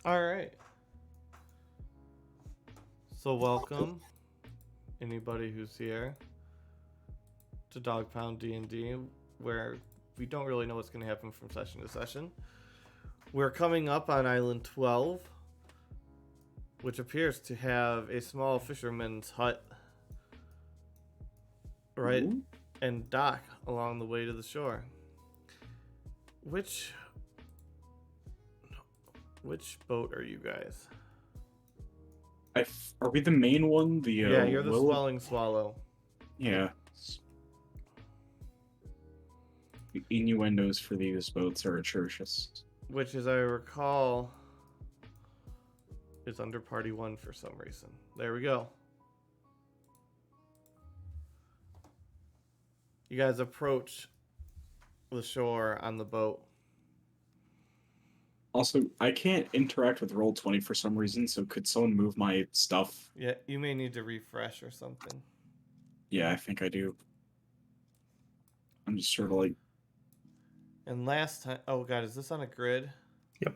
All right. So welcome, anybody who's here, to Dog Pound D&D, where we don't really know what's going to happen from session to session. We're coming up on Island 12, which appears to have a small fisherman's hut, right, and dock along the way to the shore. Which boat are you guys? Are we the main one? Yeah, you're the Swelling Swallow. Yeah. The innuendos for these boats are atrocious. Which, as I recall, is under Party 1 for some reason. There we go. You guys approach the shore on the boat. Also, I can't interact with Roll20 for some reason, so could someone move my stuff? Yeah, you may need to refresh or something. Yeah, I think I do. I'm just sort of like... And last time... Oh, God, is this on a grid? Yep.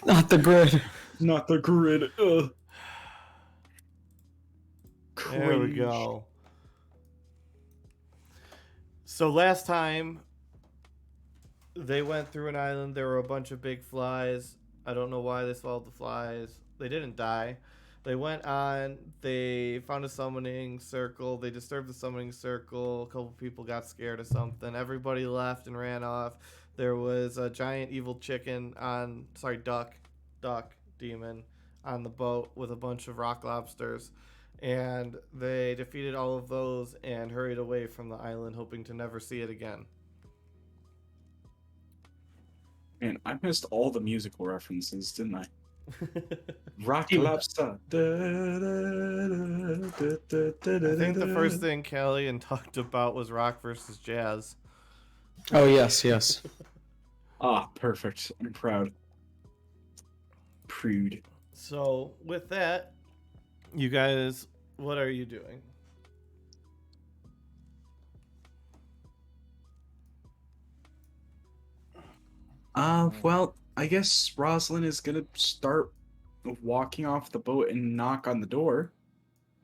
Not the grid. Not the grid. Ugh. There we go. So last time, they went through an island. There were a bunch of big flies. I don't know why they swallowed the flies. They didn't die. They went on. They found a summoning circle. They disturbed the summoning circle. A couple people got scared of something. Everybody left and ran off. There was a giant evil chicken duck demon on the boat with a bunch of rock lobsters. And they defeated all of those and hurried away from the island, hoping to never see it again. Man, I missed all the musical references, didn't I? Rock lobster. I think the first thing Kelly and talked about was rock versus jazz. Oh, yes. Ah, perfect. I'm proud. Prude. So, with that, you guys, what are you doing? Well, I guess Rosalind is gonna start walking off the boat and knock on the door.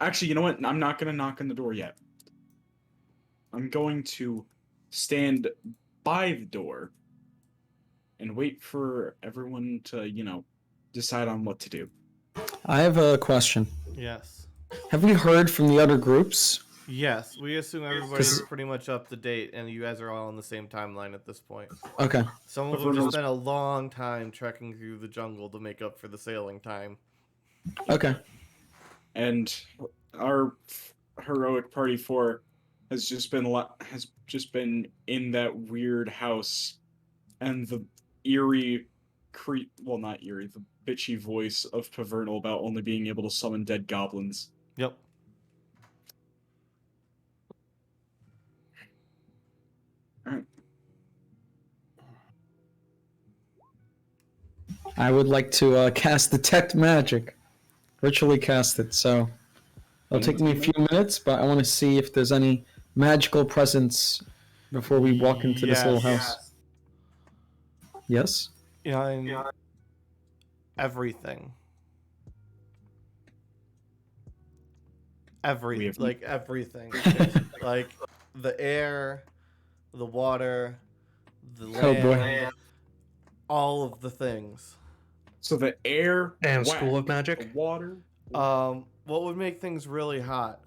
Actually, you know what? I'm not gonna knock on the door yet. I'm going to stand by the door and wait for everyone to, decide on what to do. I have a question. Yes. Have we heard from the other groups? Yes, we assume everybody's pretty much up to date, and you guys are all on the same timeline at this point. Okay. Some of them just spent a long time trekking through the jungle to make up for the sailing time. Okay. And our heroic party 4 has just been in that weird house, and the eerie the bitchy voice of Pavernal about only being able to summon dead goblins. Yep. Alright. I would like to cast Detect Magic. Virtually cast it, so it'll take me a few minutes, but I want to see if there's any magical presence before we walk into this little house. Yes? Yeah, everything. Everything. Like the air, the water, the land, all of the things. So the air and School of Magic, the water. What would make things really hot?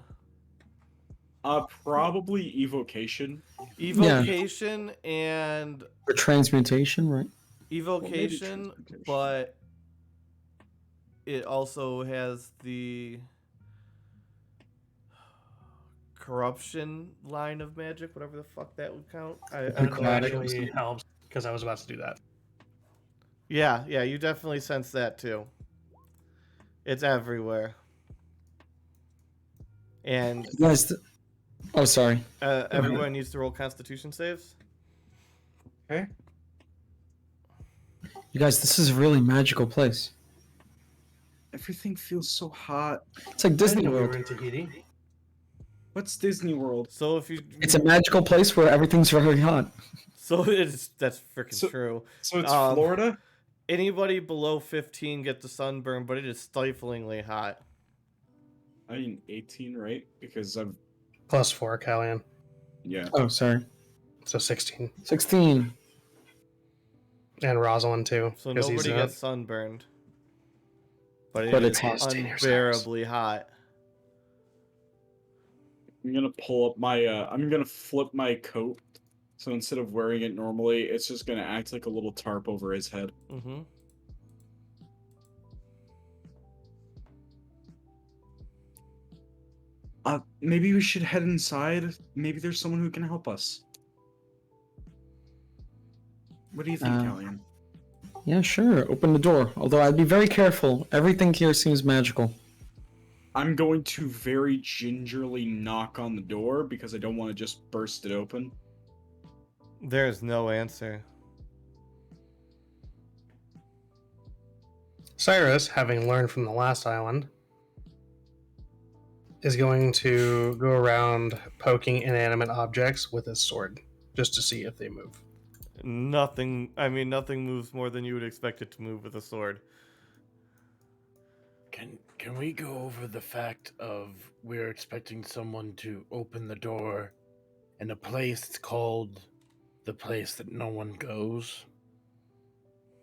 Probably evocation. Evocation and or transmutation, right? Evocation, but it also has the corruption line of magic, whatever the fuck that would count. That actually helps because I was about to do that. Yeah, you definitely sense that too. It's everywhere. And you guys, sorry. Everyone needs to roll Constitution saves. Okay. You guys, this is a really magical place. Everything feels so hot. It's like Disney World. We were in Tahiti. What's Disney World? So if you, it's a magical place where everything's very hot. So that's freaking true. So it's Florida. Anybody below 15 gets a sunburn, but it is stiflingly hot. I mean 18, right? Because I've +4, Callian. yeah. Oh, sorry. So 16. 16. And Rosalind, too. So 'cause he's nobody a- gets sunburned. But But it it's is hot. unbearably hot. I'm gonna pull up my I'm gonna flip my coat. So instead of wearing it normally, it's just gonna act like a little tarp over his head. Mm-hmm. Maybe we should head inside. Maybe there's someone who can help us. What do you think, Callian? Yeah, sure. Open the door. Although I'd be very careful. Everything here seems magical. I'm going to very gingerly knock on the door because I don't want to just burst it open. There's no answer. Cyrus, having learned from the last island, is going to go around poking inanimate objects with his sword just to see if they move. Nothing moves more than you would expect it to move with a sword. Can we go over the fact of we're expecting someone to open the door in a place called the place that no one goes?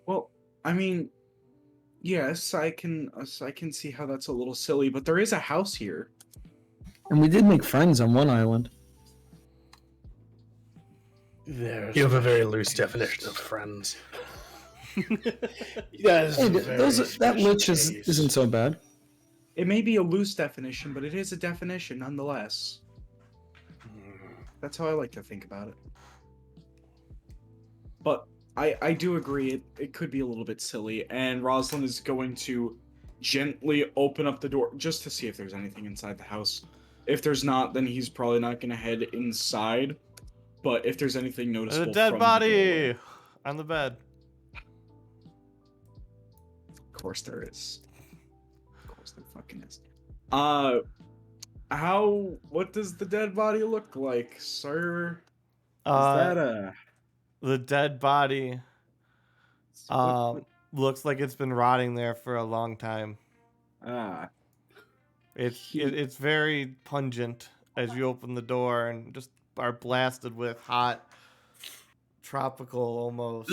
Well, I mean, yes, I can see how that's a little silly, but there is a house here. And we did make friends on one island. There's You have a very loose definition of friends. That is Hey, a very that special lich case. isn't so bad. It may be a loose definition, but it is a definition nonetheless. That's how I like to think about it. But I do agree, it could be a little bit silly, and Rosalind is going to gently open up the door just to see if there's anything inside the house. If there's not, then he's probably not going to head inside. But if there's anything There's noticeable, a dead from body on the bed. of course there is. Of course there fucking is. What does the dead body look like, sir? Is that a The dead body what- looks like it's been rotting there for a long time. It's very pungent as you open the door and just are blasted with hot, tropical, almost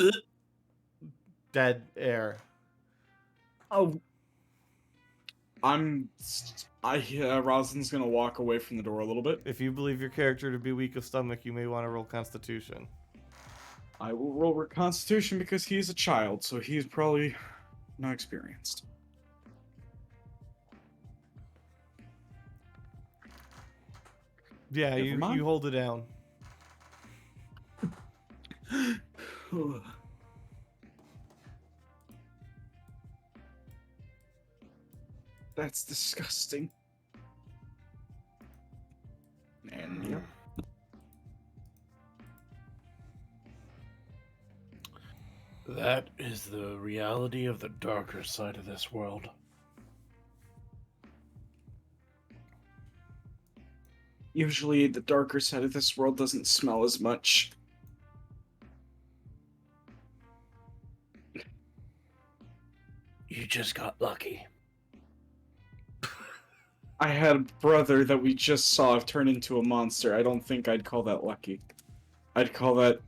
dead air. Oh, Rosalind's gonna walk away from the door a little bit. If you believe your character to be weak of stomach, you may want to roll Constitution. I will roll her Constitution because he's a child, so he's probably not experienced. Yeah, Never you mind. hold it down. That's disgusting. And yep. That is the reality of the darker side of this world. Usually the darker side of this world doesn't smell as much. You just got lucky. I had a brother that we just saw turn into a monster. I don't think I'd call that lucky. I'd call that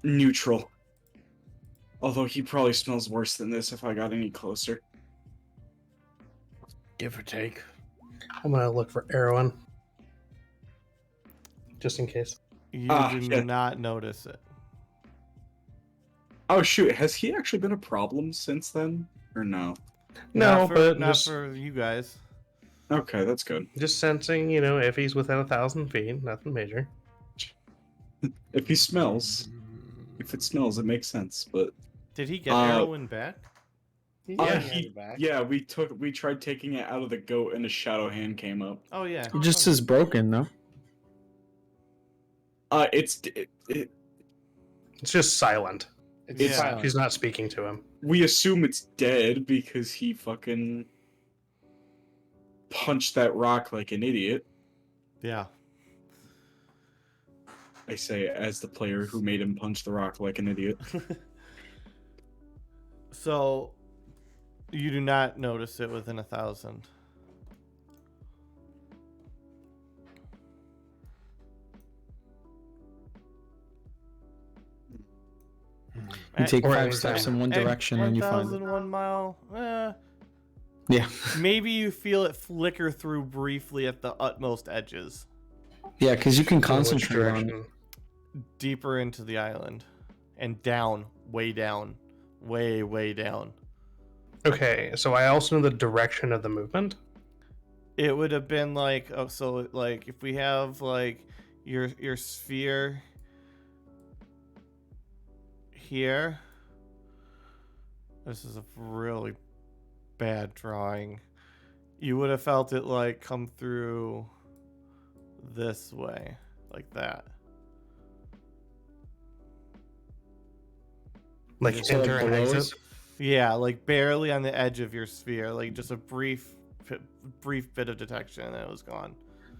neutral. Although he probably smells worse than this if I got any closer. Give or take. I'm going to look for Erwin. Just in case. You do yeah. not notice it. Oh shoot, has he actually been a problem since then? Or no? No, but not just, for you guys. Okay, that's good. just sensing, if he's within 1,000 feet, nothing major. If he smells, if it smells, it makes sense, but... Did he get heroin back? Yeah, we tried taking it out of the goat and a shadow hand came up. Oh yeah. It just is broken, no? It's It's just silent. It's silent. She's not speaking to him. we assume it's dead because he fucking punched that rock like an idiot. Yeah. I say as the player who made him punch the rock like an idiot. So you do not notice it within 1,000. You take Or 5 anytime. steps in one direction and you find it. 1,001 mile. Yeah. Maybe you feel it flicker through briefly at the utmost edges, Yeah, because you can In which concentrate on it. direction? deeper into the island, and down, way, way down. Okay, so I also know the direction of the movement. It would have been like, oh, so like if we have like your sphere here. This is a really bad drawing. You would have felt it like come through this way, like that. Like So, like, enter and below exit. us? Yeah, like barely on the edge of your sphere, like just a brief bit of detection, and then it was gone.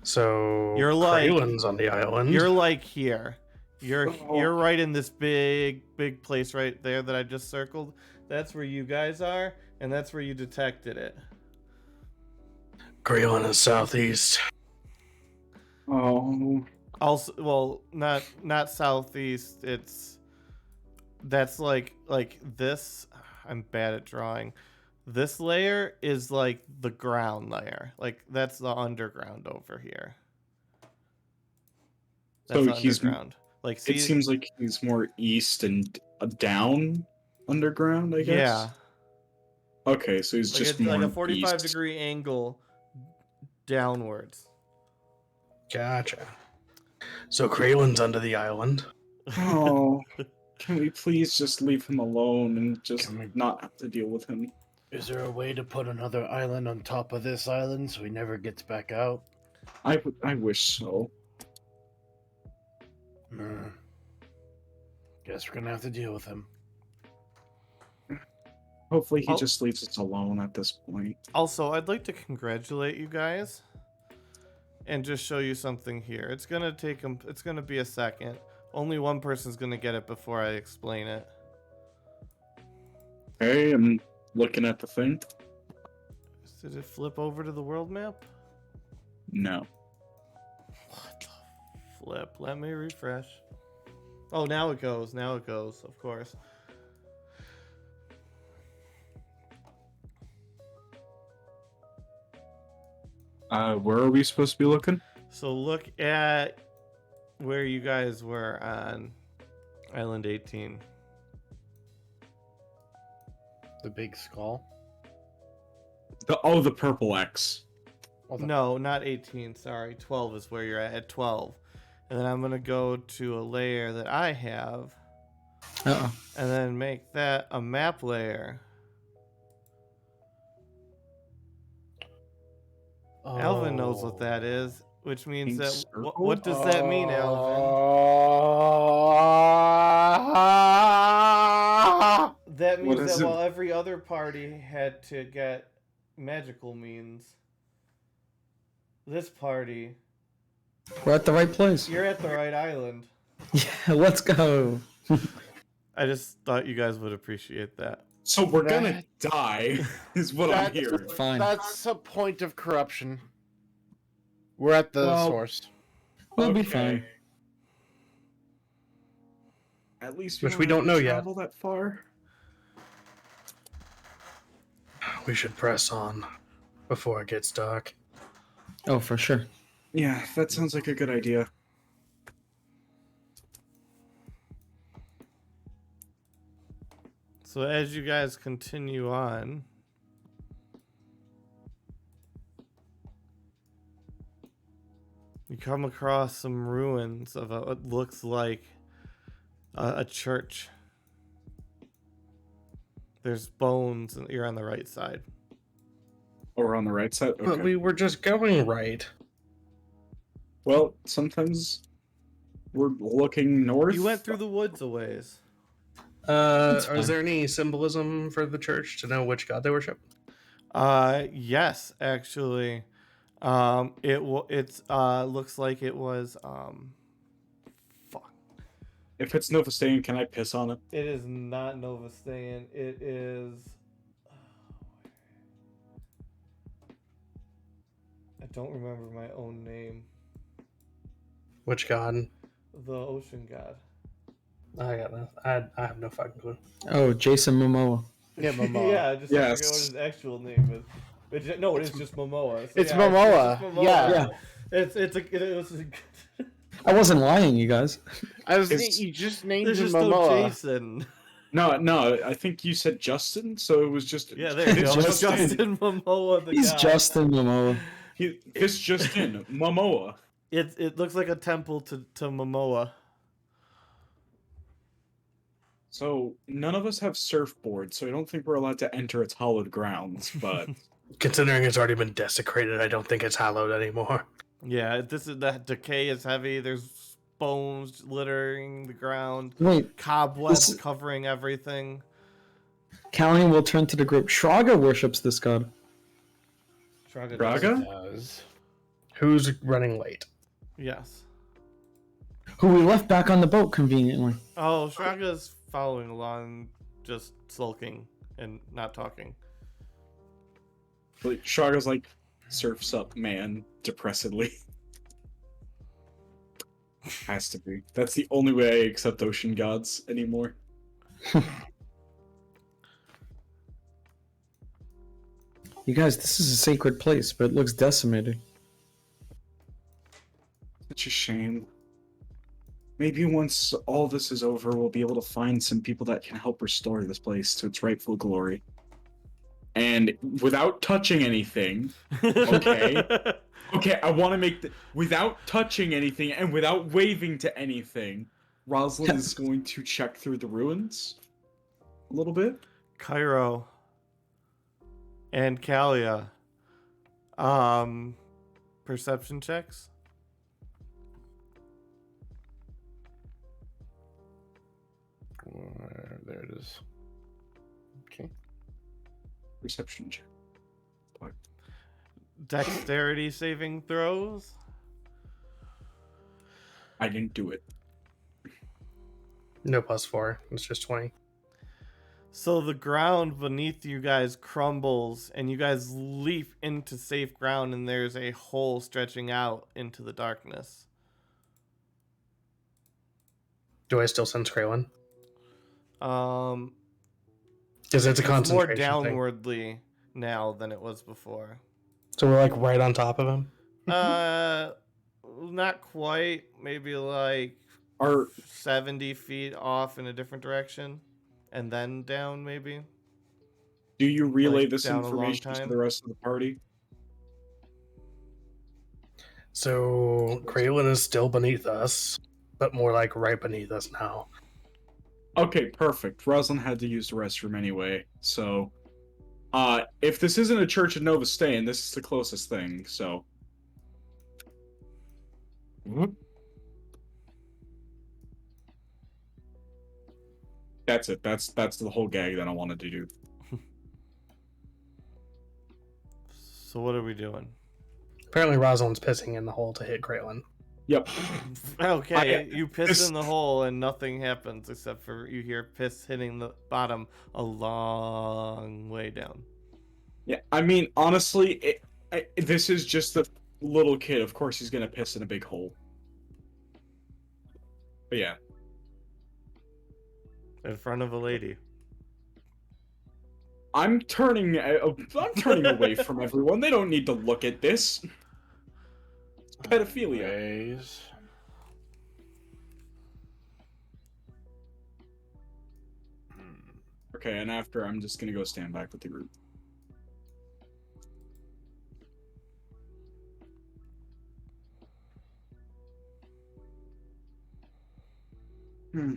So You're like- Kraylin's on the island. You're like here. You're Oh. right in this big place right there that I just circled. That's where you guys are, and that's where you detected it. Kraylin is southeast. Oh, Also, well, not southeast. That's like this. I'm bad at drawing. This layer is like the ground layer. Like that's the underground over here. That's So the he's- underground. Like see, it seems like he's more east and down underground, I guess. yeah. Okay, so he's Like just it's more like a 45 east. degree angle downwards. Gotcha. So Kraylin's under the island. Oh, can we please just leave him alone and just Can we- not have to deal with him? Is there a way to put another island on top of this island so he never gets back out? I wish so. Guess we're gonna have to deal with him. Hopefully he Oh. just leaves us alone at this point. Also, I'd like to congratulate you guys and just show you something here. It's gonna take them. It's gonna be a second. Only one person's gonna get it before I explain it. Okay, I'm looking at the thing. Did it flip over to the world map? No. What the flip? Let me refresh. Oh, now it goes. Now it goes. Of course. Where are we supposed to be looking? So look at where you guys were on Island 18. The big skull. The purple X. Oh, the- No, not 18. Sorry, 12 is where you're at 12. And then I'm gonna go to a layer that I have, Uh-oh. and then make that a map layer. Alvin knows what that is, which means Pink that circle? what does that mean, Alvin? That What means is that it? while every other party had to get magical means, this party, We're at the right place. you're at the right island. Yeah, let's go. I just thought you guys would appreciate that. So we're gonna That- die, is what I'm That's- hearing. Fine. That's a point of corruption. We're at the Well- source. We'll be Okay. fine. At least Which we don't know yet. travel that far. We should press on before it gets dark. Oh, for sure. Yeah, that sounds like a good idea. So as you guys continue on, you come across some ruins of what looks like a church. There's bones, and you're on the right side. Or on the right side. Okay. But we were just going right. Well, sometimes we're looking north. You went through the woods a ways. That's fine. Is there any symbolism for the church to know which god they worship? Yes, actually. It's looks like it was fuck. If it's Novastane, can I piss on it? It is not Novastane. It is. I don't remember my own name. Which god? The ocean god. I got no. I have no fucking clue. Oh, Jason Momoa. Yeah, Momoa. Yeah, I just I forget what Yes. his actual name is. It is just Momoa. So It's yeah, Momoa. just Momoa. Yeah. It was I wasn't lying, you guys. I was It's- you just named there's him just no Momoa. Jason. No, I think you said Justin, so it was just Yeah, there you go. It's It's Justin Momoa, the He's god. Justin Momoa. It's Justin Momoa. It looks like a temple to Momoa. So none of us have surfboards, so I don't think we're allowed to enter its hallowed grounds. But Considering it's already been desecrated, I don't think it's hallowed anymore. Yeah, the decay is heavy. There's bones littering the ground, Wait, cobwebs This- covering everything. Callian will turn to the group. Shraga worships this god. Shraga Braga? Does. Who's running late? Yes. Who we left back on the boat conveniently. Oh, Shraga's following along, just sulking and not talking. like, Shraga's like, surfs up, man, depressedly. Has to be. That's the only way I accept ocean gods anymore. You guys, this is a sacred place, but it looks decimated. Such a shame. Maybe once all this is over, we'll be able to find some people that can help restore this place to its rightful glory. And without touching anything, Okay. okay, I want to make the without touching anything and without waving to anything, Rosalind is going to check through the ruins a little bit. Cairo and Kalia. Perception checks. There it is. Okay. Perception check. Dexterity saving throws. I didn't do it. No +4. It's just 20. So the ground beneath you guys crumbles and you guys leap into safe ground and there's a hole stretching out into the darkness. Do I still sense Kraylin? Um, Because it's a it's more concentration thing. downwardly now than it was before. So we're like right on top of him. Not quite. Maybe like Are 70 feet off in a different direction, and then down maybe. do you relay Like, this down a long information to time? the rest of the party? So Kraylin is still beneath us, but more like right beneath us now. Okay, perfect. Rosalind had to use the restroom anyway, so if this isn't a church in Nova Stain, this is the closest thing, so that's it. That's the whole gag that I wanted to do. So what are we doing? Apparently Rosalind's pissing in the hole to hit Kraylin. Yep. Okay, you piss this- in the hole and nothing happens except for you hear piss hitting the bottom a long way down. Yeah, I mean, honestly, this is just a little kid. Of course, he's gonna piss in a big hole. But yeah, In front of a lady. I'm turning away from everyone. They don't need to look at this. It's pedophilia. Ways. Okay, and after, I'm just gonna go stand back with the group. Hmm.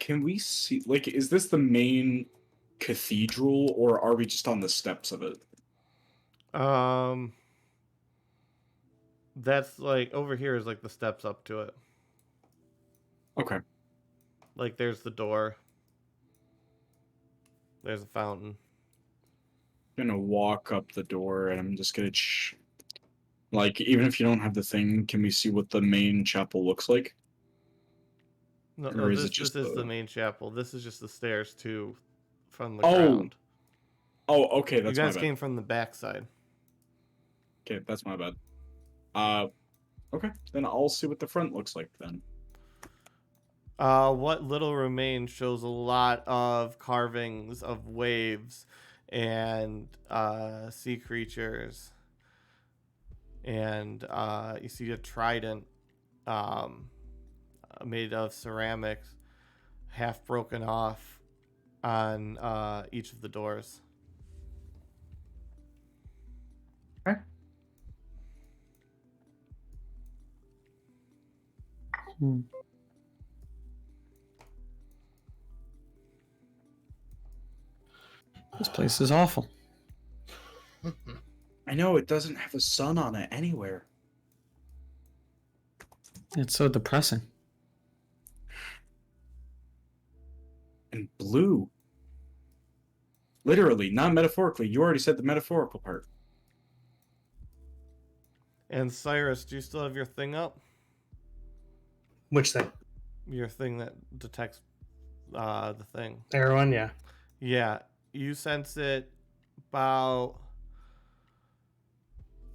Can we see, like, is this the main cathedral, or are we just on the steps of it? That's like over here is like the steps up to it. Okay. Like there's the door. There's a fountain. Gonna walk up the door, and I'm just gonna like, even if you don't have the thing, can we see what the main chapel looks like? No, Or no, is this it just this is the- the main chapel. This is just the stairs to from the Oh, ground. Oh, okay, You that's my guys bad. came from the backside. Okay, that's my bad. Okay, then I'll see what the front looks like then. What little remains shows a lot of carvings of waves and sea creatures, and you see a trident made of ceramics, half broken off on each of the doors. Okay. Hmm. This place is awful. I know it doesn't have a sun on it anywhere. It's so depressing. And blue. Literally, not metaphorically. You already said the metaphorical part. And Cyrus, do you still have your thing up? Which thing? Your thing that detects the thing. Everyone, yeah. Yeah, you sense it about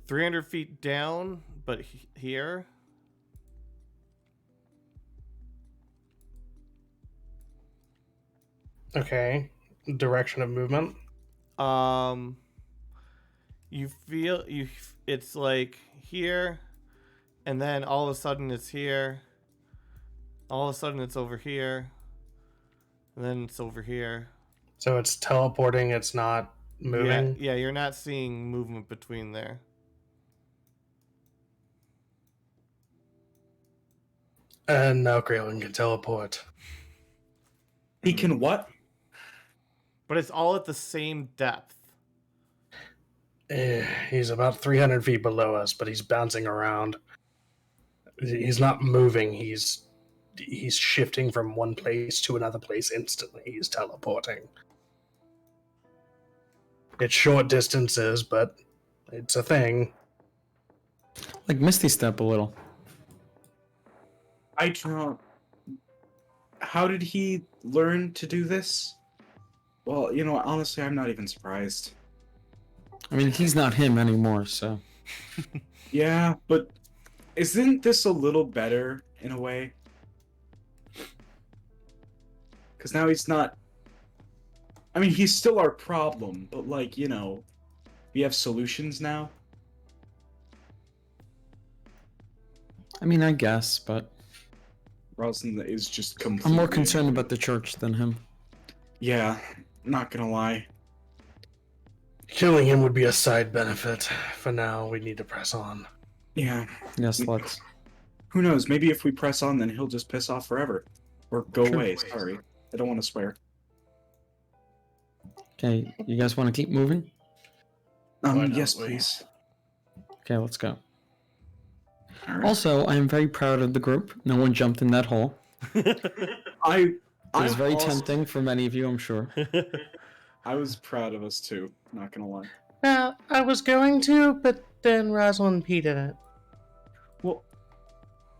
300 feet down, but here. Okay. Direction of movement. You feel it's like here, and then all of a sudden it's here. All of a sudden it's over here, and then it's over here. So it's teleporting, it's not moving. Yeah, you're not seeing movement between there. And now Graylin can teleport. He can what? But it's all at the same depth. He's about 300 feet below us, but he's bouncing around. He's not moving. He's shifting from one place to another place instantly. He's teleporting. It's short distances, but it's a thing. Like Misty Step a little. I don't. How did he learn to do this? Well, you know, honestly, I'm not even surprised. I mean, he's not him anymore, so. Yeah, but isn't this a little better in a way? Because now he's not. I mean, he's still our problem, but, like, you know, we have solutions now. I mean, I guess, but Rosalind is just completely. I'm more concerned about the church than him. Yeah, not gonna lie. Killing him would be a side benefit. For now, we need to press on. Yeah. Yes, let's. Who knows? Maybe if we press on, then he'll just piss off forever. Or go Sure. away. Sorry. I don't want to swear. Okay, you guys want to keep moving? Why don't Yes, we? please. Okay, let's go. Alright. Also, I am very proud of the group. No one jumped in that hole. I It was I'm very also- tempting for many of you, I'm sure. I was proud of us too, not gonna lie. I was going to, but then Rosalind peed in it. Well,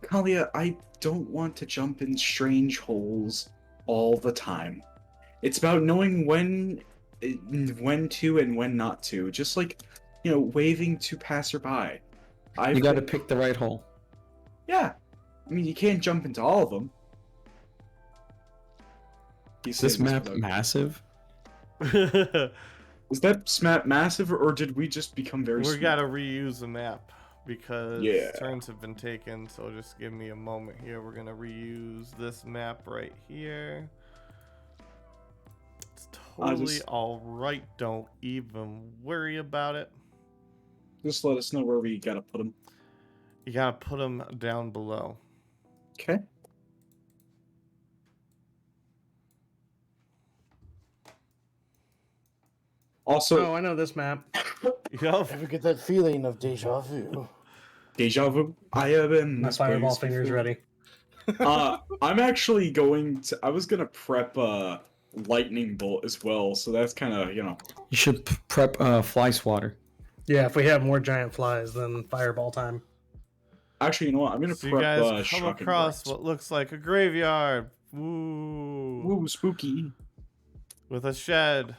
Kalia, I don't want to jump in strange holes all the time. It's about knowing when to and when not to. Just like, you know, waving to passerby. You gotta pick the right hole. Yeah. I mean, you can't jump into all of them. Is this map massive? Is that map massive, or did we just become very We small? gotta reuse the map because Yeah. turns have been taken. So just give me a moment here. We're gonna reuse this map right here. It's totally all right. Don't even worry about it. Just let us know where we gotta put them. You gotta put them down below. Okay. Also, Oh, I know this map. Yup. Ever get that feeling of deja vu? deja vu. I have been. My this fireball place finger's before. ready. I'm actually going to. I was gonna prep lightning bolt as well, so that's kind of, you know. You should prep fly swatter. Yeah, if we have more giant flies, then fireball time. Actually, you know what? I'm gonna So you prep guys come shock and across blast. what looks like a graveyard. Woo! Woo, spooky. With a shed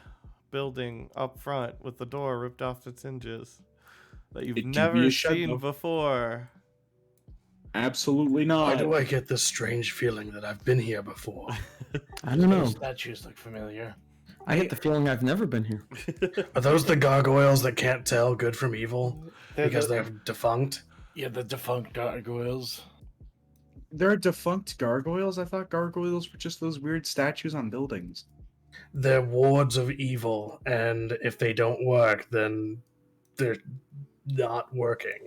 building up front with the door ripped off its hinges that you've It do be never a shed, seen though. before. Absolutely Why not. do I get this strange feeling that I've been here before? I don't know. Those statues look familiar. I get the feeling I've never been here. Are those the gargoyles that can't tell good from evil because the- they're defunct? Yeah, the defunct gargoyles. There are defunct gargoyles? I thought gargoyles were just those weird statues on buildings. They're wards of evil, and if they don't work, then they're not working.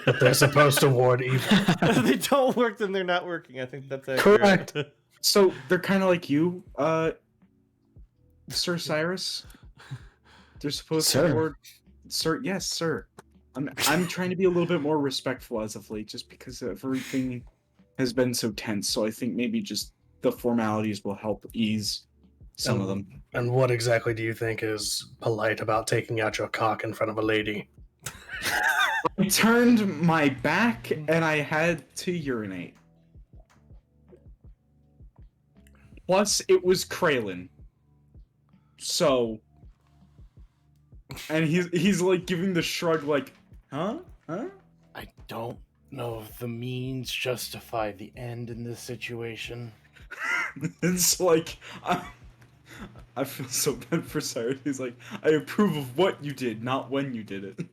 But they're supposed to ward evil. If they don't work, then they're not working. I think that's accurate. Correct. So they're kind of like you, Sir Cyrus. They're supposed Sir. to ward. Sir, yes, sir. I'm trying to be a little bit more respectful as of late, just because everything has been so tense. So I think maybe just the formalities will help ease some of them. And what exactly do you think is polite about taking out your cock in front of a lady? I turned my back and I had to urinate. Plus, it was Kraylin. So, and he's like giving the shrug, like, huh? I don't know if the means justify the end in this situation. It's like, I feel so bad for Cyrus. He's like, I approve of what you did, not when you did it.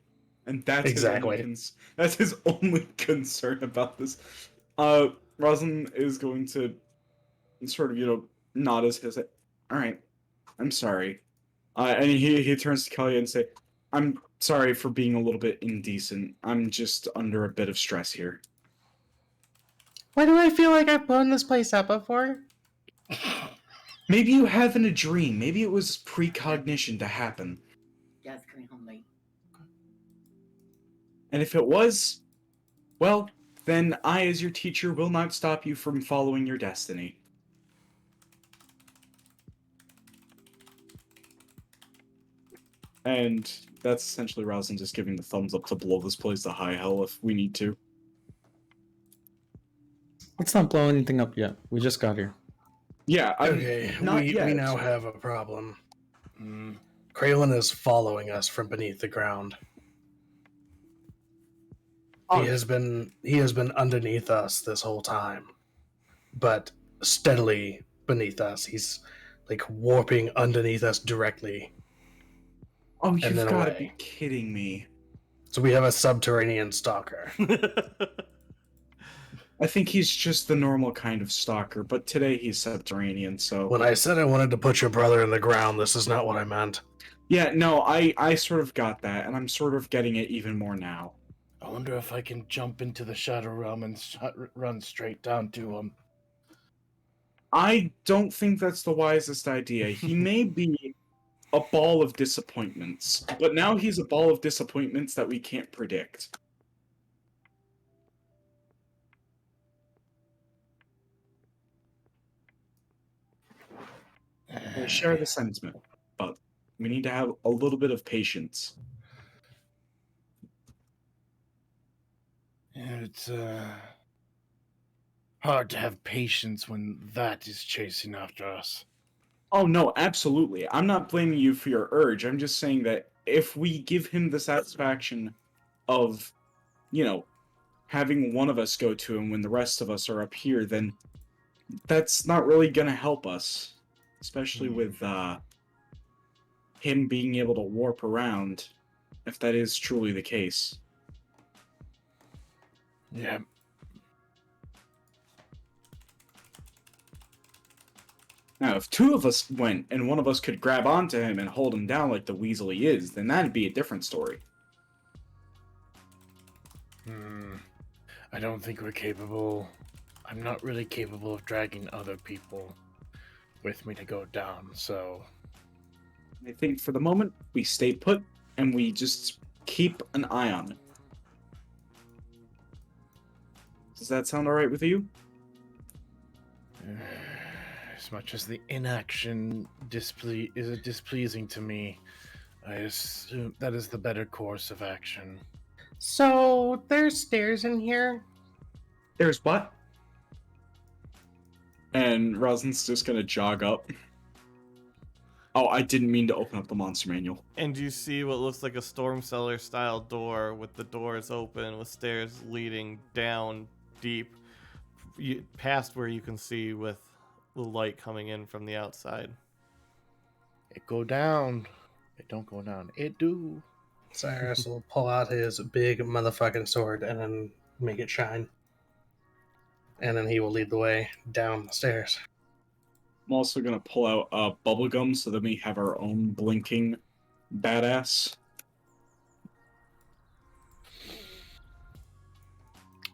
And that's Exactly. that's his only concern about this. Rosalind is going to sort of, nod his head. All right, I'm sorry. And he turns to Kelly and say, I'm sorry for being a little bit indecent. I'm just under a bit of stress here. Why do I feel like I've blown this place up before? Maybe you have in a dream. Maybe it was precognition to happen. Dad's coming home late. And if it was, well, then I, as your teacher, will not stop you from following your destiny. And that's essentially Rosalind just giving the thumbs up to blow this place to high hell if we need to. Let's not blow anything up yet. We just got here. Yeah, Okay, not we yet. now have a problem. Hmm. Kraylin is following us from beneath the ground. Oh. He has been underneath us this whole time, but steadily beneath us. He's like warping underneath us directly. Oh, you've then got to away. be kidding me. So we have a subterranean stalker. I think he's just the normal kind of stalker, but today he's subterranean, so... When I said I wanted to put your brother in the ground, this is not what I meant. Yeah, no, I sort of got that, and I'm sort of getting it even more now. I wonder if I can jump into the Shadow Realm and run straight down to him. I don't think that's the wisest idea. He may be a ball of disappointments, but now he's a ball of disappointments that we can't predict. I share the sentiment, but we need to have a little bit of patience. It's hard to have patience when that is chasing after us. Oh, no, absolutely. I'm not blaming you for your urge. I'm just saying that if we give him the satisfaction of, having one of us go to him when the rest of us are up here, then that's not really going to help us. Especially with him being able to warp around, if that is truly the case. Yeah. Now, if two of us went and one of us could grab onto him and hold him down like the weasel he is, then that'd be a different story. I don't think we're capable. I'm not really capable of dragging other people with me to go down, so... I think for the moment, we stay put and we just keep an eye on it. Does that sound alright with you? As much as the inaction is displeasing to me, I assume that is the better course of action. So there's stairs in here. There's what? And Rosalind's just gonna jog up. Oh, I didn't mean to open up the monster manual. And you see what looks like a storm cellar style door with the doors open with stairs leading down deep past where you can see with the light coming in from the outside. It go down. It don't go down. It do. Cyrus will pull out his big motherfucking sword and then make it shine. And then he will lead the way down the stairs. I'm also gonna pull out bubblegum so that we have our own blinking badass.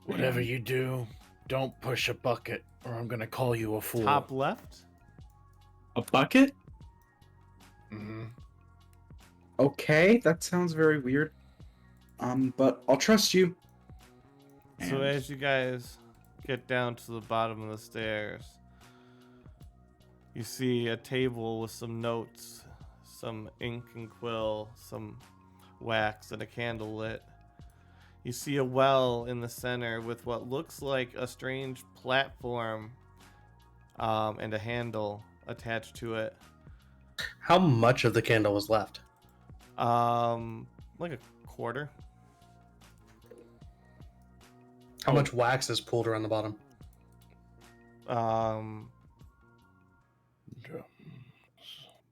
Whatever you do, don't push a bucket, or I'm gonna call you a fool. Top left. A bucket? Mm-hmm. Okay, that sounds very weird. But I'll trust you. So And- as you guys get down to the bottom of the stairs, you see a table with some notes, some ink and quill, some wax, and a candle lit. You see a well in the center with what looks like a strange platform and a handle attached to it. How much of the candle was left? Like a quarter. How much wax is pulled around the bottom?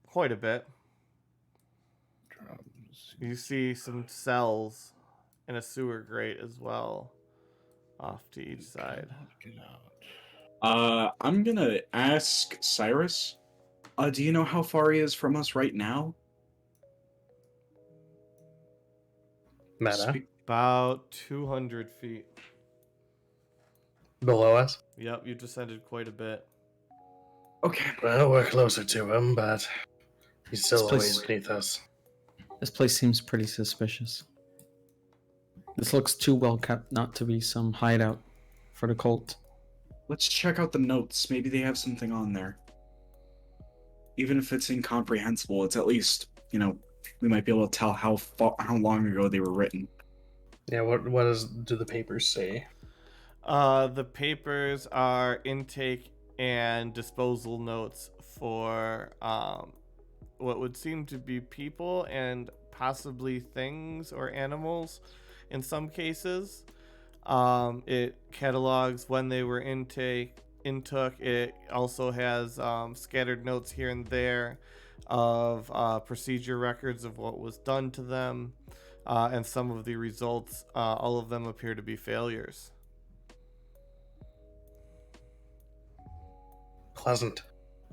Quite a bit. Drums. You see some cells and a sewer grate as well off to each side. Get out. I'm gonna ask Cyrus. Do you know how far he is from us right now? Meta. Speak- About 200 feet. Below us? Yep, you descended quite a bit. Okay. Well, we're closer to him, but he's still This place- always beneath us. This place seems pretty suspicious. This looks too well kept not to be some hideout for the cult. Let's check out the notes. Maybe they have something on there. Even if it's incomprehensible, it's at least, we might be able to tell how long ago they were written. Yeah, do the papers say? The papers are intake and disposal notes for what would seem to be people and possibly things or animals in some cases. It catalogs when they were intook. It also has scattered notes here and there of procedure records of what was done to them, and some of the results. All of them appear to be failures. Pleasant.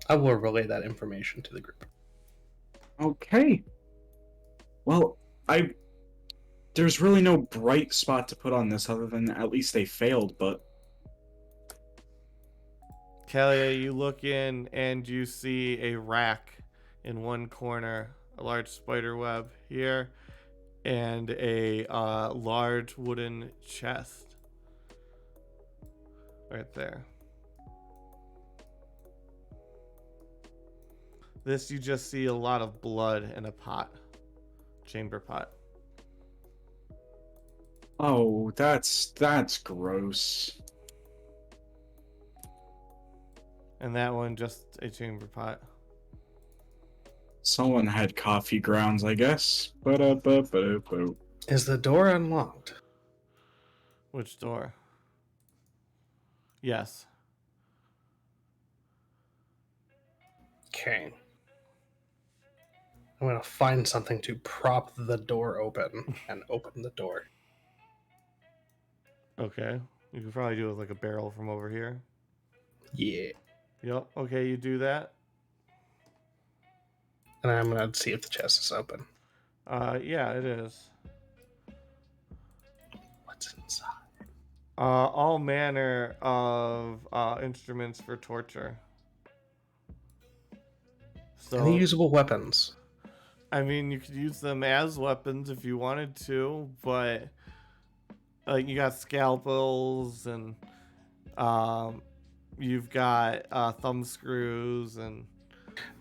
I will relay that information to the group. Okay. Well, there's really no bright spot to put on this other than at least they failed, but Kalia, you look in and you see a rack in one corner, a large spider web here, and a large wooden chest right there. This, you just see a lot of blood in a pot, chamber pot. oh, that's gross. And that one, just a chamber pot. Someone had coffee grounds, I guess. Is the door unlocked? Which door? Yes. Okay. I'm gonna find something to prop the door open and open the door. Okay. You could probably do it with like a barrel from over here. Yeah. Yep. Okay, you do that. And I'm gonna see if the chest is open. Yeah, it is. What's inside? All manner of instruments for torture. So, Any usable weapons? I mean, you could use them as weapons if you wanted to, but you got scalpels and You've got thumb screws and.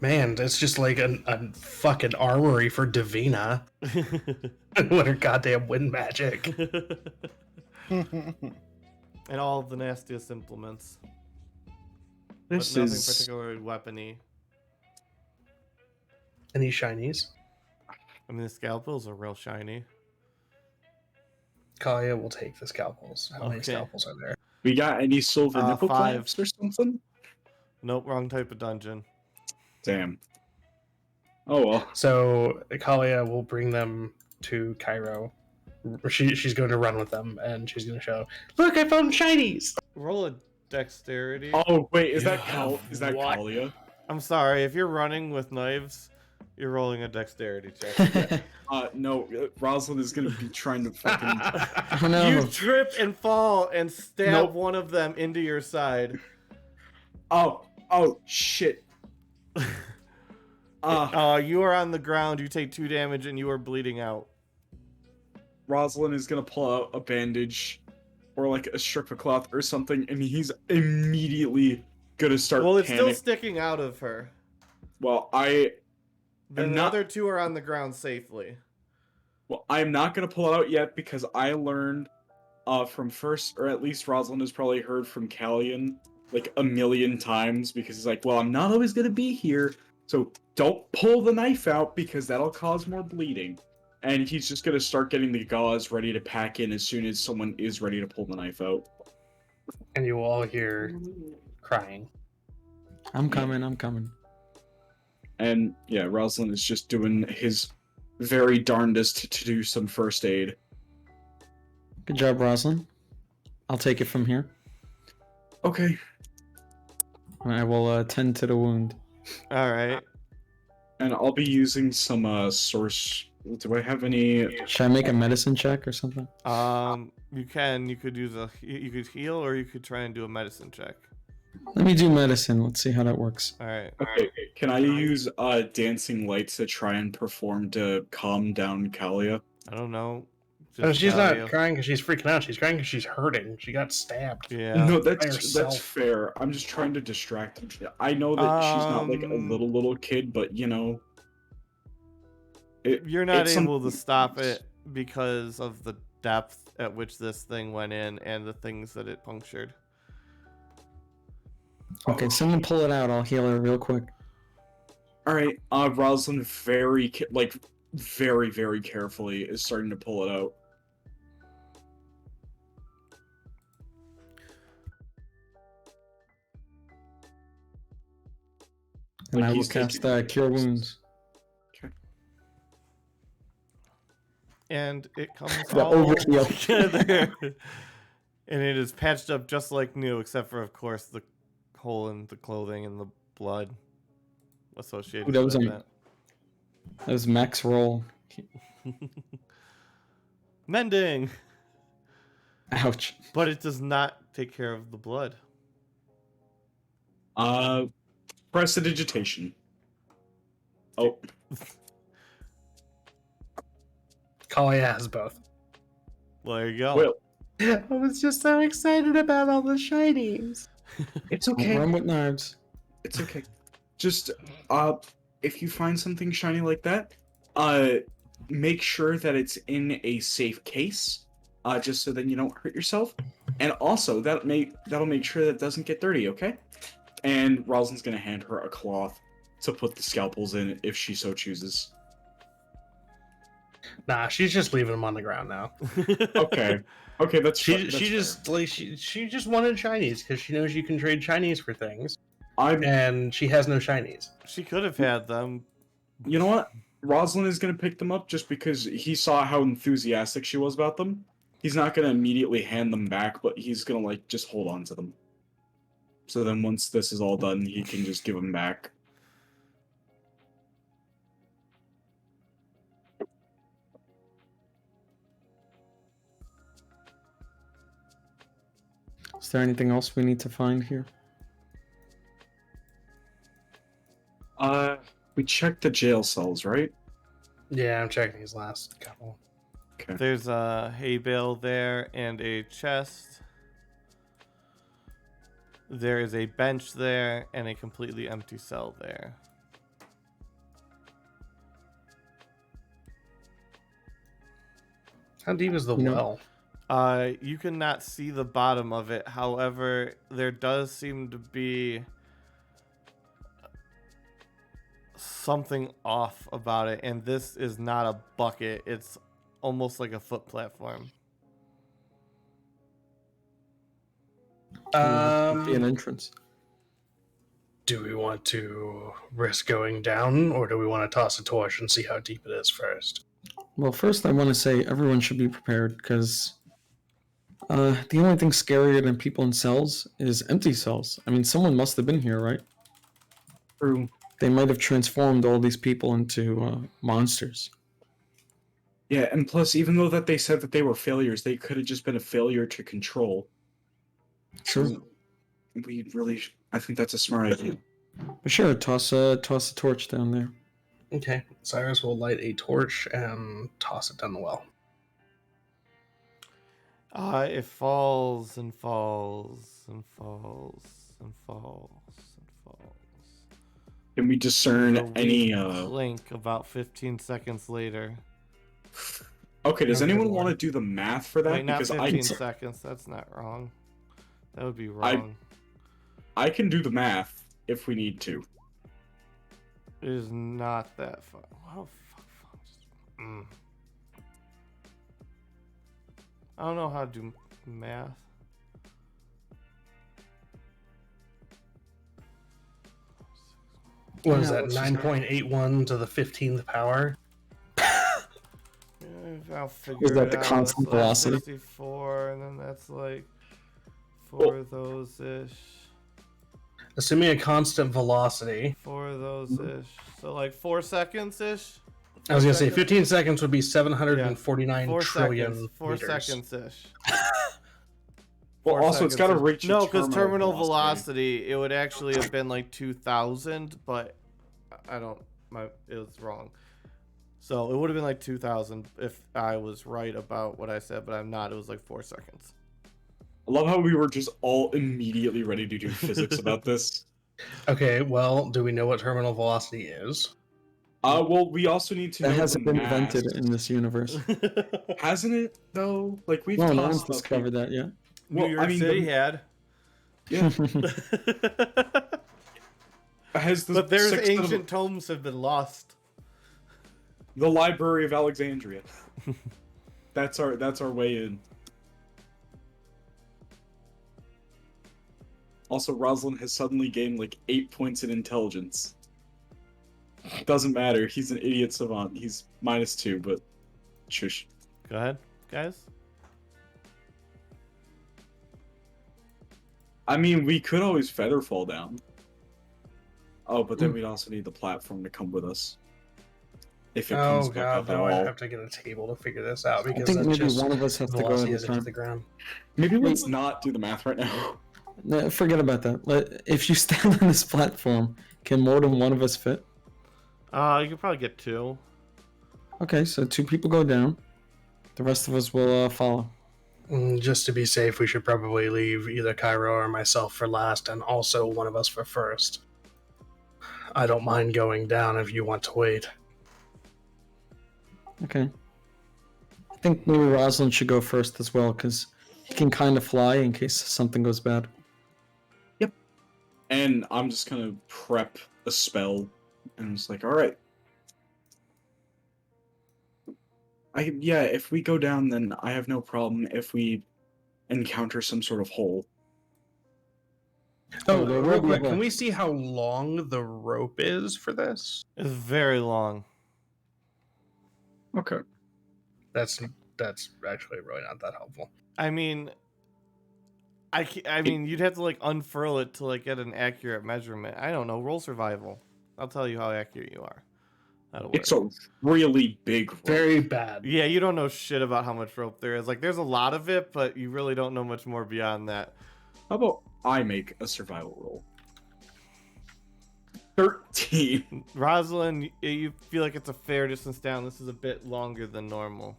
Man, that's just like a fucking armory for Davina. What her goddamn wind magic. And all of the nastiest implements. This but nothing is particularly weapony. Any shinies? I mean, the scalpels are real shiny. Kalia will take the scalpels. How many Okay. scalpels are there? we got any silver nipple 5. clamps or something? Nope, wrong type of dungeon. Damn. Oh well. So Kalia will bring them to Cairo. She's going to run with them, and she's going to show, look, I found shinies! Roll a dexterity. Oh wait, is You that have Is that what? Kalia? I'm sorry, if you're running with knives, you're rolling a dexterity check. No, Rosalind is gonna be trying to fucking. Oh no. You trip and fall and stab Nope. one of them into your side. Oh shit. You are on the ground, you take 2 damage, and you are bleeding out. Rosalind is gonna pull out a bandage or like a strip of cloth or something, and he's immediately gonna start Well, it's still panic. sticking out of her. Well, Then I'm the not- other 2 are on the ground safely. I'm not gonna pull it out yet because I learned from first, or at least Rosalind has probably heard from Callian like a million times because he's like, well, I'm not always gonna be here, so don't pull the knife out because that'll cause more bleeding. And he's just gonna start getting the gauze ready to pack in as soon as someone is ready to pull the knife out. And you will all hear crying. I'm coming. And yeah, Rosalind is just doing his very darndest to do some first aid. Good job, Rosalind. I'll take it from here. Okay. I will tend to the wound. Alright. And I'll be using some source. Do I have any? Should I make a medicine check or something? You could you could heal, or you could try and do a medicine check. Let me do medicine. Let's see how that works. Alright. Okay, can I use dancing lights to try and perform to calm down Kalia? I don't know. No, she's tell not you. crying because she's freaking out. She's crying because she's hurting. She got stabbed. Yeah. No, By that's herself. fair. I'm just trying to distract him. I know that she's not like a little kid, but you know, You're not it's able some- to stop it because of the depth at which this thing went in and the things that it punctured. Okay, someone pull it out. I'll heal her real quick. All right. Rosalind very carefully is starting to pull it out. And Like I will he's cast taking- Cure Wounds. And it comes The all overheal. together. And it is patched up just like new, except for, of course, the hole in the clothing and the blood associated Ooh, that was with That was max roll. it. Mending! Ouch. But it does not take care of the blood. Prestidigitation. Oh, Kalia has both. Well, there you go. well, I was just so excited about all the shinies. it's Don't okay. run with knives. It's okay. Just if you find something shiny like that, make sure that it's in a safe case, just so then you don't hurt yourself. And also that'll make sure that it doesn't get dirty, okay? And Rosalind's gonna hand her a cloth to put the scalpels in if she so chooses. Nah, she's just leaving them on the ground now. Okay. Okay, that's She that's she fair. just like she just wanted shinies because she knows you can trade shinies for things, I'm and she has no shinies. She could have had them. You know what? Rosalind is gonna pick them up just because he saw how enthusiastic she was about them. He's not gonna immediately hand them back, but he's gonna like just hold on to them. So then once this is all done, he can just give them back. Is there anything else we need to find here? We checked the jail cells, right? Yeah, I'm checking these last couple. Okay. There's a hay bale there and a chest. There is a bench there and a completely empty cell there. How deep is the You know- well? You cannot see the bottom of it. However, there does seem to be something off about it, and this is not a bucket. It's almost like a foot platform. Could be an Um, entrance. do we want to risk going down, or do we want to toss a torch and see how deep it is first? Well, first I want to say everyone should be prepared because the only thing scarier than people in cells is empty cells. I mean, someone must have been here, right? True. They might have transformed all these people into monsters. Yeah, and plus, even though that they said that they were failures, they could have just been a failure to control. True. We really, I think that's a smart idea. But sure, toss a torch down there. Okay, Cyrus will light a torch and toss it down the well. It falls and falls and falls and falls and falls. Can we discern The any? Clink about 15 seconds later. Okay, does Okay, anyone one. want to do the math for that? Wait, not Because 15 seconds. That's not wrong. That would be wrong. I can do the math if we need to. It is not that far. Oh, fuck. I don't know how to do math. What is Yeah, that? let's just- 9.81 to the 15th power. I'll figure Is that it the out. constant It's like velocity? 64, and then that's like 4 of those ish. Assuming a constant velocity. 4 of those ish. So like 4 seconds ish. I was gonna say Seconds? 15 seconds would be 749 4 trillion seconds. 4 meters. seconds ish. Well, also it's got to reach No, because because terminal velocity, it would actually have been like 2,000, but I don't. It was wrong. So it would have been like 2,000 if I was right about what I said, but I'm not. It was like 4 seconds. I love how we were just all immediately ready to do physics about this. Okay, well, do we know what terminal velocity is? Well, we also need to know That hasn't the been mass. invented in this universe. Hasn't it though? Like we've No, tossed no one's up discovered that yet. New Well, York I mean, City the- had. Yeah. Has the But there's sixth of- ancient tomes have been lost. the Library of Alexandria. That's our way in. Also, Rosalind has suddenly gained like 8 points in intelligence. Doesn't matter. He's an idiot savant. He's -2, but shush. Go ahead, guys. I mean, we could always feather fall down. Oh, but then we'd also need the platform to come with us. If it comes Oh back god, up at though I all. have to get a table to figure this out I because think that's maybe just one of us has to go velocity at as a it hits time. the ground. Maybe let's not do the math right now. No, forget about that. If you stand on this platform, can more than one of us fit? You could probably get 2. Okay, so 2 people go down. The rest of us will follow. Just to be safe, we should probably leave either Cairo or myself for last, and also one of us for first. I don't mind going down if you want to wait. Okay. I think maybe Rosalind should go first as well, because he can kind of fly in case something goes bad. And I'm just gonna prep a spell, and it's like, all right. Yeah, if we go down, then I have no problem if we encounter some sort of hole. Oh, there will real be a quick, hole. can we see how long the rope is for this? It's very long. Okay. That's actually really not that helpful. I mean, I mean, you'd have to like unfurl it to like get an accurate measurement. I don't know. Roll survival. I'll tell you how accurate you are. That'll work. It's a really big rope. Very bad. Yeah, you don't know shit about how much rope there is. Like, there's a lot of it, but you really don't know much more beyond that. How about I make a survival roll? 13. Rosalind, you feel like it's a fair distance down. This is a bit longer than normal.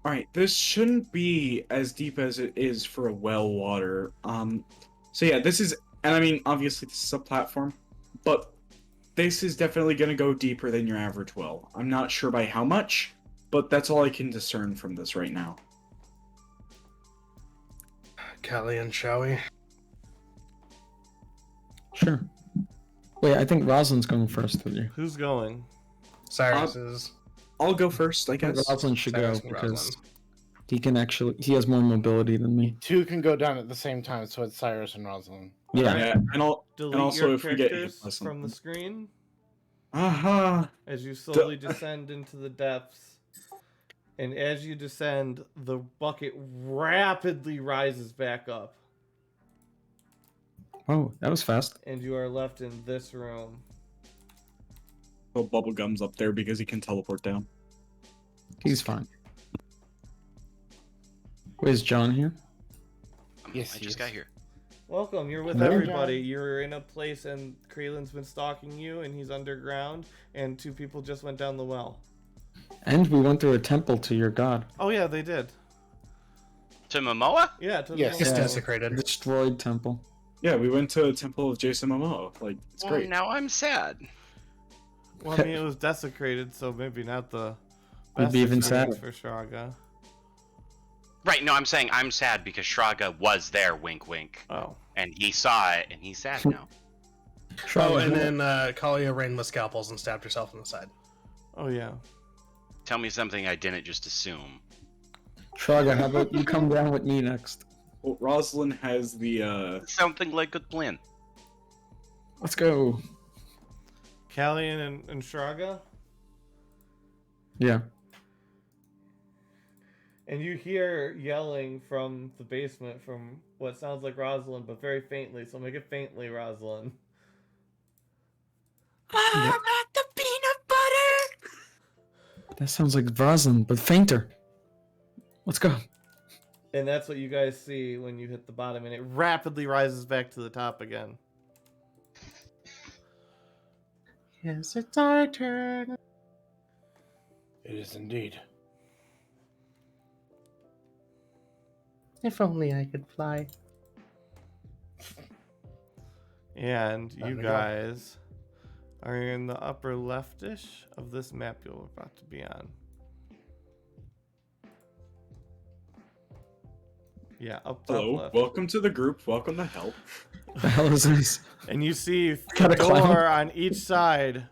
Alright, this shouldn't be as deep as it is for a well water. So yeah, this is, and I mean, obviously this is a platform, but this is definitely going to go deeper than your average well. I'm not sure by how much, but that's all I can discern from this right now. Callian, shall we? Sure. Wait, I think Rosalind's going first with you. Who's going? Cyrus is. I'll go first, I I think guess. Rosalind should go Cyrus and because Rosalind. he has more mobility than me. Two can go down at the same time, so it's Cyrus and Rosalind. Yeah. Yeah, and Delete also your if we get hit characters by from the something. screen Aha! as you slowly descend into the depths. And as you descend, the bucket rapidly rises back up. Oh, that was fast. And you are left in this room. Oh, Bubblegum's up there because he can teleport down. He's fine. Where's John here? Yes, I he just is. got here. Welcome, you're with Hello. everybody. You're in a place and Kralen's been stalking you and he's underground and two people just went down the well. And we went through a temple to your god. Oh yeah, they did. To Momoa? Yeah, to the Yes. It's well. desecrated. Destroyed temple. Yeah, we went to a temple of Jason Momoa. Like, it's Well, great. now I'm sad. Well, I mean, it was desecrated, so maybe not the Would best be even experience sadder. for Shraga. Right, no, I'm saying I'm sad because Shraga was there, wink wink. Oh. And he saw it, and he's sad now. Oh, and then Kalia ran with scalpels and stabbed herself in the side. Oh yeah. Tell me something I didn't just assume. Shraga, how about you come down with me next? Well, Rosalind has the, Something like good plan. Let's go. Callian and Shraga. Yeah. And you hear yelling from the basement from what sounds like Rosalind, but very faintly, so make it faintly, Rosalind. I'm not the peanut butter! That sounds like Rosalind, but fainter. Let's go. And that's what you guys see when you hit the bottom, and it rapidly rises back to the top again. Yes, it's our turn. It is indeed. If only I could fly. And Time you to go. guys are in the upper leftish of this map you're about to be on. Yeah, up top hello, left. welcome to the group, welcome to help. The hell is this? And you see a Got a door clown? on each side.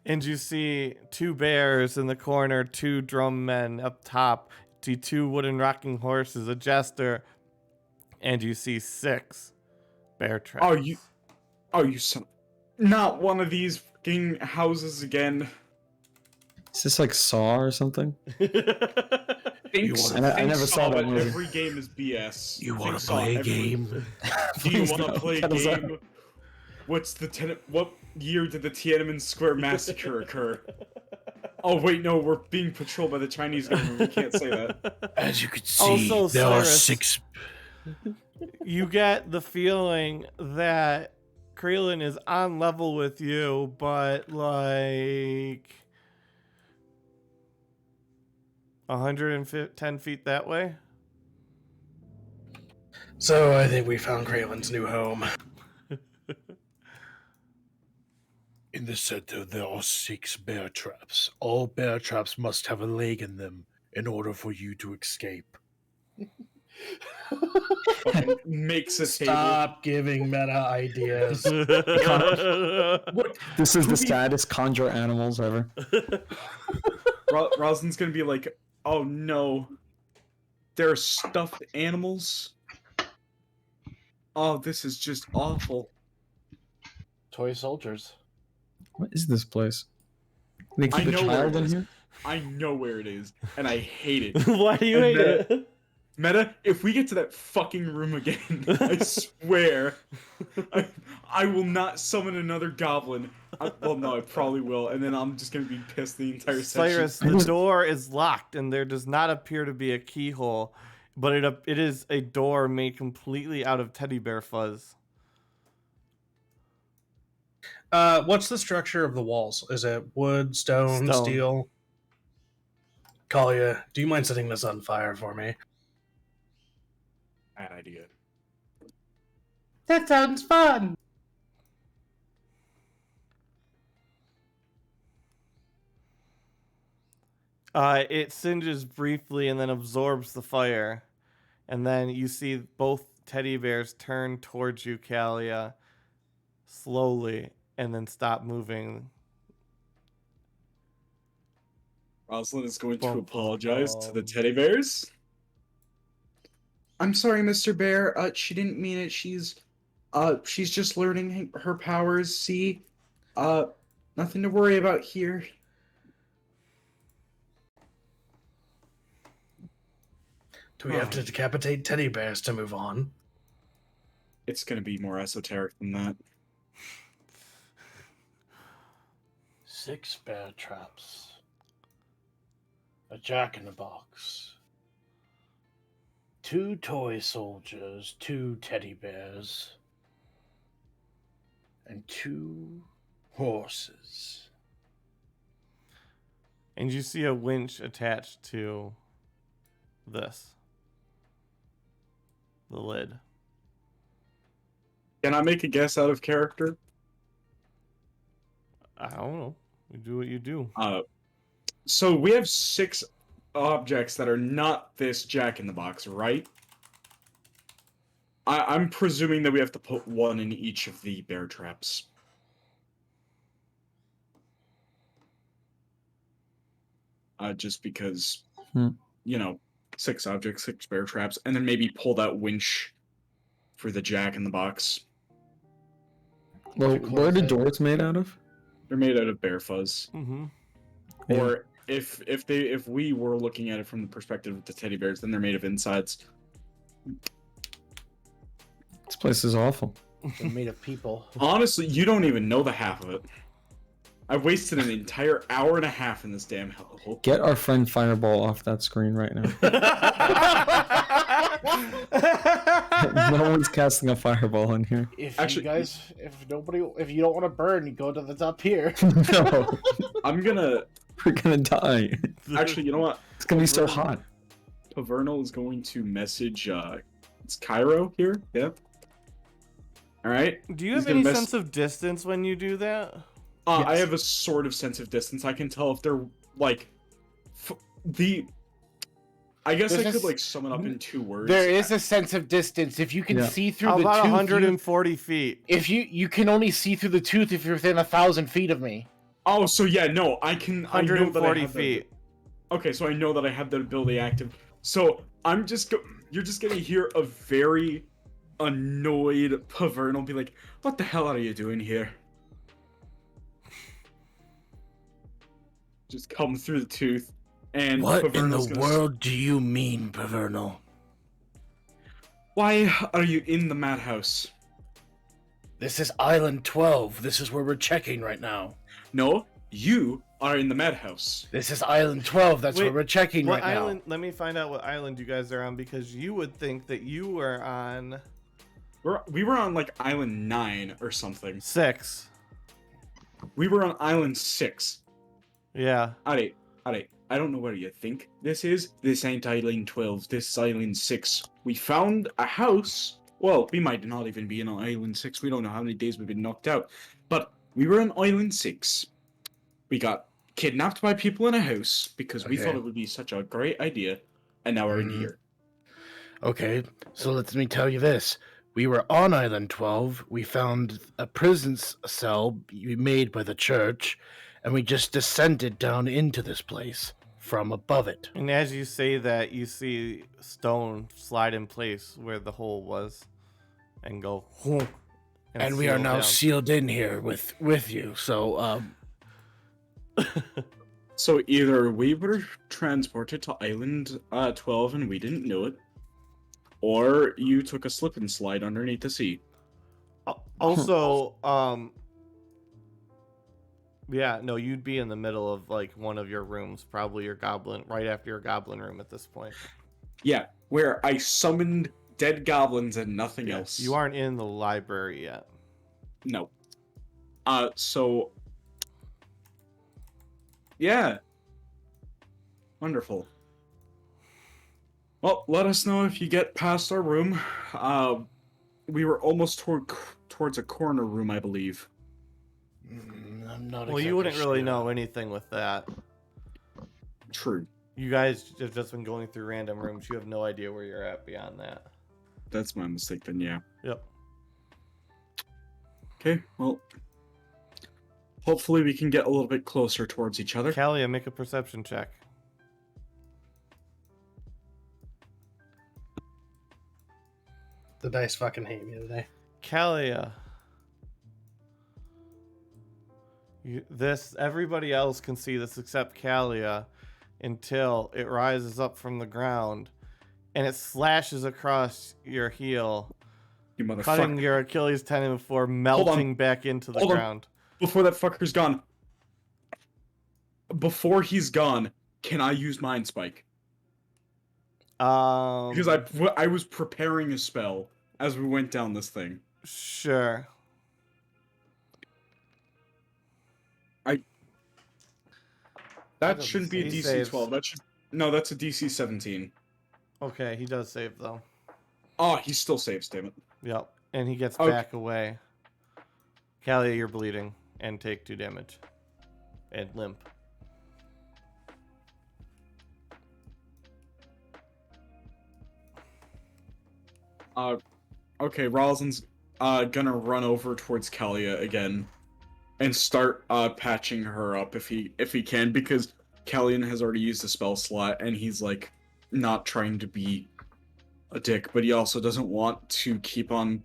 And you see two bears in the corner, two drum men up top, see two wooden rocking horses, a jester, and you see 6 bear traps. Oh, you son. Not one of these fucking houses again. Is this like Saw or something? You wanna- I never saw that but movie. every game is BS. You Think want to Saw play a every- game? Do you Please want to don't. play a Tell us that. game? What year did the Tiananmen Square massacre occur? Oh wait, no, we're being patrolled by the Chinese government. We can't say that. As you can see, Also, there are Cyrus. 6. You get the feeling that Krelin is on level with you, but like 110 feet that way. So I think we found Kralen's new home. In the center, there are 6 bear traps. All bear traps must have a leg in them in order for you to escape. Fucking makes a table. Stop giving meta ideas. What? This is the Who be- saddest conjure animals ever. Rosalind's gonna be like, oh no, there are stuffed animals. Oh, this is just awful. Toy soldiers. What is this place? They I keep a know where child it in is. here? I know where it is, and I hate it. Why do you And hate Meta- it? Meta, if we get to that fucking room again, I swear, I will not summon another goblin. Well, no, I probably will, and then I'm just gonna be pissed the entire Cyrus, session. the door is locked, and there does not appear to be a keyhole, but it is a door made completely out of teddy bear fuzz. What's the structure of the walls? Is it wood, stone, Stone. steel? Kalia, do you mind setting this on fire for me? Bad idea. That sounds fun. It singes briefly and then absorbs the fire. And then you see both teddy bears turn towards you, Kalia, slowly, and then stop moving. Rosalind is going to Bum, apologize to the bum. teddy bears. I'm sorry, Mr. Bear. She didn't mean it. She's just learning her powers. See, nothing to worry about here. Do we have to decapitate teddy bears to move on? It's gonna be more esoteric than that. 6 bear traps. A jack-in-the-box. 2 toy soldiers, 2 teddy bears, and 2 horses. And you see a winch attached to this. The lid. Can I make a guess out of character? I don't know. You do what you do. So we have 6 objects that are not this jack-in-the-box, right? I'm presuming that we have to put 1 in each of the bear traps. Just because, you know, 6 objects, 6 bear traps, and then maybe pull that winch for the jack-in-the-box. Well, what are the doors made out of? They're made out of bear fuzz. Mm-hmm. Or if we were looking at it from the perspective of the teddy bears, then they're made of insides. This place is awful. They're made of people. Honestly, you don't even know the half of it. I've wasted an entire hour and a half in this damn hell. Get our friend Fireball off that screen right now. No one's casting a fireball in here. If Actually- you guys, if you don't want to burn, you go to the top here. No, we're gonna die. Actually, you know what? It's gonna be so hot. Pavernal is going to message, it's Cairo here, yeah? Alright? Do you have any sense of distance when you do that? I have a sort of sense of distance. I can tell if they're, like, I guess I could, like, sum it up in 2 words. There is a sense of distance. If you can see through the about tooth, 140 feet. if you can only see through the tooth if you're within 1,000 feet of me. Oh, so yeah, no, I can. 140 feet. Okay, so I know that I have that ability active. So you're just gonna hear a very annoyed Pavernal be like, "What the hell are you doing here?" Just come through the tooth, and What in Pavernal's the gonna world do you mean, Pavernal? Why are you in the madhouse? This is Island 12. This is where we're checking right now. No, you are in the madhouse. This is Island 12. That's Wait, where we're checking What right island? Let me find out what island you guys are on, because you would think that you were on We were on like Island 9 or something. 6. We were on Island 6. Yeah. Alright. I don't know where you think this is. This ain't Island 12. This is Island 6. We found a house. Well, we might not even be in Island 6. We don't know how many days we've been knocked out. But we were on Island 6. We got kidnapped by people in a house because we thought it would be such a great idea. And now we're in here. Okay, so let me tell you this. We were on Island 12. We found a prison cell made by the church, and we just descended down into this place from above it. And as you say that, you see stone slide in place where the hole was, and go. And we are seal now down. sealed in here with you. So, So either we were transported to Island 12 and we didn't know it, or you took a slip and slide underneath the sea. Also, yeah, no, you'd be in the middle of like one of your rooms, probably your goblin, right after your goblin room at this point. Yeah, where I summoned dead goblins and nothing else. You aren't in the library yet. No. So... Yeah. Wonderful. Well, let us know if you get past our room. we were almost towards a corner room, I believe. I'm not. Well, you wouldn't really know anything with that. True. You guys have just been going through random rooms. You have no idea where you're at beyond that. That's my mistake then, yeah. Yep. Okay, well, hopefully we can get a little bit closer towards each other. Kalia, make a perception check. The dice fucking hate me today. Kalia. Everybody else can see this except Kalia until it rises up from the ground and it slashes across your heel, You motherfucker. cutting your Achilles tendon before melting back into the ground. Before that fucker's gone. Before he's gone, can I use Mind Spike? Because I was preparing a spell as we went down this thing. Sure. That shouldn't be a He DC saves. 12. No, that's a DC 17. Okay, he does save though. Oh, he still saves, damn it. Yep. And he gets Okay. back away. Kalia, you're bleeding and take 2 damage. And limp. Okay, Rosalind's gonna run over towards Kalia again and start patching her up if he can, because Callian has already used the spell slot and he's like not trying to be a dick, but he also doesn't want to keep on,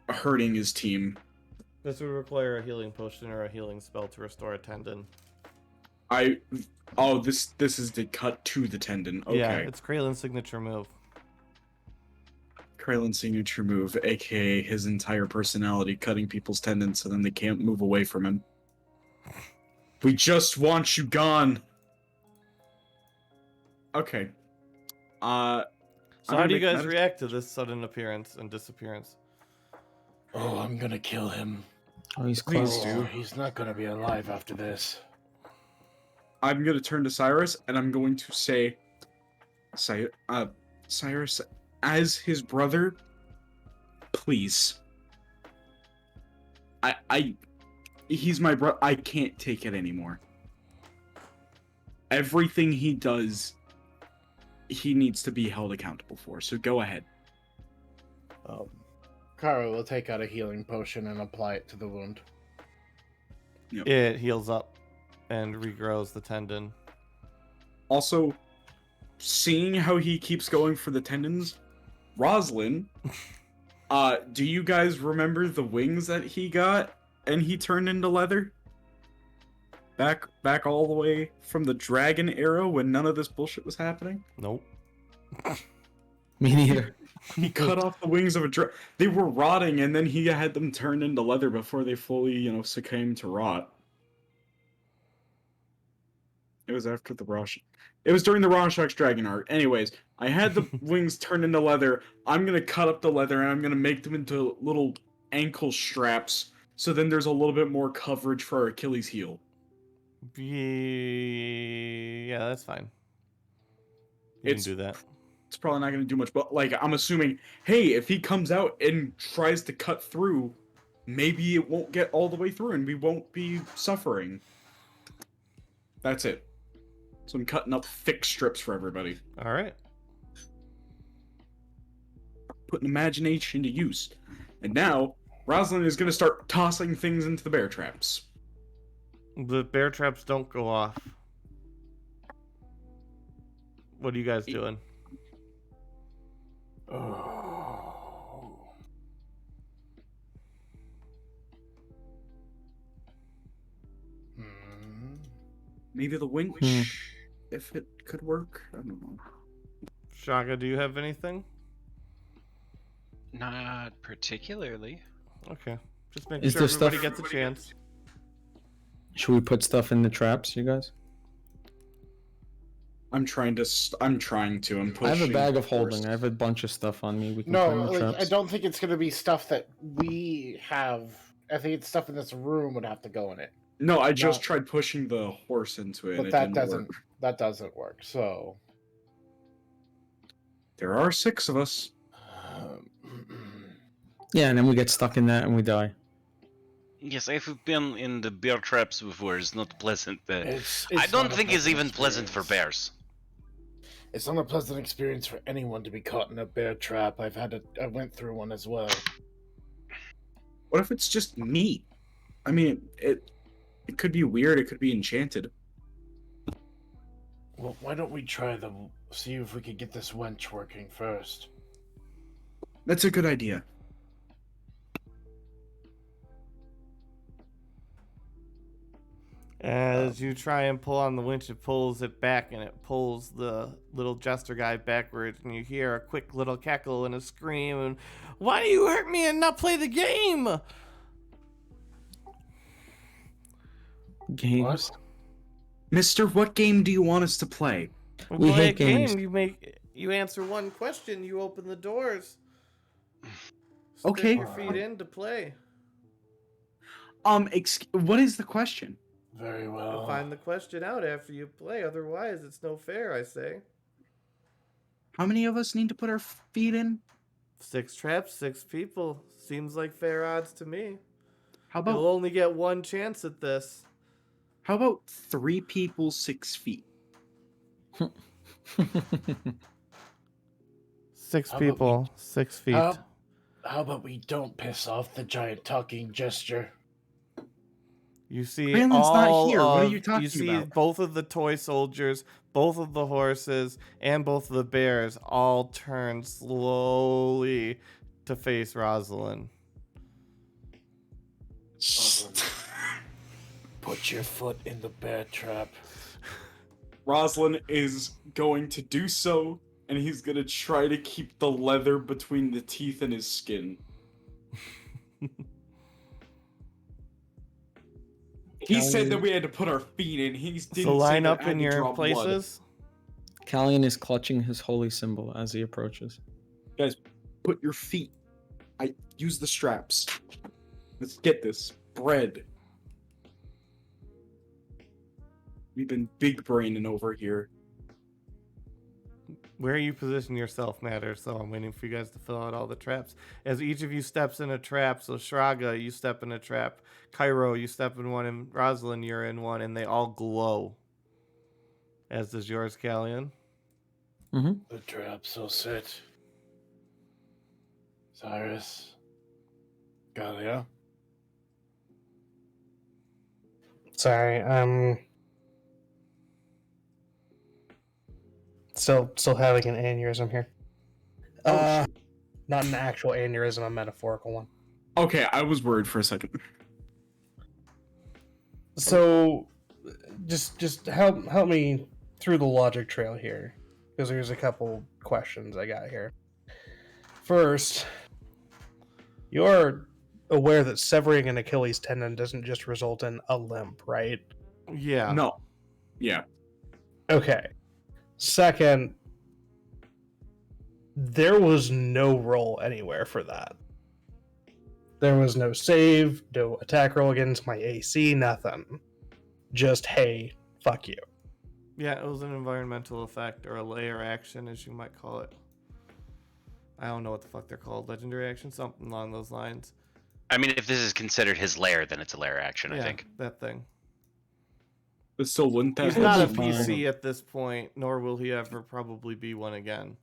hurting his team. This would require a healing potion or a healing spell to restore a tendon. This is the cut to the tendon. Okay. Yeah, it's Kralen's signature move. Kralen's signature move, aka his entire personality, cutting people's tendons so then they can't move away from him. We just want you gone. Okay. So how do you guys react to this sudden appearance and disappearance? Oh, I'm gonna kill him. Oh, he's Please close. do. He's not gonna be alive after this. I'm gonna turn to Cyrus and I'm going to say, Cyrus, as his brother, please. He's my brother. I can't take it anymore. Everything he does, he needs to be held accountable for. So go ahead. Kara will take out a healing potion and apply it to the wound. Yep. It heals up and regrows the tendon. Also, seeing how he keeps going for the tendons, Roslyn, do you guys remember the wings that he got and he turned into leather? Back all the way from the dragon era when none of this bullshit was happening? Nope. Me neither. He cut off the wings of a dragon. They were rotting and then he had them turned into leather before they fully, succumbed to rot. It was after the Rosh. It was during the Rorschach's Dragon arc. Anyways, I had the wings turned into leather. I'm gonna cut up the leather and I'm gonna make them into little ankle straps. So then there's a little bit more coverage for our Achilles heel. Yeah, that's fine. You can do that. It's probably not gonna do much, but I'm assuming, hey, if he comes out and tries to cut through, maybe it won't get all the way through and we won't be suffering. That's it. So I'm cutting up thick strips for everybody. All right. Putting imagination to use. And now, Rosalind is going to start tossing things into the bear traps. The bear traps don't go off. What are you guys doing? Oh. Maybe the winch, if it could work. I don't know. Shaga, do you have anything? Not particularly. Okay. Just make Is sure there everybody stuff- gets a chance. Should we put stuff in the traps, you guys? I'm trying to. I'm pushing. I have a bag of first. holding. I have a bunch of stuff on me. We can put in No, the like, traps. I don't think it's gonna be stuff that we have. I think it's stuff in this room would have to go in it. No, I just No. tried pushing the horse into it. But and that it didn't doesn't work. that doesn't work. So There are 6 of us. Yeah, and then we get stuck in that and we die. Yes, I've been in the bear traps before. It's not pleasant. I It's don't not a think it's pleasant even pleasant for experience. bears. It's not a pleasant experience for anyone to be caught in a bear trap. I went through one as well. What if it's just meat? I mean, it could be weird. It could be enchanted. Well, why don't we try see if we could get this wench working first? That's a good idea. As you try and pull on the winch, it pulls it back, and it pulls the little jester guy backwards, and you hear a quick little cackle and a scream, and why do you hurt me and not play the game? Games. What? Mister, what game do you want us to play? We play hate a game. games. You answer one question, you open the doors. Okay. Stick your feet in to play. What is the question? Very You'll well. find the question out after you play. Otherwise, it's no fair, I say. How many of us need to put our feet in? 6 traps, 6 people. Seems like fair odds to me. How You'll about only get one chance at this. 3 people, 6 feet? 6 How about people, 6 feet. How about we don't piss off the giant talking gesture? You see Braylon's not all here. What are of- you talking You see about? both of the toy soldiers, both of the horses, and both of the bears all turn slowly to face Rosalind. Put your foot in the bear trap. Rosalind is going to do so, and he's gonna try to keep the leather between the teeth and his skin. He said that we had to put our feet in. He didn't So say line that up I had in to your draw blood. places. Callion is clutching his holy symbol as he approaches. Guys, put your feet. I use the straps. Let's get this bread. We've been big braining over here. Where you position yourself matters, so I'm waiting for you guys to fill out all the traps. As each of you steps in a trap, so Shraga, you step in a trap. Cairo, you step in one, and Rosalind, you're in one, and they all glow. As does yours, Callion. The trap's all set. Cyrus. Galia. Sorry, still having an aneurysm here. Not an actual aneurysm, a metaphorical one. Okay, I was worried for a second. So, just help me through the logic trail here, because there's a couple questions I got here. First, you're aware that severing an Achilles tendon doesn't just result in a limp, right? Yeah. No. Yeah. Okay. Second, there was no roll anywhere for that. There was no save, no attack roll against my AC, nothing. Just, hey, fuck you. Yeah, it was an environmental effect, or a layer action, as you might call it. I don't know what the fuck they're called. Legendary action? Something along those lines. I mean, if this is considered his lair, then it's a lair action, Yeah, I think. that thing. But still, wouldn't that He's have not a some- PC at this point, nor will he ever probably be one again.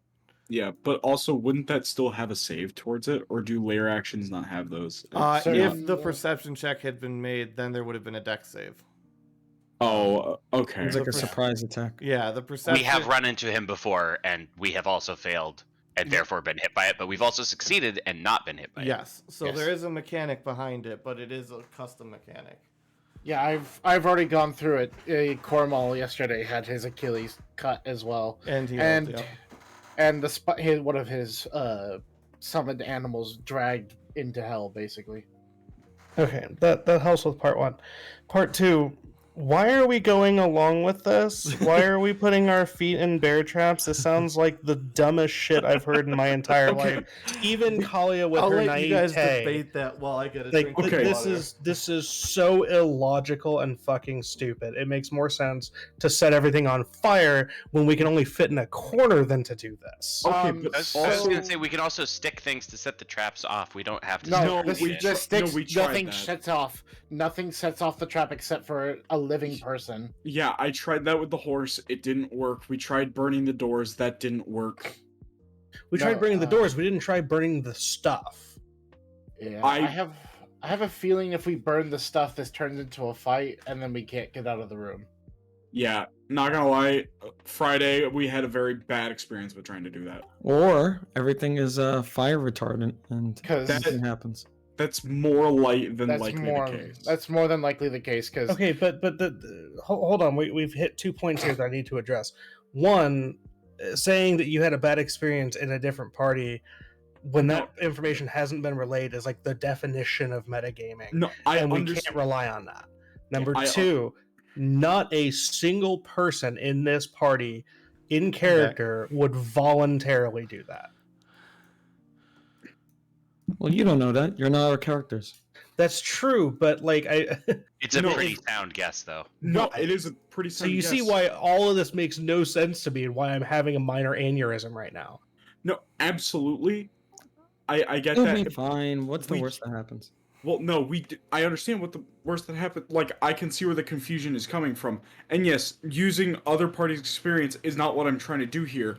Yeah, but also, wouldn't that still have a save towards it, or do layer actions not have those? So- If the perception check had been made, then there would have been a dex save. Okay. It's like The a surprise attack. Yeah, the perception. We have run into him before, and we have also failed, and therefore been hit by it, but we've also succeeded and not been hit by it. Yes, so Yes. there is a mechanic behind it, but it is a custom mechanic. Yeah, I've already gone through it. Cormal yesterday had his Achilles cut as well, And he and yeah. and one of his summoned animals dragged into hell, basically. Okay, that helps with part one. Part two, Why are we going along with this? Why are we putting our feet in bear traps? This sounds like the dumbest shit I've heard in my entire Okay. life. Even Kalia with I'll her let you guys naivete. debate that while I get a Like drink of Okay. water. this is so illogical and fucking stupid. It makes more sense to set everything on fire when we can only fit in a corner than to do this. Okay, Um, but I was also, gonna say we can also stick things to set the traps off. We don't have to. No, No, stick the, we it. the sticks, we tried nothing that. shuts off. Nothing sets off the trap except for a living person. yeah, I tried that with the horse. It didn't work. We tried burning the doors. That didn't work. We No, tried burning the doors. We didn't try burning the stuff. Yeah, I- I have a feeling if we burn the stuff, this turns into a fight, and then we can't get out of the room. Yeah, not gonna lie. Friday we had a very bad experience with trying to do that. Or everything is fire retardant and Because nothing happens. That's more light than that's likely more the case. that's more than likely the case. Because Okay, but hold on. We've hit 2 points here that I need to address. One, saying that you had a bad experience in a different party when that information hasn't been relayed is like the definition of metagaming. No, I and we understand. can't rely on that. Number I- two, not a single person in this party in character would voluntarily do that. Well, you don't know that. You're not our characters. That's true, but like It's a No, pretty if- sound guess, though. No, it is a pretty. so sound you see guess. why all of this makes no sense to me and why I'm having a minor aneurysm right now. No, absolutely. I get It'll that. be fine. What's the We- worst that happens? Well, no, I understand what the worst that happened. Like, I can see where the confusion is coming from. And yes, using other parties' experience is not what I'm trying to do here.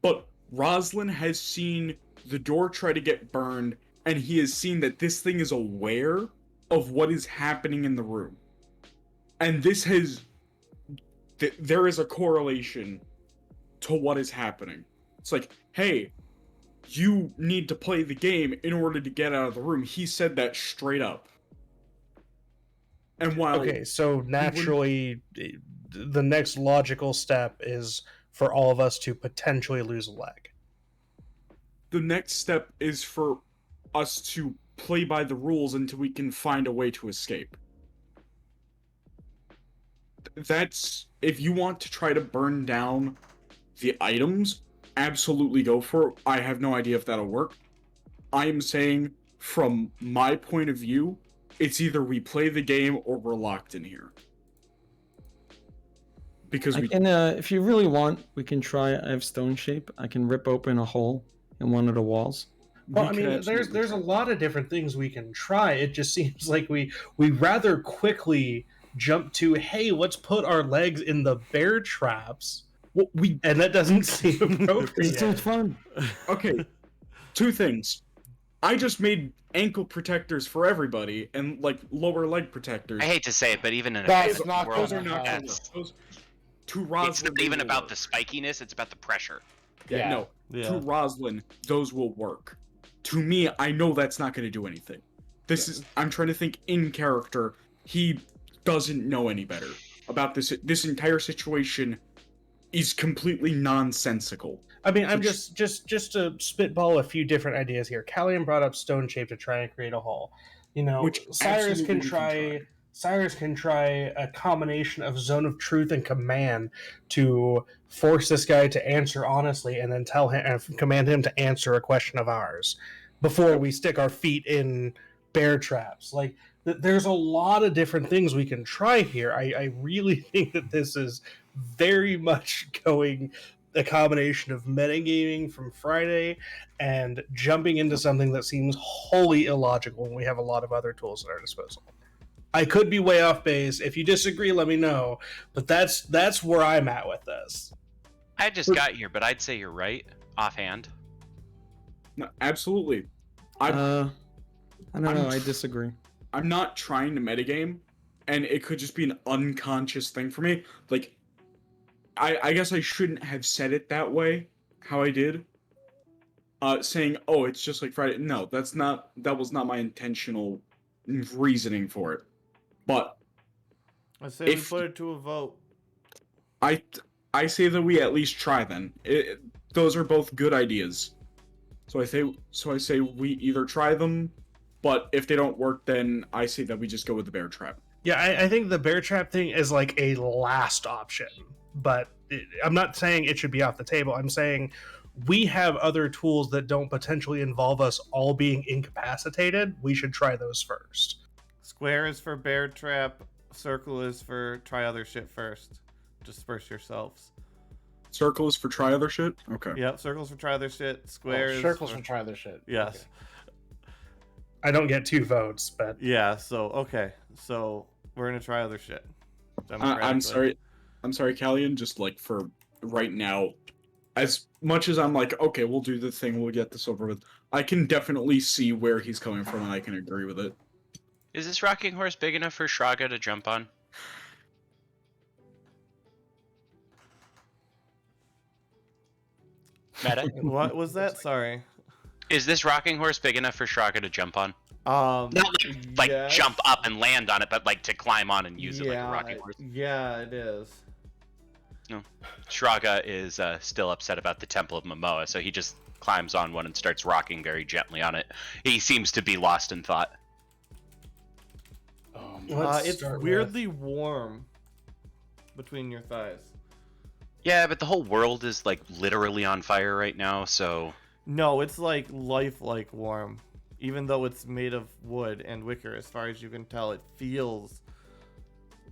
But Roslyn has seen the door try to get burned, and he has seen that this thing is aware of what is happening in the room. And this has. There is a correlation to what is happening. It's like, hey, you need to play the game in order to get out of the room. He said that straight up. And while Okay, so naturally, the next logical step is for all of us to potentially lose a leg. the next step is for us to play by the rules until we can find a way to escape. That's if you want to try to burn down the items, absolutely go for it. I have no idea if that'll work. I am saying from my point of view, it's either we play the game or we're locked in here. Because I we can, if you really want, we can try. I have stone shape. I can rip open a hole in one of the walls. Well, we I could mean, absolutely there's a try. lot of different things we can try. It just seems like we rather quickly jump to, hey, let's put our legs in the bear traps. Well, we And that doesn't seem It's appropriate. so fun. okay. Two things. I just made ankle protectors for everybody and like lower leg protectors. I hate to say it, but even in a That's fantasy not world, Those are not gonna that's- work. Those, to it's Roslyn, not they even will about work. the spikiness; it's about the pressure. Yeah. No, Yeah. to Roslyn, those will work. To me, I know that's not going to do anything. This is I'm trying to think in character. He doesn't know any better about this. This entire situation is completely nonsensical. I mean, I'm Which- just to spitball a few different ideas here. Callian brought up stone shape to try and create a hole. You know, Which Cyrus absolutely can we can try. try. Cyrus can try a combination of zone of truth and command to force this guy to answer honestly, and then tell him and command him to answer a question of ours before we stick our feet in bear traps. Like, there's a lot of different things we can try here. I really think that this is very much going a combination of metagaming from Friday and jumping into something that seems wholly illogical when we have a lot of other tools at our disposal. I could be way off base. If you disagree, let me know. But that's where I'm at with this. I just got here, but I'd say you're right offhand. No, absolutely. I don't know. I'm- I disagree. I'm not trying to metagame, and it could just be an unconscious thing for me. Like, I guess I shouldn't have said it that way, how I did. Saying, oh, it's just like Friday. No, that was not my intentional reasoning for it. But I say we If- put it to a vote. I say that we at least try then. Those are both good ideas. So I say we either try them, but if they don't work, then I say that we just go with the bear trap. Yeah, I think the bear trap thing is like a last option, but I'm not saying it should be off the table. I'm saying we have other tools that don't potentially involve us all being incapacitated. We should try those first. Square is for bear trap. Circle is for try other shit first. Disperse yourselves. Circle is for try other shit? Okay. Yep, circles for try other shit. Square is circles for... for try their shit. Yes. Okay. I don't get 2 votes, but Yeah, so, okay. So, we're gonna try other shit. I'm Democratically. sorry, Callian, just like for right now, as much as I'm like, okay, we'll do the thing, we'll get this over with, I can definitely see where he's coming from and I can agree with it. Is this rocking horse big enough for Shraga to jump on? Meta? What was that? Sorry. Is this rocking horse big enough for Shraga to jump on? Not Not like jump up and land on it, but like to climb on and use it like a rocking horse. Yeah, it is. Shraga is still upset about the Temple of Momoa, so he just climbs on one and starts rocking very gently on it. He seems to be lost in thought. It's weirdly warm between your thighs. Yeah, but the whole world is like literally on fire right now, so... No, it's like lifelike warm. Even though it's made of wood and wicker, as far as you can tell, it feels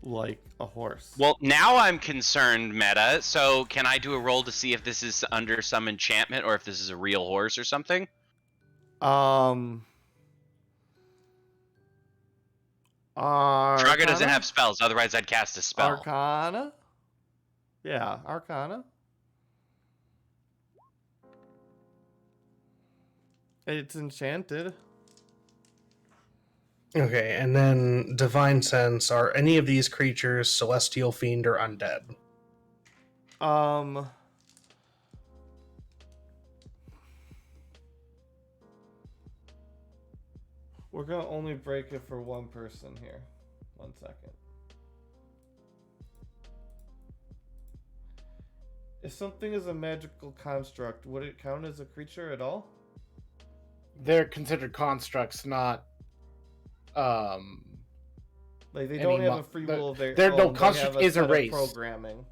like a horse. Well, now I'm concerned, Meta, so can I do a roll to see if this is under some enchantment or if this is a real horse or something? Shraga doesn't have spells, otherwise I'd cast a spell. Arcana? Yeah, Arcana. It's enchanted. Okay, and then divine sense. Are any of these creatures celestial, fiend, or undead? We're gonna only break it for one person here. 1 second. If something is a magical construct, would it count as a creature at all? They're considered constructs, not Like they don't Any have mo- a free they're- will of their they're- own. no, they construct have is a set of race. Programming.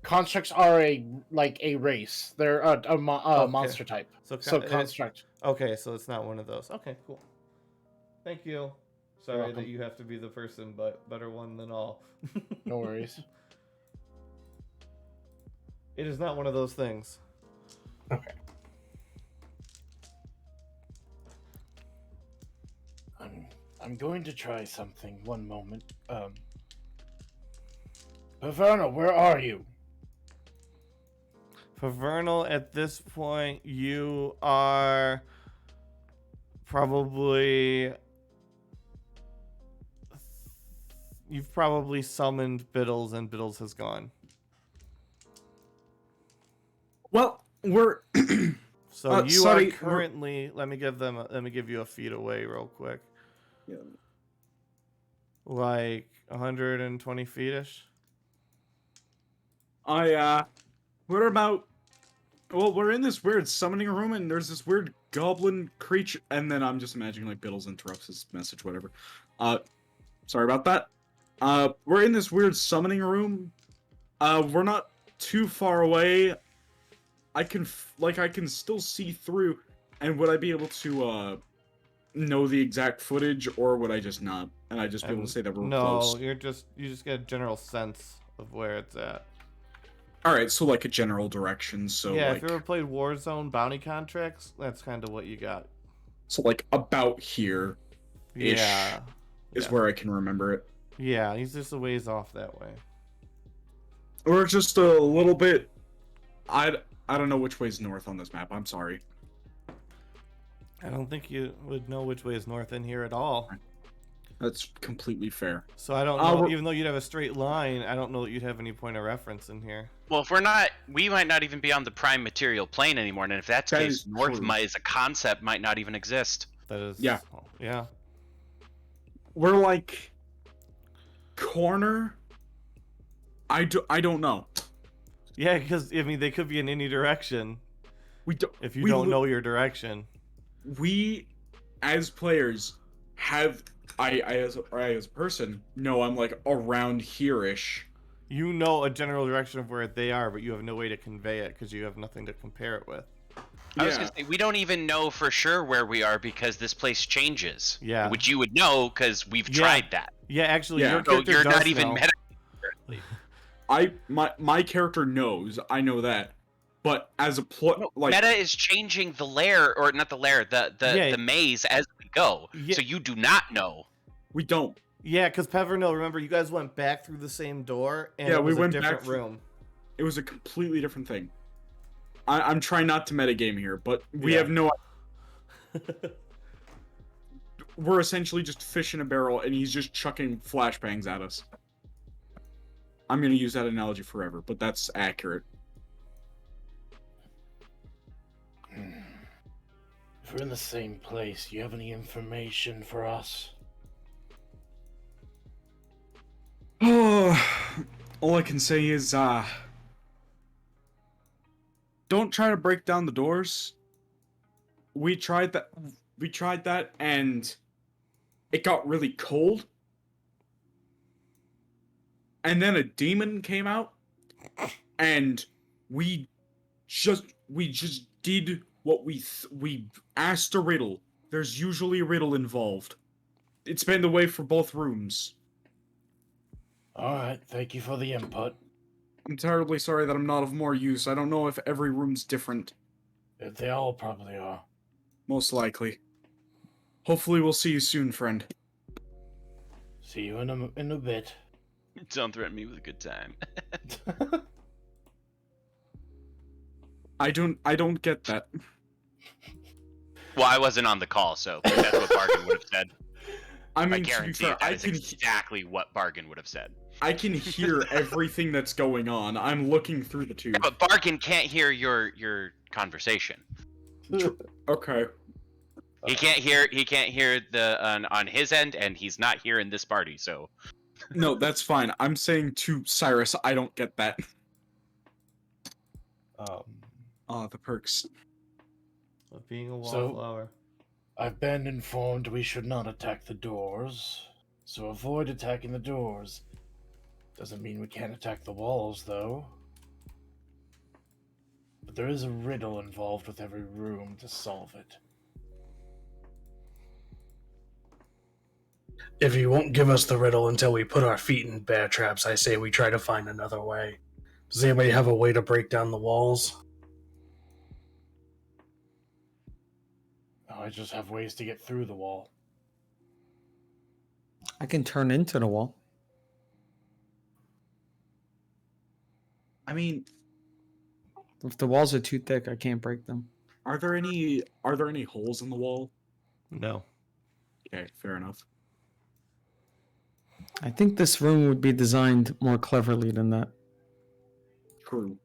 constructs are a race. They're a monster type. So, So construct. okay, so it's not one of those. Okay, cool. Thank you. Sorry welcome. that you have to be the person, but better one than all. No worries. It is not one of those things. Okay. I'm going to try something. One moment. Paverna, where are you? Pavernal, at this point, you are probably... You've probably summoned Biddles, and Biddles has gone. Well, we're So you sorry, are currently... Let me give you a feet away real quick. yeah. Like 120 feet-ish. We're about. Well, we're in this weird summoning room, and there's this weird goblin creature, and then I'm just imagining like Biddles interrupts his message, whatever. Sorry about that. We're in this weird summoning room. We're not too far away. I can still see through, and would I be able to know the exact footage, or would I just not? And I just be able to say that we're close. No, you just get a general sense of where it's at. All right, so like a general direction. So yeah, like, if you ever played Warzone bounty contracts, that's kind of what you got. so like about here Ish. Yeah, is yeah. where I can remember it. Yeah, he's just a ways off that way. Or just a little bit. I don't know which way's north on this map. I'm sorry. I don't think you would know which way is north in here at all. That's completely fair. So I don't know, we're- even though you'd have a straight line, I don't know that you'd have any point of reference in here. Well, if we're not, we might not even be on the prime material plane anymore, and if that's the That case, is north true. as a concept might not even exist. That is... Yeah. Yeah. We're like corner. I don't know. Yeah, because, I mean, they could be in any direction We don't. if you we don't li- know your direction. We, as players, have I as a person, no, I'm like around here-ish. You know a general direction of where they are, but you have no way to convey it because you have nothing to compare it with. I was gonna say we don't even know for sure where we are because this place changes. Yeah. Which you would know because we've Yeah. tried that. Yeah, actually, Yeah. your So character you're does not even know. meta. My character knows, I know that, but as a No, like meta is changing the lair, or not the lair, Yeah. the maze as we go. Yeah. So you do not know. we don't. Yeah, because Peverno, remember, you guys went back through the same door, and Yeah, it we was went a different back through- room. It was a completely different thing. I'm trying not to metagame here, but we Yeah. have no. We're essentially just fish in a barrel, and he's just chucking flashbangs at us. I'm gonna use that analogy forever, but that's accurate. If we're in the same place, do you have any information for us? Oh, all I can say is, don't try to break down the doors. We tried that. And it got really cold. And then a demon came out, and we just did what we asked a riddle. There's usually a riddle involved. It's been the way for both rooms. Alright, thank you for the input. I'm terribly sorry that I'm not of more use. I don't know if every room's different. They all probably are. Most likely. Hopefully we'll see you soon, friend. See you in a bit. Don't threaten me with a good time. I don't get that. Well, I wasn't on the call, so that's what Bargain would have said. I I mean, to be guarantee fair, that is exactly what Bargain would have said. I can hear everything that's going on. I'm looking through the tube. Yeah, but Bargain can't hear your conversation. Okay. He can't hear the on his end, and he's not here in this party. So No, that's fine. I'm saying to Cyrus, I don't get that. Oh, the perks. Of being a So- wallflower. I've been informed we should not attack the doors, so avoid attacking the doors. Doesn't mean we can't attack the walls, though. But there is a riddle involved with every room to solve it. If you won't give us the riddle until we put our feet in bear traps, I say we try to find another way. Does anybody have a way to break down the walls? I just have ways to get through the wall. I can turn into the wall. I mean, If the walls are too thick, I can't break them. are there any holes in the wall? No. Okay, fair enough. I think this room would be designed more cleverly than that. True.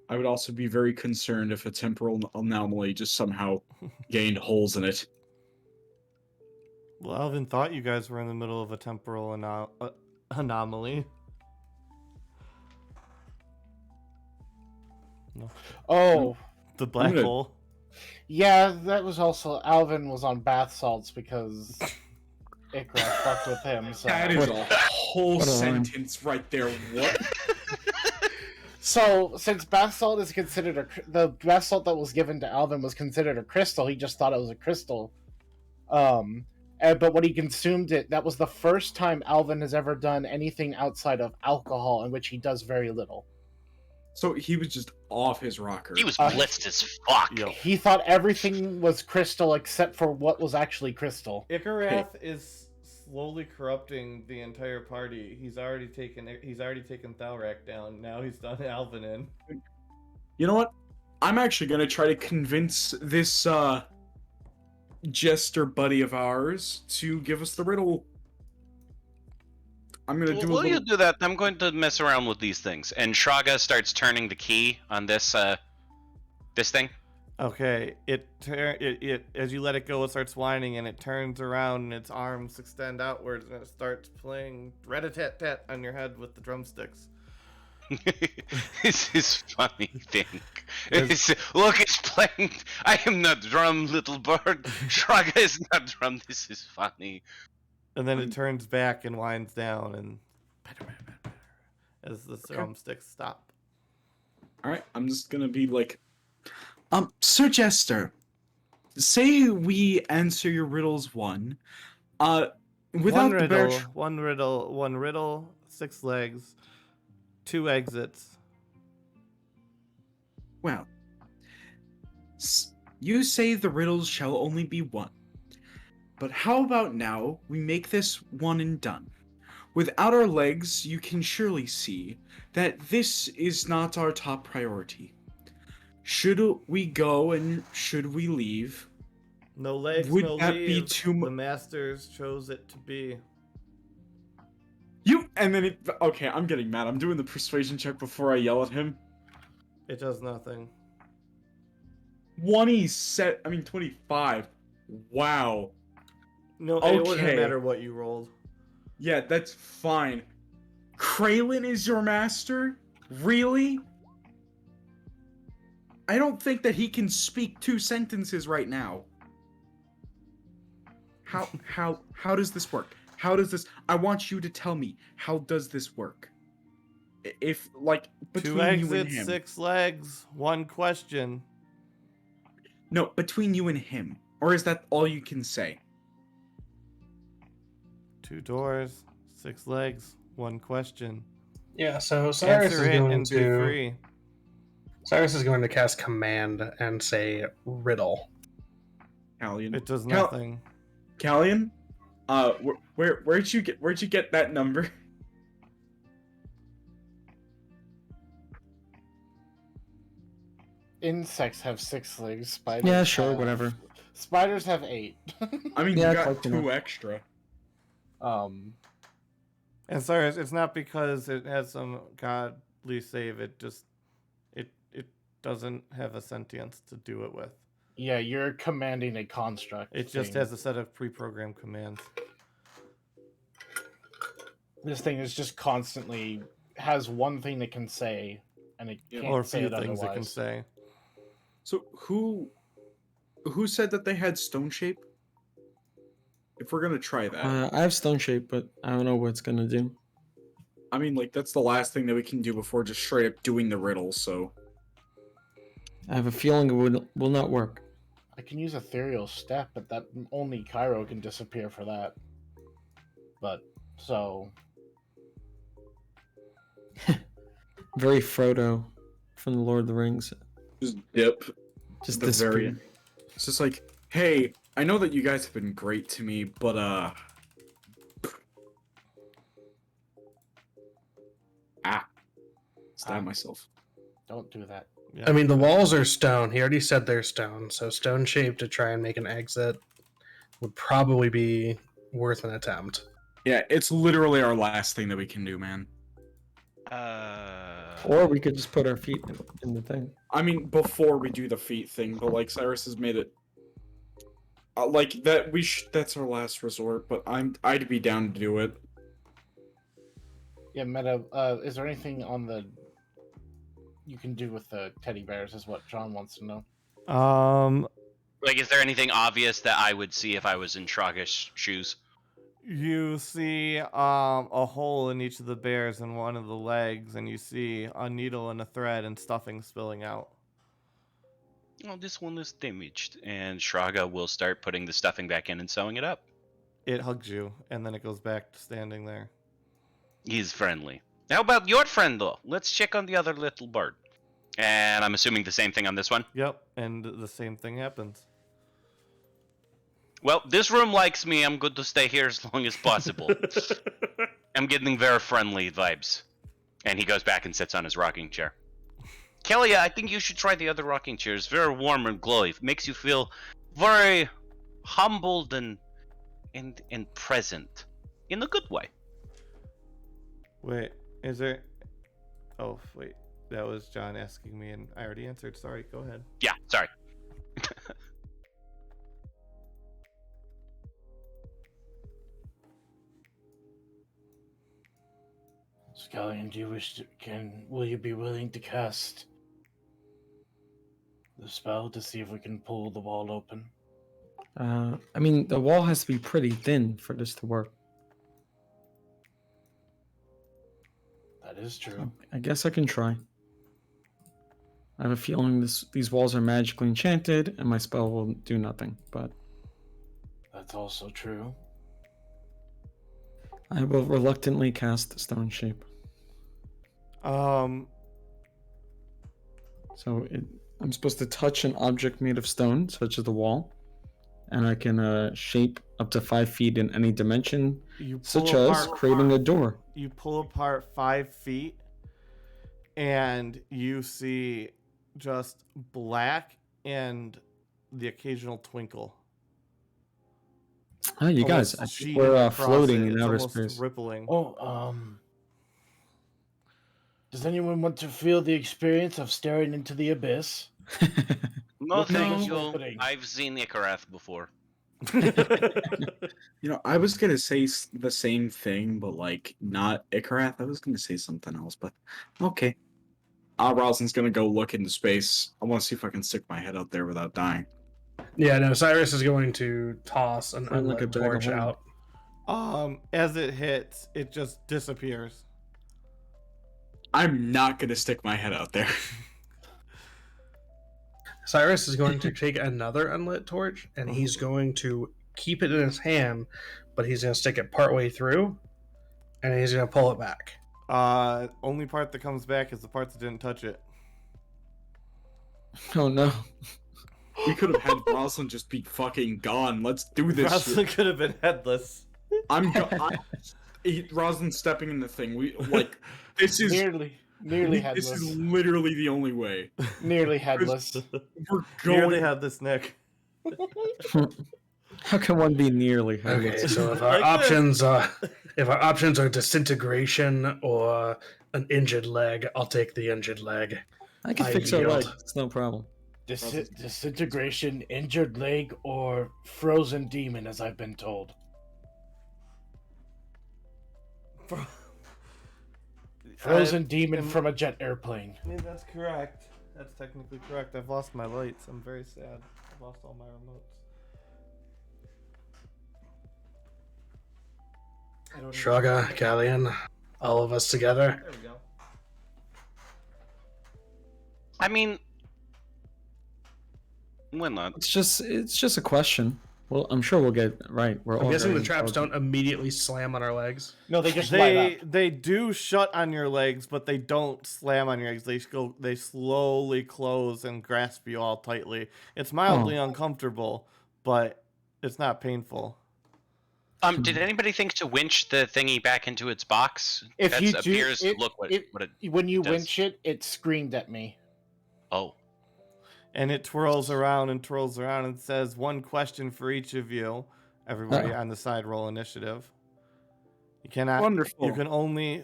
I would also be very concerned if a temporal anomaly just somehow gained holes in it. Well, Alvin thought you guys were in the middle of a temporal anomaly. No. Oh, The black gonna- hole. yeah, that was also Alvin was on bath salts because Ikra fucked with him. So. That is a whole What a line. sentence right there. What? So, since bath salt is considered the bath salt that was given to Alvin was considered a crystal, he just thought it was a crystal. But when he consumed it, that was the first time Alvin has ever done anything outside of alcohol, in which he does very little. So he was just off his rocker. he was blitzed as fuck. Yo. He thought everything was crystal except for what was actually crystal. Ikarath is slowly corrupting the entire party. He's already taken Thalrak down. Now he's done Alvin in. You know what? I'm actually gonna try to convince this jester buddy of ours to give us the riddle. I'm gonna do a Will you little... do that? I'm going to mess around with these things. And Shraga starts turning the key on this this thing. Okay, it as you let it go, it starts whining and it turns around and its arms extend outwards and it starts playing rat-a-tat-tat on your head with the drumsticks. This is funny thing. Is- Look, it's playing. I am not drum, little bird. Shraga is not drum. This is funny. And then it turns back and winds down, and as the drumsticks stop. All right, I'm just gonna be like, Sir Jester, say we answer your riddles one, without the bear. One riddle, 6 legs, 2 exits. Well, you say the riddles shall only be one. But how about now we make this one and done? Without our legs, you can surely see that this is not our top priority. Should we go and should we leave? No legs, Would no that leave. be too The masters chose it to be. Okay, I'm getting mad. I'm doing the persuasion check before I yell at him. It does nothing. 25. Wow. No, it wouldn't Okay. matter what you rolled. Yeah, that's fine. Kraylin is your master? Really? I don't think that he can speak 2 sentences right now. How does this work? I want you to tell me, how does this work? If, like, 2 between you and exits, him. 6 legs, 1 question. No, between you and him. Or is that all you can say? 2 doors, 6 legs, 1 question. Yeah, so Cyrus is Answer it going and be to free. Cyrus is going to cast command and say riddle. Callian. It does nothing. Callian? Where'd you get that number? Insects have 6 legs. Spiders. Yeah, sure, have- whatever. Spiders have 8. I mean, Yeah, you got close 2 enough. extra. Um. And sorry, it's not because it has some godly save. It doesn't have a sentience to do it with. Yeah, you're commanding a construct. It just thing. has a set of pre-programmed commands. This thing is just constantly has one thing it can say, and it can't Or a say few it things otherwise. it can say. So who said that they had stone shape? If we're gonna try that, I have stone shape, but I don't know what it's gonna do. I mean, like, that's the last thing that we can do before just straight up doing the riddle. So I have a feeling it will not work. I can use ethereal step, but that only Cairo can disappear for that. But so Very Frodo from the Lord of the Rings. just dip. Just the very. disappear. It's just like, hey, I know that you guys have been great to me, but stab myself. don't do that. Yeah. I mean, the walls are stone. He already said they're stone, so stone shape to try and make an exit would probably be worth an attempt. Yeah, it's literally our last thing that we can do, man. Or we could just put our feet in the thing. I mean, before we do the feet thing, but like Cyrus has made it like that. That's our last resort, but I'd be down to do it. Yeah, Meta. Is there anything on the you can do with the teddy bears? Is what John wants to know. Like, is there anything obvious that I would see if I was in Shraga's shoes? You see a hole in each of the bears and one of the legs, and you see a needle and a thread and stuffing spilling out. Oh, this one is damaged. And Shraga will start putting the stuffing back in and sewing it up. It hugs you, and then it goes back to standing there. He's friendly. How about your friend, though? Let's check on the other little bird. And I'm assuming the same thing on this one? Yep, and the same thing happens. Well, this room likes me. I'm good to stay here as long as possible. I'm getting very friendly vibes. And he goes back and sits on his rocking chair. Kelly, I think you should try the other rocking chair. It's very warm and glowy. It makes you feel very humbled and present. In a good way. Wait, is there... Oh, wait. That was John asking me, and I already answered. Sorry, go ahead. Yeah, sorry. Scallion, do you wish to, will you be willing to cast the spell to see if we can pull the wall open? I mean, the wall has to be pretty thin for this to work. That is true. So I guess I can try. I have a feeling these walls are magically enchanted, and my spell will do nothing. But That's also true. I will reluctantly cast Stone Shape. Um, So I'm supposed to touch an object made of stone, such as the wall, and I can shape up to 5 feet in any dimension, you pull such as apart, creating a door. you pull apart 5 feet, and you see just black and the occasional twinkle. Oh, you guys, Almost I think sheeting we're across floating it. in It's outer almost space. rippling. Oh, does anyone want to feel the experience of staring into the abyss? No, Look at thank this you. opening. I've seen Ikarath before. You know, I was gonna say the same thing, but like not Ikarath. I was gonna say something else, but okay. Rosalind's gonna go look into space. I want to see if I can stick my head out there without dying. Yeah, no, Cyrus is going to toss an Sound like unlit a bag of torch holding. out. As it hits, it just disappears. I'm not gonna stick my head out there. Cyrus is going to take another unlit torch, and he's going to keep it in his hand, but he's going to stick it partway through, and he's going to pull it back. Only part that comes back is the parts that didn't touch it. Oh no. We could have had Rosalind just be fucking gone. Let's do this. Rosalind Shit. could have been headless. Rosalind's stepping in the thing. We like this is Nearly this is literally the only way. Nearly headless. We're Nearly going. had this, Nick. How can one be nearly Okay, headless? so if our Like this. options are disintegration or an injured leg, I'll take the injured leg. I can I fix our yield. leg. It's no problem. Disintegration, injured leg, or frozen demon, as I've been told. Frozen demon from a jet airplane. I mean, that's correct. That's technically correct. I've lost my lights. I'm very sad. I've lost all my remotes. Shraga, Galleon, all of us together. There we go. I mean, why not? It's just a question. Well, I'm sure we'll get it right. We're I'm all guessing very the traps intelligent. don't immediately slam on our legs. No, they just light up. They do shut on your legs, but they don't slam on your legs. They slowly close and grasp you all tightly. It's mildly uncomfortable, but it's not painful. Did anybody think to winch the thingy back into its box? If That you do, appears to it, look what it, it. when you does. winch it, it screamed at me. Oh, And it twirls around and says, "One question for each of you." Everybody on the side roll initiative. You cannot. Wonderful. You can only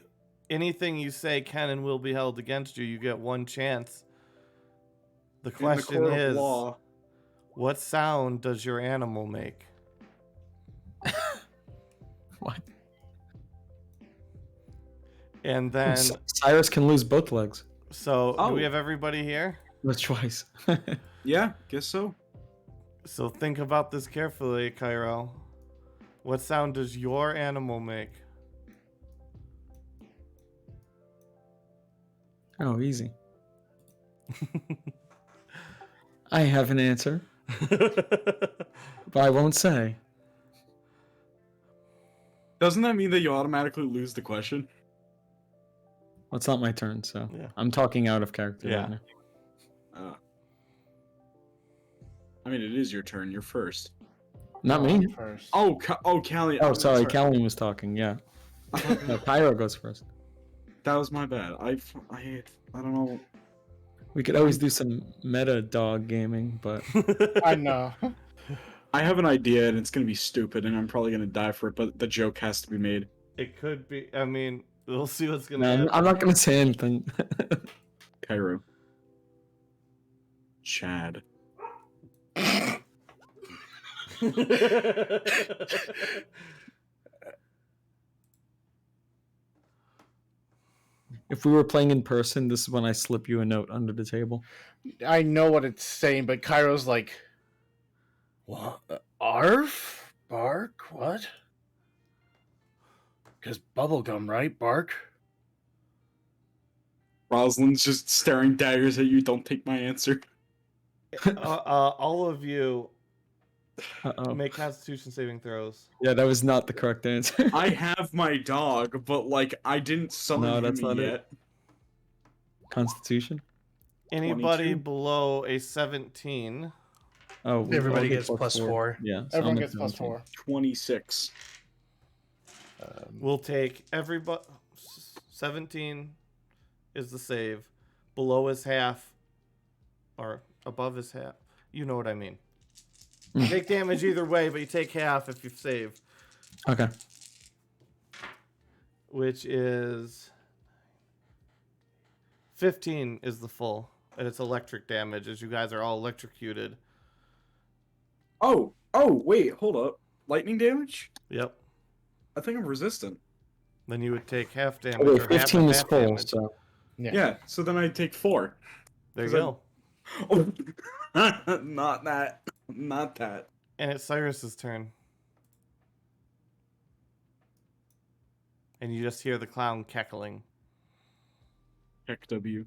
anything you say can and will be held against you. You get one chance. The In the question court of is, law. what sound does your animal make? What? And then, Cyrus can lose both legs. so Oh. do we have everybody here? That's twice. Yeah, guess so. So think about this carefully, Cairo. What sound does your animal make? Oh, easy. I have an answer, but I won't say. Doesn't that mean that you automatically lose the question? Well, it's not my turn, so Yeah. I'm talking out of character. Yeah. Right now. I mean, it is your turn. You're first. Not me. First. Oh, Callie. Oh, sorry, Calvin was talking. Yeah. No, Pyro goes first. That was my bad. I don't know. We could always do some meta dog gaming, but I know. I have an idea, and it's gonna be stupid, and I'm probably gonna die for it. But the joke has to be made. It could be. I mean, we'll see what's gonna no, happen. I'm not gonna say anything. Cairo. Chad. If we were playing in person, this is when I slip you a note under the table. I know what it's saying, but Cairo's like, what? Arf? Bark? What? Because bubblegum, right? Bark? Rosalind's just staring daggers at you. Don't take my answer. All of you Uh-oh. make Constitution saving throws. Yeah, that was not the correct answer. I have my dog, but like I didn't summon No, him that's not it. yet. Constitution? Anybody 22. below a 17, Oh, we Everybody all get gets plus 4. Yeah. so Everyone I'm at gets plus 17. 4. 26. will take everybody. 17 is the save. Below is half, or above is half. You know what I mean. You take damage either way, but you take half if you save, Okay. which is 15 is the full, and it's electric damage as you guys are all electrocuted. Oh, wait, hold up. Lightning damage? Yep. I think I'm resistant. Then you would take half damage. Okay, or half 15 of is half full, damage. so Yeah, so then I take 4. There you 'cause go. Oh, not that. Not that. And it's Cyrus's turn. And you just hear the clown cackling. Heck W.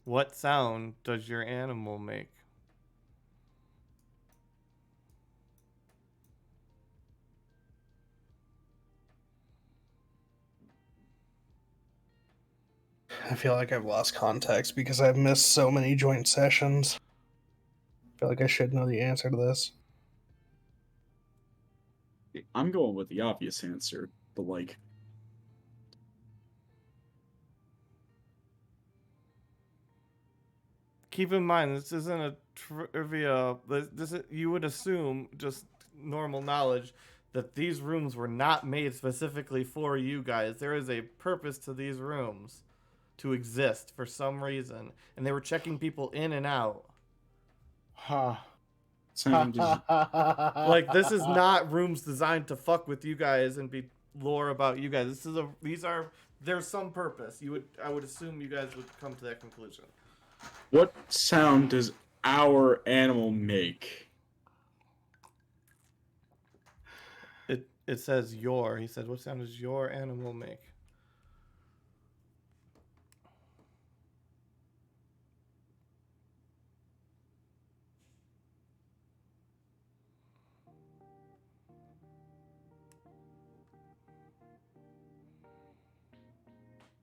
What sound does your animal make? I feel like I've lost context because I've missed so many joint sessions. I feel like I should know the answer to this. I'm going with the obvious answer, but like, Keep in mind, this isn't a trivia. You would assume, just normal knowledge, that these rooms were not made specifically for you guys. There is a purpose to these rooms to exist for some reason. And they were checking people in and out. Huh. sound just, Like, this is not rooms designed to fuck with you guys and be lore about you guys. There's some purpose. I would assume you guys would come to that conclusion. what sound does our animal make? It says your. He said, what sound does your animal make?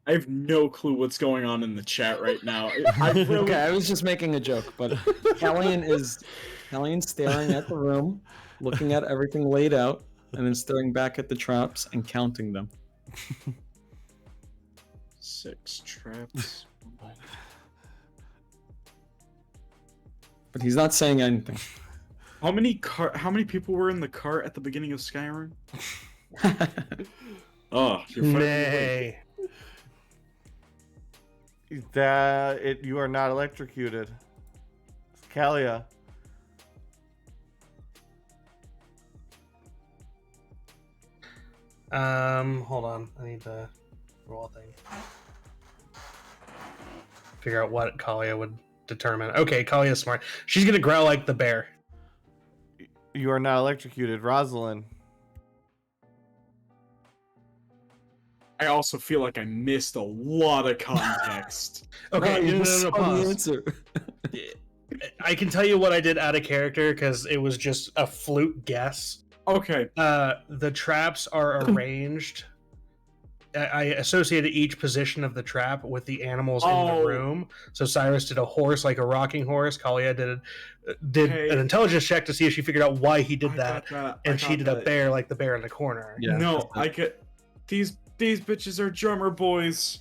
I have no clue what's going on in the chat right now. I really, okay, I was just making a joke, but Callian's staring at the room, looking at everything laid out, and then staring back at the traps and counting them. 6 traps. But he's not saying anything. How many people were in the cart at the beginning of Skyrim? Oh, you're fighting Nay. You are not electrocuted. Kalia. Hold on. I need to roll a thing. Figure out what Kalia would determine. Okay, Kalia's smart. She's gonna growl like the bear. You are not electrocuted. Rosalind. I also feel like I missed a lot of context. Okay, you no, just saw the pause. answer. I can tell you what I did out of character because it was just a fluke guess. Okay, The traps are arranged. I associated each position of the trap with the animals in Oh. the room. So Cyrus did a horse, like a rocking horse. Kalia did Okay. an intelligence check to see if she figured out why he did I that, got and she got did a that. bear, like the bear in the corner. Yeah, No, that's I get these bitches are drummer boys.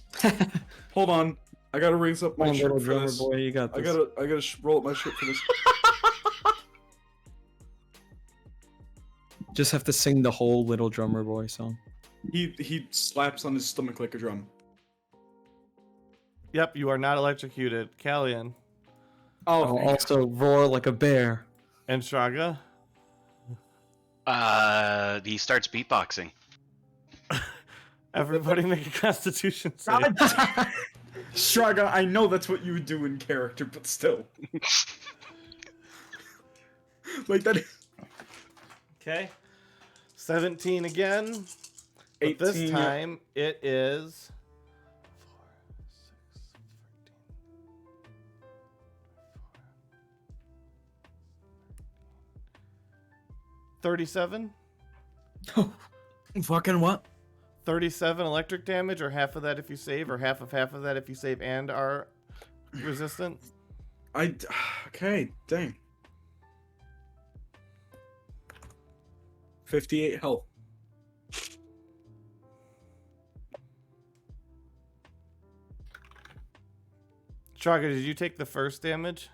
Hold on, I gotta raise up Come my on, shirt little for drummer this. boy, you got I this. gotta roll up my shirt for this. Just have to sing the whole Little Drummer Boy song. He slaps on his stomach like a drum. Yep, you are not electrocuted. Callian. Oh, I'll also roar like a bear. And Shraga. He starts beatboxing. Everybody make a Constitution save. God damn. Shraga, I know that's what you would do in character, but still. Like that. Okay. 17 again. But this 18, yeah. time it is 37. Fucking what? 37 electric damage, or half of that if you save, or half of that if you save and are resistant. Okay, dang. 58 health. Chaga, did you take the first damage?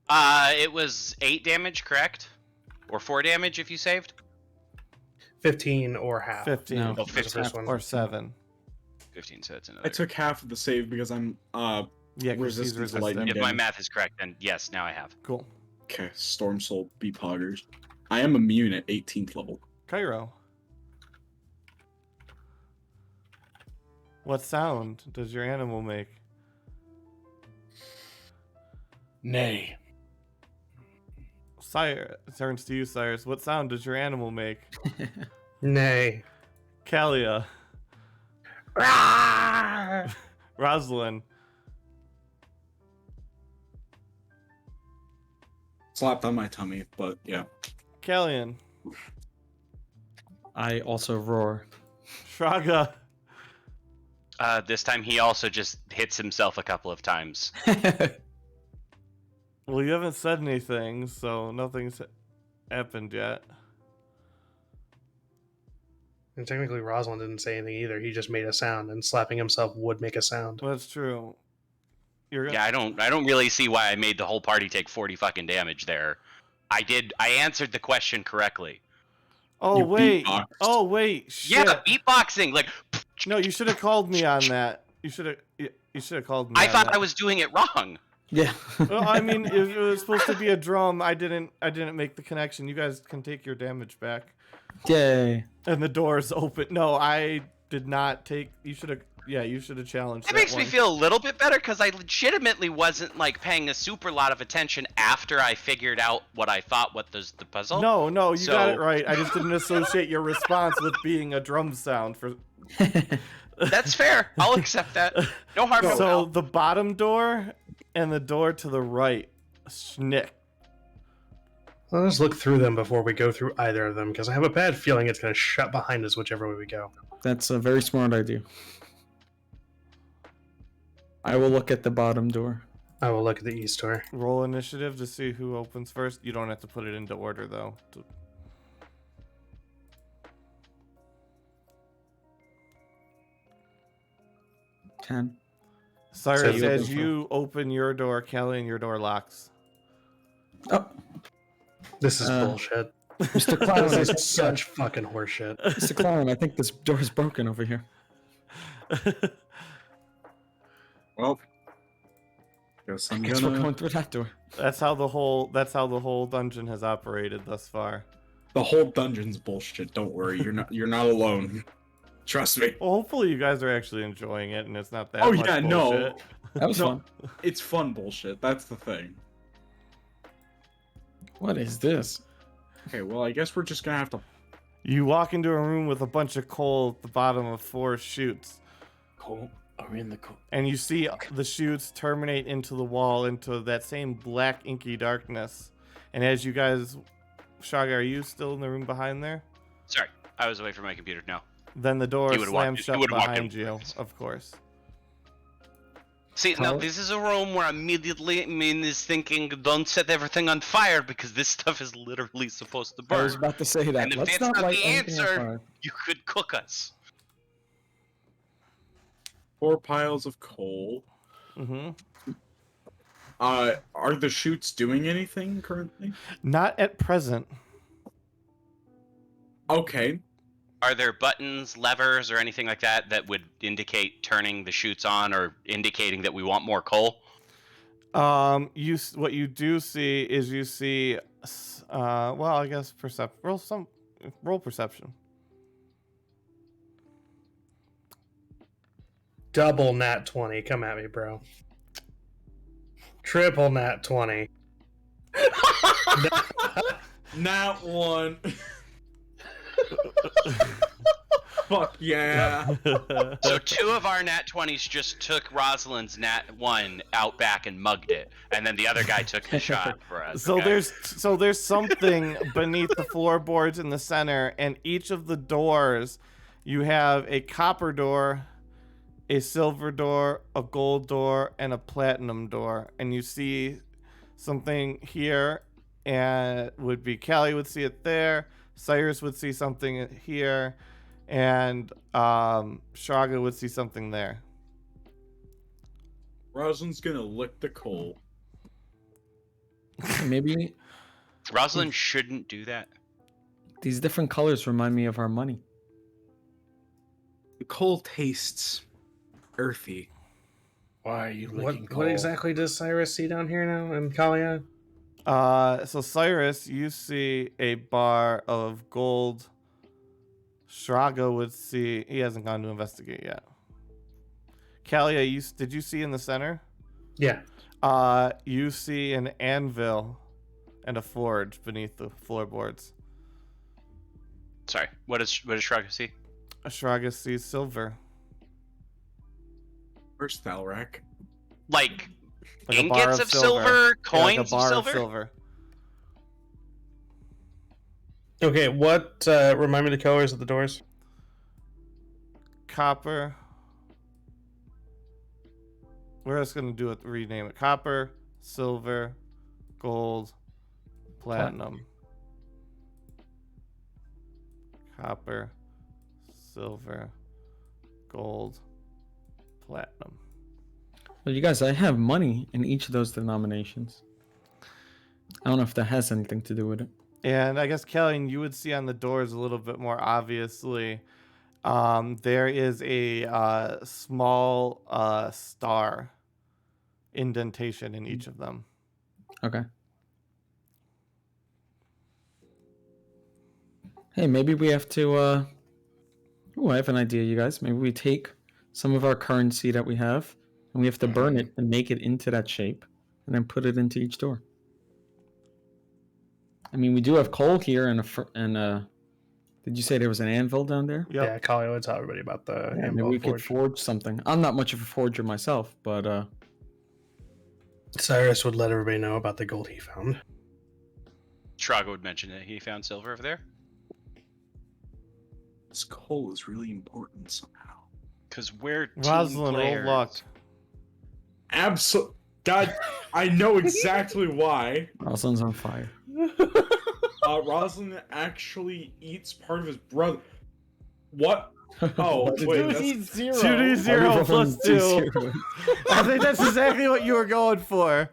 It was 8 damage, correct? Or 4 damage if you saved? 15 or half. 15. No. Oh, Was the 15. first one. Or 7. 15, so that's another. I took half of the save because I'm Yeah, 'cause he's resistant to resistant. lightning If my damage. math is correct, then yes, now I have. Cool. Okay, Storm Soul, be poggers. I am immune at 18th level. Cairo. What sound does your animal make? Nay. Sire, it turns to you, Cyrus. What sound does your animal make? Nay. Kalia. Rosalind. Slapped on my tummy, but yeah. Callian. I also roar. Shraga. This time he also just hits himself a couple of times. Well, you haven't said anything, so nothing's happened yet. And technically, Rosalind didn't say anything either. He just made a sound, and slapping himself would make a sound. That's true. You're Yeah, I don't really see why I made the whole party take 40 fucking damage there. I answered the question correctly. Oh You wait. beatboxed. Oh wait. Shit. Yeah, beatboxing. Like, No, you should have called me on that. You should have called me. I on thought that. I was doing it wrong. Yeah. Well, I mean, if it was supposed to be a drum, I didn't make the connection. You guys can take your damage back. Yay. And the door's open. No, I did not take. You should have. Yeah, you should have challenged. It that makes me one. feel a little bit better because I legitimately wasn't like paying a super lot of attention after I figured out what I thought was the puzzle. No, you got So- it right. I just didn't associate your response with being a drum sound for. That's fair. I'll accept that. No harm, no So foul. the bottom door and the door to the right, snick. Let's look through them before we go through either of them, because I have a bad feeling it's going to shut behind us whichever way we go. That's a very smart idea. I will look at the bottom door. I will look at the east door. Roll initiative to see who opens first. You don't have to put it into order though. 10. Cyrus, you as open you open your door, Kelly, and your door locks. Oh, This is Uh, bullshit. Mr. Clown, This I is think, such fucking horseshit. Mr. Clown, I think this door is broken over here. Well, guess I I'm guess we're gonna. going through that door. That's how the whole dungeon has operated thus far. The whole dungeon's bullshit. Don't worry, you're not alone. Trust me. Well, hopefully you guys are actually enjoying it, and it's not that. Oh much yeah, no, bullshit. That was No. fun. it's fun bullshit. That's the thing. What is this? Okay, well, I guess we're just gonna have to. You walk into a room with a bunch of coal at the bottom of 4 chutes, Cool. Are we in the cool? and you see the chutes terminate into the wall, into that same black inky darkness. And as you guys, Shaga, are you still in the room behind there? Sorry, I was away from my computer. No. Then the door He would've walked slams in- he shut would've walked behind in. you, of course. See, now How- this is a room where immediately Min is thinking, don't set everything on fire because this stuff is literally supposed to I burn. was about to say that. And if Let's that's not not light the anything on answer- fire. You could cook us. 4 piles of coal. Mm-hmm. Are the chutes doing anything currently? Not at present. Okay. Are there buttons, levers, or anything like that that would indicate turning the chutes on or indicating that we want more coal? What you do see is you see, well, I guess roll perception. Double nat 20. Come at me, bro. Triple nat 20. Not one. Fuck yeah. So 2 of our nat 20s just took Rosalind's nat 1 out back and mugged it, and then the other guy took the shot for us. So okay? there's something beneath the floorboards in the center, and each of the doors, you have a copper door, a silver door, a gold door, and a platinum door. And you see something here, and would be Callie would see it there, Cyrus would see something here, and Shraga would see something there. Rosalind's gonna lick the coal. Maybe Rosalind shouldn't do that. these different colors remind me of our money. The coal tastes earthy. Why are you licking What coal? exactly does Cyrus see down here now in Kalia? So Cyrus, you see a bar of gold. Shraga would see. He hasn't gone to investigate yet. Kalia, did you see in the center? Yeah. You see an anvil and a forge beneath the floorboards. Sorry, what does Shraga see? Shraga sees silver. Where's Thalrak? Like Like a bar ingots of silver, Yeah, coins like a bar of silver? Okay, what remind me the colors of the doors? Copper. We're just gonna do it. Rename it. Copper, silver, gold, platinum. Copper, silver, gold, platinum. Well, you guys, I have money in each of those denominations. I don't know if that has anything to do with it. And I guess, Kelly, you would see on the doors a little bit more obviously. There is a small star indentation in each of them. Okay. Hey, maybe we have to. Oh, I have an idea, you guys. Maybe we take some of our currency that we have, and we have to burn it and make it into that shape, and then put it into each door. I mean, we do have coal here, and did you say there was an anvil down there? Yep. Yeah, Kalia would tell everybody about the Yeah, maybe anvil we could forge. forge something. I'm not much of a forger myself, but Cyrus would let everybody know about the gold he found. Shraga would mention that he found silver over there. This coal is really important somehow. Because we're team Rosalind, roll players. luck. Absolutely. God, I know exactly why. Rosalind's on fire. Rosalind actually eats part of his brother. What? Oh, wait. That's... 2d0 plus 2. I think that's exactly what you were going for.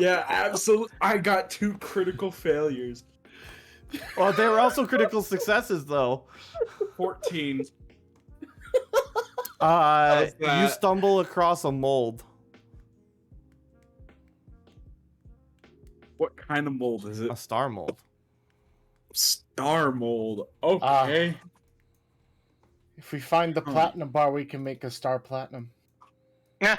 Yeah, absolutely. I got 2 critical failures. Well, they were also critical successes, though. 14. You that? stumble across a mold. What kind of mold is it? A star mold. Star mold. Okay. If we find the platinum bar, we can make a star platinum. No.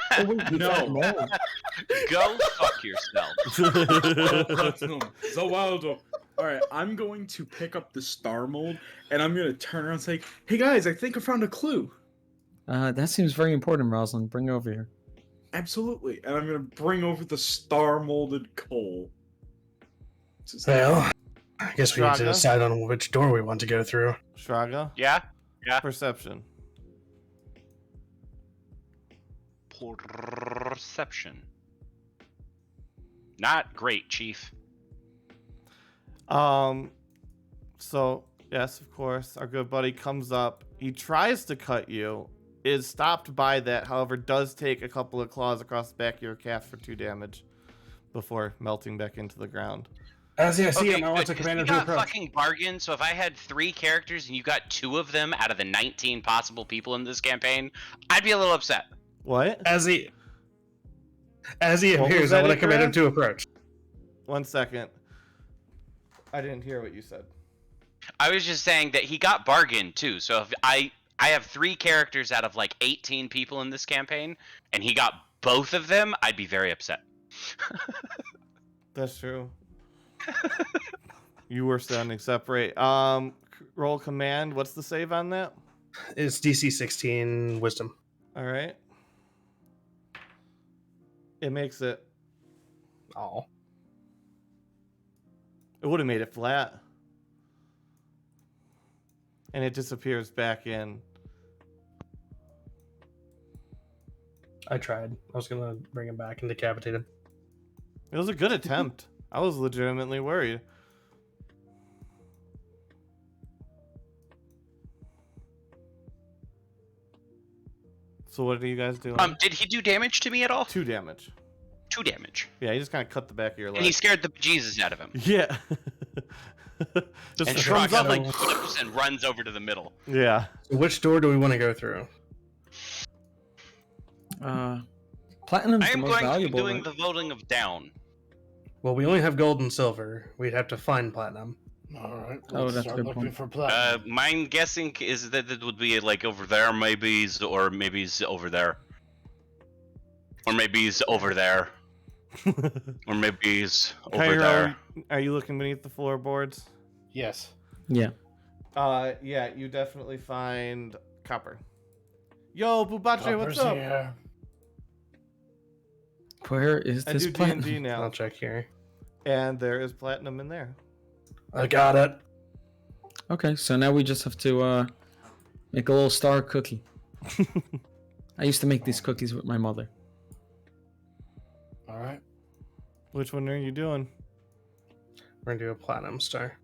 Go fuck yourself. Platinum. Zawaldo. Alright, I'm going to pick up the star mold and I'm going to turn around and say, hey guys, I think I found a clue. That seems very important, Rosalind. Bring it over here. Absolutely. And I'm going to bring over the star molded coal. Well, I guess we need to Shraga? decide on which door we want to go through. Shraga, Yeah? perception. Perception. Not great, Chief. So yes, of course, our good buddy comes up. He tries to cut you, is stopped by that, however, does take a couple of claws across the back of your calf for 2 damage before melting back into the ground. As I see him, I want good, to 'cause command we him to got approach. fucking bargain, so if I had 3 characters and you got 2 of them out of the 19 possible people in this campaign, I'd be a little upset. What? As he What was appears, that I want to command him incorrect? to approach. 1 second. I didn't hear what you said. I was just saying that he got bargain too, so if I have 3 characters out of like 18 people in this campaign, and he got both of them, I'd be very upset. That's true. You were standing separate. Roll command. What's the save on that? It's DC 16 Wisdom. All right. It makes it. Oh. It would have made it flat. And it disappears back in. I tried. I was gonna bring him back and decapitate him. It was a good attempt. I was legitimately worried. So what are you guys doing? Did he do damage to me at all? 2 damage. 2 damage. Yeah, he just kind of cut the back of your leg. And he scared the bejesus out of him. Yeah. Just And runs Shrock up like and... flips and runs over to the middle. Yeah. So which door do we want to go through? Platinum's I the am most going to be valuable. doing Right? the voting of down. Well, we only have gold and silver. We'd have to find platinum. All right. Oh, Let's that's a start good looking point. for platinum. Mine guessing is that it would be like over there, maybe, or maybe it's over there. Or maybe it's over there. Or maybe it's over Cairo, there. are you looking beneath the floorboards? Yes. Yeah. Yeah, you definitely find copper. Yo, Bubache, what's Copper's up? here. Where is I this do platinum? D&D now. I'll check here. And there is platinum in there. I got it. Okay, so now we just have to make a little star cookie. I used to make these cookies with my mother. All right. Which one are you doing? We're gonna do a platinum star.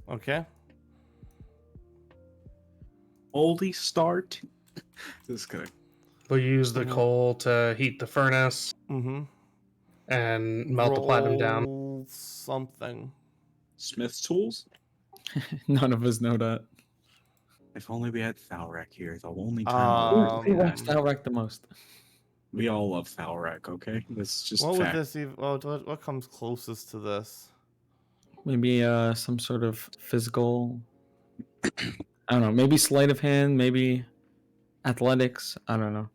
Okay. Holy start. This is good. We'll use the Mhm. coal to heat the furnace Mm-hmm. and melt the platinum down. Roll something. Smith's tools? None of us know that. If only we had Thalrek here. The only time Who likes Thalrek the most? we all love Thalrek, okay? That's just What would fact. this even? What comes closest to this? Maybe some sort of physical. I don't know. Maybe sleight of hand. Maybe athletics. I don't know.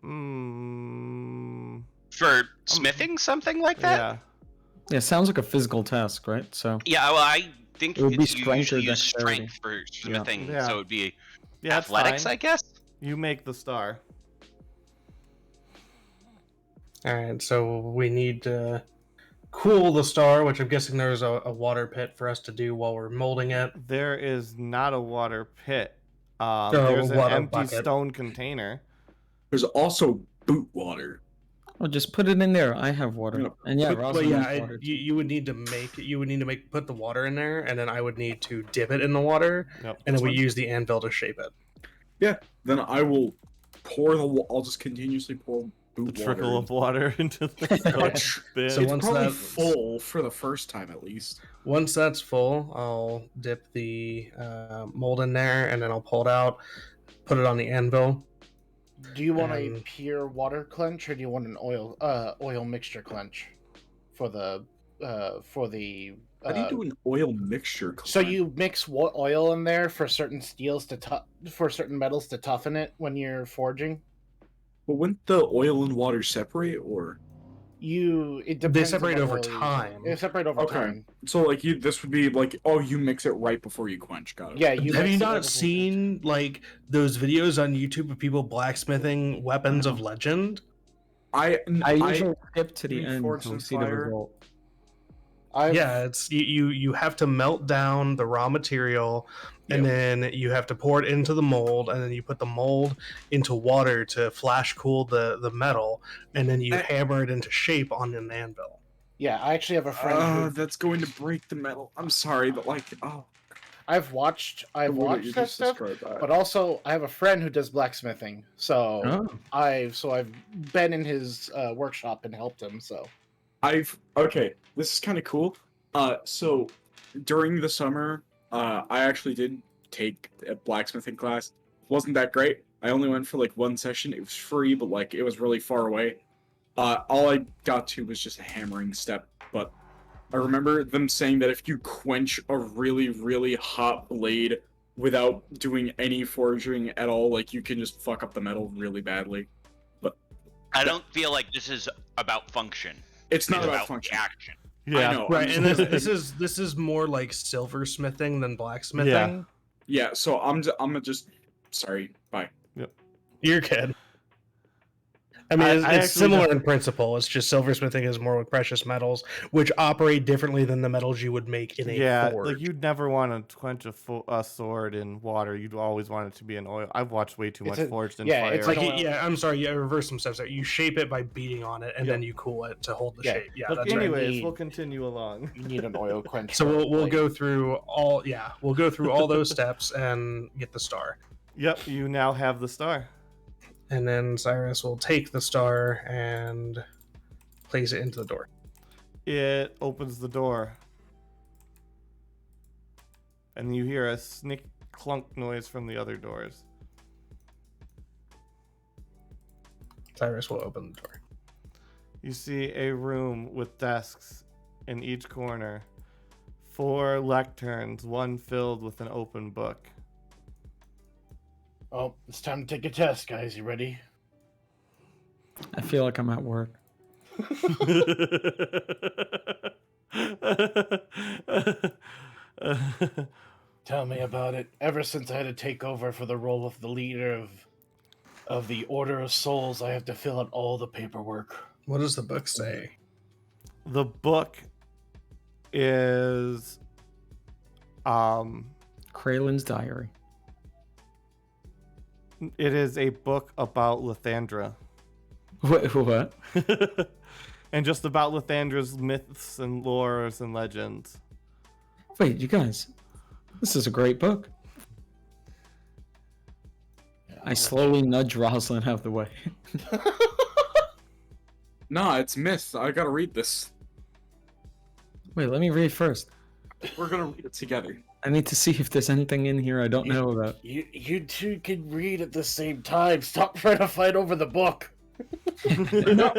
Hmm. For smithing, something like that? Yeah. Yeah, sounds like a physical task, right? So Yeah, well, I think It would be you strength or usually use dexterity. strength for smithing, Yeah. so it would be Yeah, that's athletics, fine. I guess? You make the star. Alright, so we need to cool the star, which I'm guessing there's a water pit for us to do while we're molding it. There is not a water pit. Oh, There's an water empty bucket. stone container. There's also boot water. oh, just put it in there. I have water, Yeah, and yeah, but- Rosalind But yeah, has water. too. you would need to put the water in there, and then I would need to dip it in the water, Yep. and then we That's fine. use the anvil to shape it. Then I will pour I'll just continuously pour The boot trickle water. of water into the stone bin. So It's once probably that- full for the first time at least. Once that's full, I'll dip the mold in there, and then I'll pull it out, put it on the anvil. Do you want a Um, pure water clench or do you want an oil mixture clench for the How do you do an oil mixture? So cleanse? you mix oil in there for certain steels for certain metals to toughen it when you're forging. But wouldn't the oil and water separate, or It depends separate on what over oil you use. time. They separate over Okay. time. so like this would be like, oh, you mix it right before you quench? Got it. Yeah, Have mix you it right not before- seen like those videos on YouTube of people blacksmithing weapons of legend? I usually skip to the end Reinforce to and see the fire. result. Yeah, it's you have to melt down the raw material, and then you have to pour it into the mold, and then you put the mold into water to flash cool the metal, and then you hammer it into shape on an anvil. Yeah, I actually have a friend. Who, That's going to break the metal. I'm sorry, but like, oh, I've watched the way that you that just stuff, described that. but also I have a friend who does blacksmithing. So Oh. I've been in his workshop and helped him. So Okay, this is kind of cool. So during the summer, I actually did take a blacksmithing class. Wasn't that great. I only went for like one session. It was free, but like it was really far away. All I got to was just a hammering step, but I remember them saying that if you quench a really, really hot blade without doing any forging at all. Like, you can just fuck up the metal really badly. But I don't feel like this is about function. it's not It's about about function. action. Yeah. I know. Right, I'm and just- this is more like silversmithing than blacksmithing. Yeah, so I'm just sorry. Bye. You're good. I mean, I it's actually similar don't- in principle. It's just silversmithing is more with precious metals, which operate differently than the metals you would make in a Yeah, forge. like you'd never want to quench a sword in water. You'd always want it to be in oil. I've watched way too It's much a- Forged in yeah, Fire. it's Like, Oil. yeah, I'm sorry, yeah, reverse some steps there. You shape it by beating on it, and Yep. then you cool it to hold the Yeah. shape. Yeah, Look, that's right. anyways, need- we'll continue along. You need an oil quench. So we'll like- go through all we'll go through all those steps and get the star. Yep, you now have the star. And then Cyrus will take the star and place it into the door. It opens the door. And you hear a snick clunk noise from the other doors. Cyrus will open the door. You see a room with desks in each corner. 4 lecterns, one filled with an open book. Oh, it's time to take a test, guys. You ready? I feel like I'm at work. Tell me about it. Ever since I had to take over for the role of the leader of the Order of Souls, I have to fill out all the paperwork. What does the book say? The book is Kralen's diary. it is a book about Lathandra. What? And just about Lathandra's myths and lores and legends. Wait, you guys. This is a great book. I slowly nudge Rosalind out of the way. Nah, it's myth. I gotta read this. Wait, let me read first. We're gonna read it together. I need to see if there's anything in here I don't know about. You two can read at the same time. Stop trying to fight over the book. No,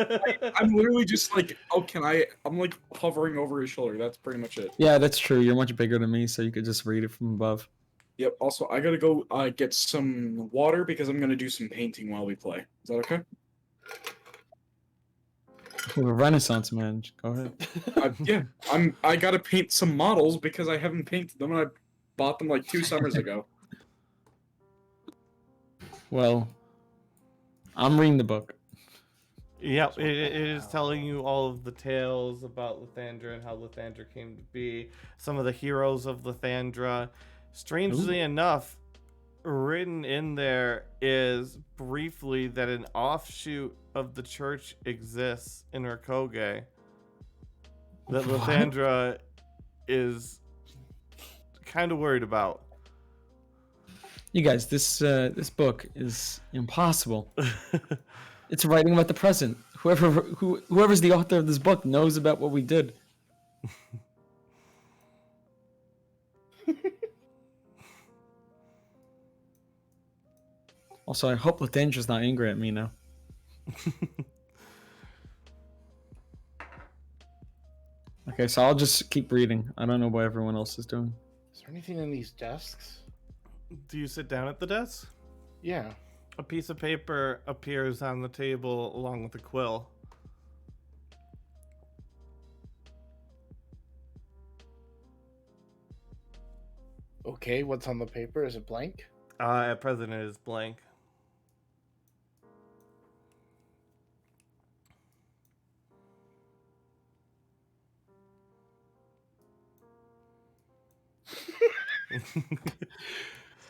I'm literally just like, oh, can I? I'm like hovering over his shoulder. That's pretty much it. Yeah, that's true. You're much bigger than me, so you could just read it from above. Yep. Also, I gotta go get some water because I'm gonna do some painting while we play. Is that okay? Ooh, a Renaissance man. Go ahead. Yeah. I gotta paint some models because I haven't painted them and I bought them like 2 summers ago. Well, I'm reading the book. Yep, it is telling you all of the tales about Lathandra and how Lathandra came to be, some of the heroes of Lathandra. Strangely enough, written in there is briefly that an offshoot of the church exists in Rakoge. That What? Lathandra is kind of worried about. You guys, this book is impossible. It's writing about the present. Whoever's the author of this book knows about what we did. Also, I hope Lathandra's not angry at me now. Okay, so I'll just keep reading. I don't know what everyone else is doing. Is there anything in these desks? Do you sit down at the desk? Yeah. A piece of paper appears on the table along with a quill. Okay, what's on the paper? Is it blank? At present it is blank.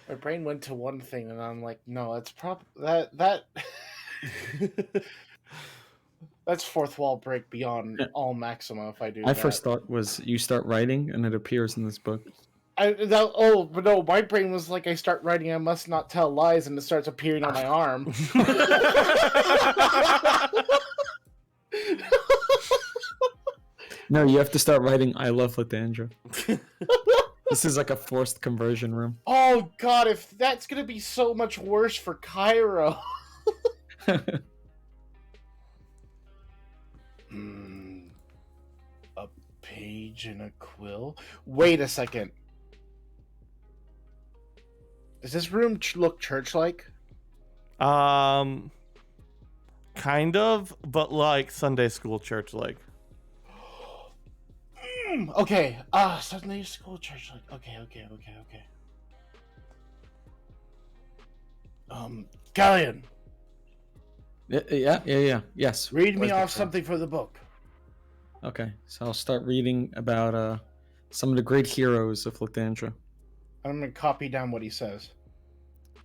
My brain went to one thing, and I'm like, no, that's that. That's fourth wall break beyond Yeah. all maxima. If I do, My that. first thought was you start writing and it appears in this book. But no, my brain was like, I start writing, I must not tell lies, and it starts appearing on my arm. No, you have to start writing I love Lathandra. This is like a forced conversion room. Oh God, if that's gonna be so much worse for Cairo. A page and a quill. Wait a second. Does this room look church-like? Kind of, but like Sunday school church like. Okay. Sunday school church-like. Okay. Galleon, Yes. read me Where's the off phone? something for the book. Okay, so I'll start reading about some of the great heroes of Lathandra. I'm gonna copy down what he says.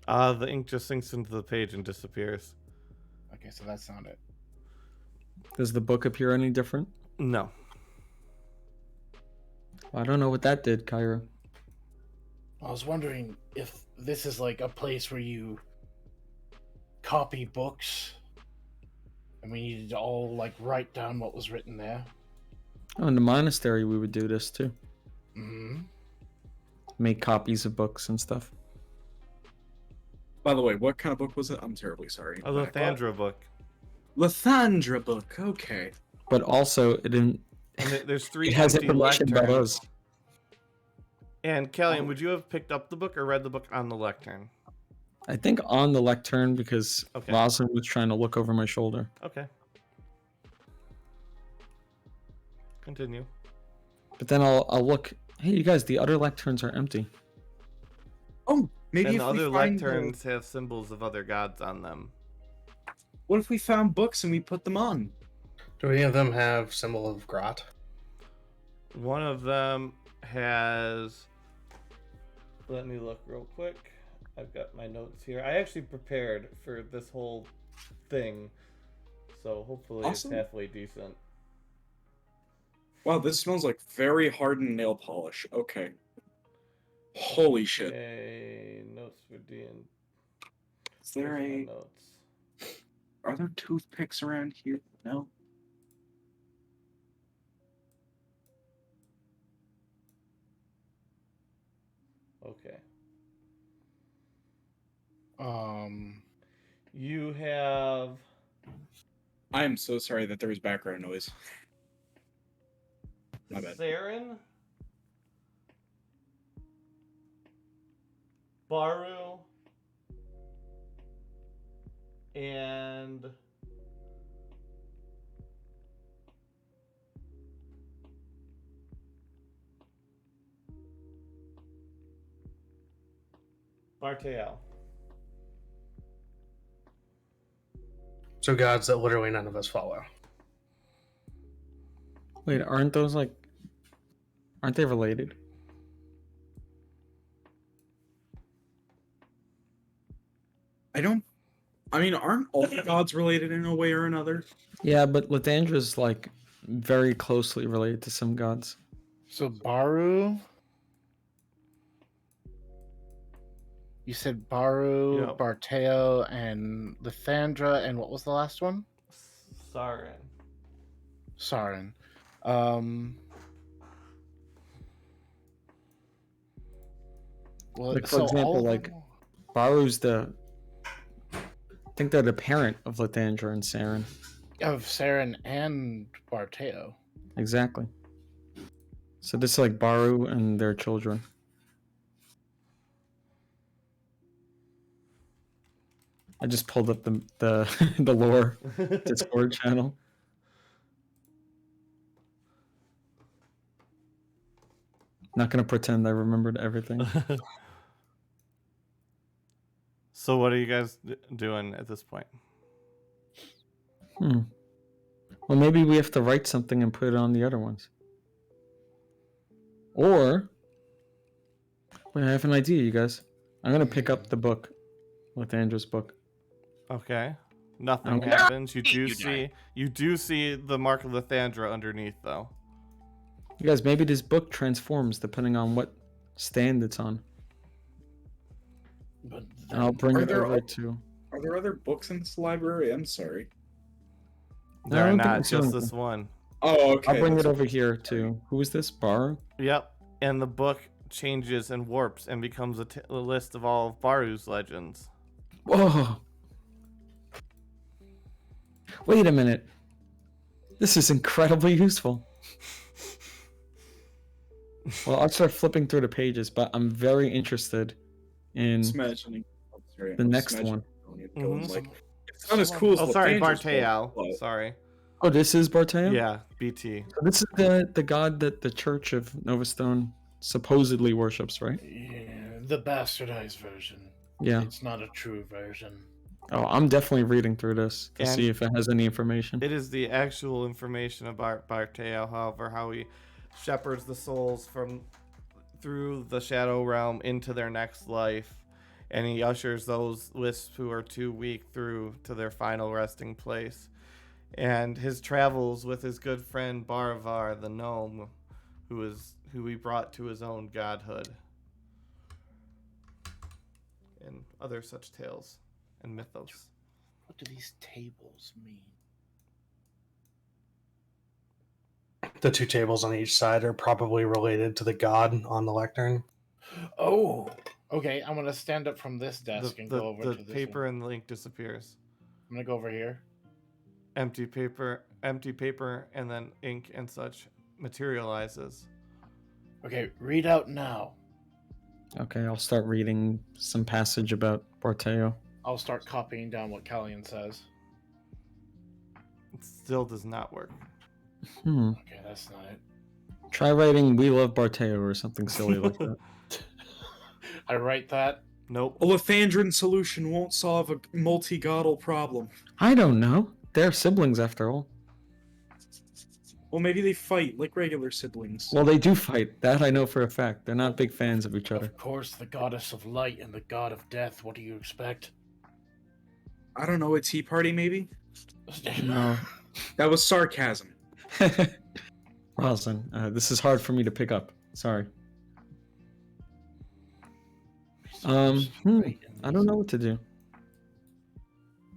The ink just sinks into the page and disappears. Okay, so that's not it. Does the book appear any different? No. I don't know what that did, Kyra. I was wondering if this is like a place where you copy books, and we needed to all like write down what was written there. Oh, in the monastery, we would do this too. Hmm. Make copies of books and stuff. By the way, what kind of book was it? I'm terribly sorry. A Lathandra book. Lathandra book. Okay. But also, it didn't. And there's 3 It has empty information about lecterns. us. And Callian, would you have picked up the book or read the book on the lectern? I think on the lectern because Okay. Rosalind was trying to look over my shoulder. Okay. Continue. But then I'll look. Hey, you guys, the other lecterns are empty. Oh, maybe And if the other we find lecterns have symbols of other gods on them. what if we found books and we put them on? Do any of them have symbol of grot? One of them has. Let me look real quick. I've got my notes here. I actually prepared for this whole thing, so hopefully Awesome. it's halfway decent. Wow, this smells like very hardened nail polish. Okay. Holy shit. Okay, notes for D&D. Is there a... notes? Are there toothpicks around here? No? Okay. You have I am so sorry that there was background noise. My bad. Saren, Baru, and Bartael. So gods that literally none of us follow. Wait, aren't those like? Aren't they related? I mean, aren't all the gods related in a way or another? Yeah, but Lathandra's like very closely related to some gods. So Baru. You said Baru, Yep. Barteo, and Lathandra, and what was the last one? Saren. Saren. Well, Like, for so all example, of like them- Baru's the. I think they're the parent of Lathandra and Saren. of Saren and Barteo. Exactly. So this is like Baru and their children. I just pulled up the the lore Discord channel. Not gonna pretend I remembered everything. So what are you guys doing at this point? Well, maybe we have to write something and put it on the other ones. Or, wait, I have an idea, you guys. I'm gonna pick up the book, Lathandra's book. Okay. Nothing Okay. happens. You You do see the mark of Lathandra underneath though. You guys, maybe this book transforms depending on what stand it's on. But And I'll bring Are it there over o- to. Are there other books in this library? I'm sorry. There are don't think not it's just anything. this one. Oh, okay. I'll bring it that's- over here to. Who is this? Baru? Yep. And the book changes and warps and becomes a list of all of Baru's legends. Whoa! Wait a minute. This is incredibly useful. Well, I'll start flipping through the pages, but I'm very interested in Just imagining. Oh, sorry, the I'm next just imagining one. going and killing, Mhm. like, it's not as cool as Oh, sorry, Lathanger's Barteal. but- Sorry. Oh, this is Barteo? Yeah, BT. So this is the god that the Church of Novastone supposedly worships, right? Yeah, the bastardized version. Yeah. It's not a true version. Oh, I'm definitely reading through this to And see if it has any information. It is the actual information about Barteo, however, how he shepherds the souls from through the shadow realm into their next life, and he ushers those wisps who are too weak through to their final resting place. And his travels with his good friend Baravar the gnome, who he brought to his own godhood, and other such tales and mythos. What do these tables mean? The two tables on each side are probably related to the god on the lectern. Oh, okay. I'm gonna stand up from this desk and The go over to this paper one. and the ink disappears. I'm gonna go over here. Empty paper, and then ink and such materializes. Okay, read out now. Okay, I'll start reading some passage about Barteo. I'll start copying down what Callian says. It still does not work. Okay, that's not it. Try writing "We love Barteo" or something silly like that. I write that. Nope. A Lathandran solution won't solve a multi-godal problem. I don't know. They're siblings after all. Well, maybe they fight like regular siblings. Well, they do fight. That I know for a fact. They're not big fans of each other. Of course, the goddess of light and the god of death. What do you expect? I don't know, a tea party maybe? No. That was sarcasm. Roslyn, this is hard for me to pick up. Sorry. I don't know what to do.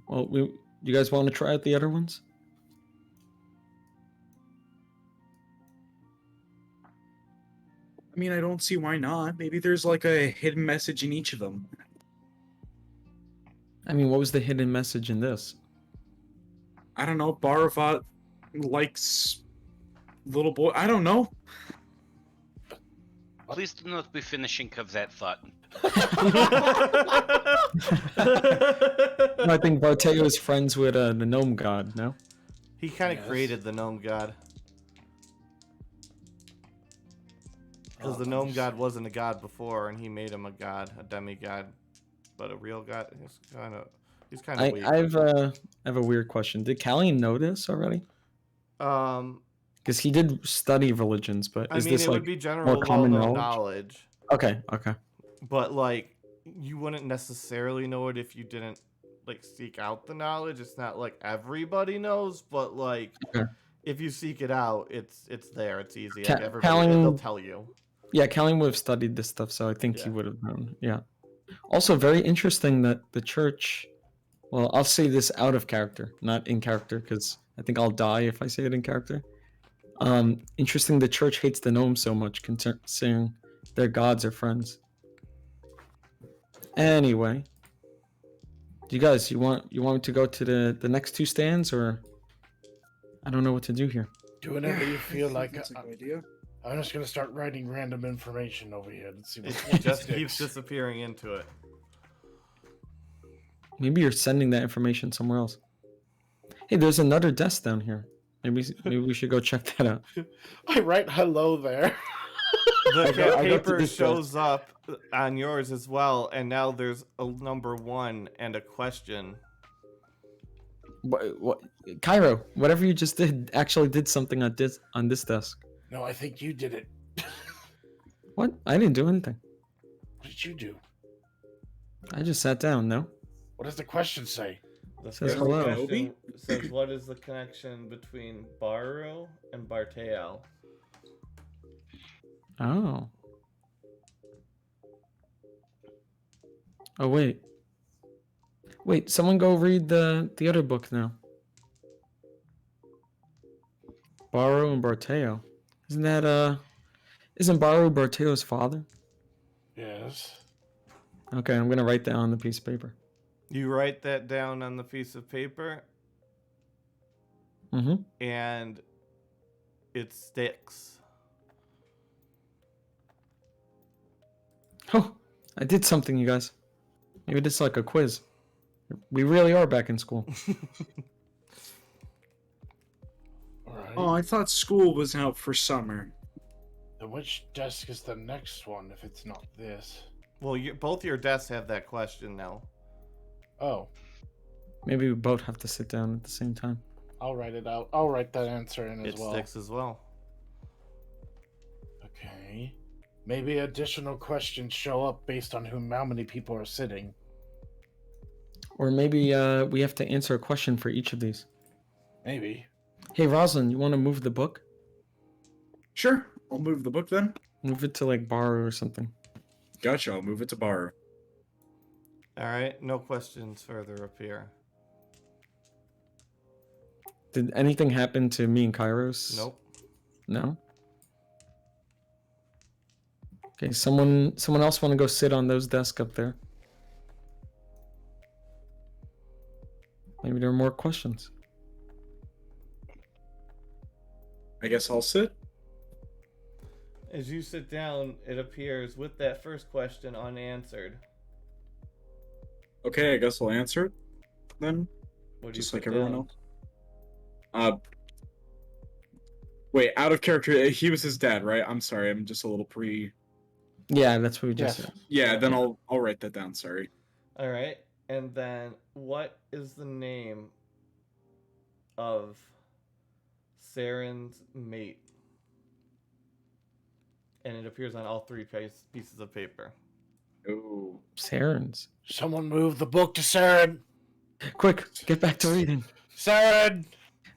Well, you guys want to try out the other ones? I mean, I don't see why not. Maybe there's like a hidden message in each of them. I mean, what was the hidden message in this? I don't know. Baravat likes little boy. I don't know. Please do not be finishing of that thought. No, I think Barteo is friends with the gnome god, no? He kind of Yes. created the gnome god. Because the gnome god wasn't a god before, and he made him a god, a demigod, but a real god. He's kind of weak. I have a weird question. Did Callian know this already? Because he did study religions, but I is mean, this it like would be general common well-known knowledge? knowledge, Okay. but like you wouldn't necessarily know it if you didn't like seek out the knowledge. It's not like everybody knows, but like Okay. if you seek it out, it's there. It's easy. Ca- Like everybody, Callian- they'll tell you. Yeah, Callian would have studied this stuff, so I think he Yeah. would have known. Yeah. Also, very interesting that the church. Well, I'll say this out of character, not in character, because I think I'll die if I say it in character. Interesting. The church hates the gnomes so much, considering their gods are friends. Anyway, do you guys you want me to go to the next two stands, or I don't know what to do here. Do whatever you feel like. That's a good idea. I'm just gonna start writing random information over here. Let's see what It just sticks. keeps disappearing into it. Maybe you're sending that information somewhere else. Hey, there's another desk down here. Maybe we should go check that out. I write hello there. The I go to paper this shows up on yours as well, and now there's a number 1 and a question. What Cairo, whatever you just did actually did something on this desk. No, I think you did it. What? I didn't do anything. What did you do? I just sat down, no? What does the question say? The Says first hello. question says, what is the connection between Baru and Bartael? Oh. Oh wait. Wait, someone go read the other book now. Baru and Barteo. Isn't Baru Barteo's father? Yes. Okay, I'm gonna write that on the piece of paper. You write that down on the piece of paper, Mm-hmm. and it sticks. Oh, I did something, you guys. Maybe this is like a quiz. We really are back in school. All right. Oh, I thought school was out for summer. Then which desk is the next one if it's not this? Well, both your desks have that question now. Oh, Maybe we both have to sit down at the same time. I'll write it out. I'll write that answer in as It well. sticks as well. Okay. Maybe additional questions show up based on how many people are sitting. Or maybe we have to answer a question for each of these. Maybe. Hey, Rosalind, you want to move the book? Sure, I'll move the book then. Move it to like borrow or something. Gotcha, I'll move it to bar. All right, no questions further up here. Did anything happen to me and Kairos? Nope. No? Okay, someone else want to go sit on those desks up there? Maybe there are more questions. I guess I'll sit. As you sit down, it appears with that first question unanswered. Okay, I guess I'll answer it then. What do you Just put like everyone down? else. Wait, out of character. He was his dad, right? I'm sorry. I'm just a little pre. Yeah, that's what we just Yes. said. Yeah, then I'll write that down. Sorry. All right, and then what is the name of Saren's mate? And it appears on all three pieces of paper. Oh. Saren's. Someone move the book to Saren. Quick, get back to reading. Saren!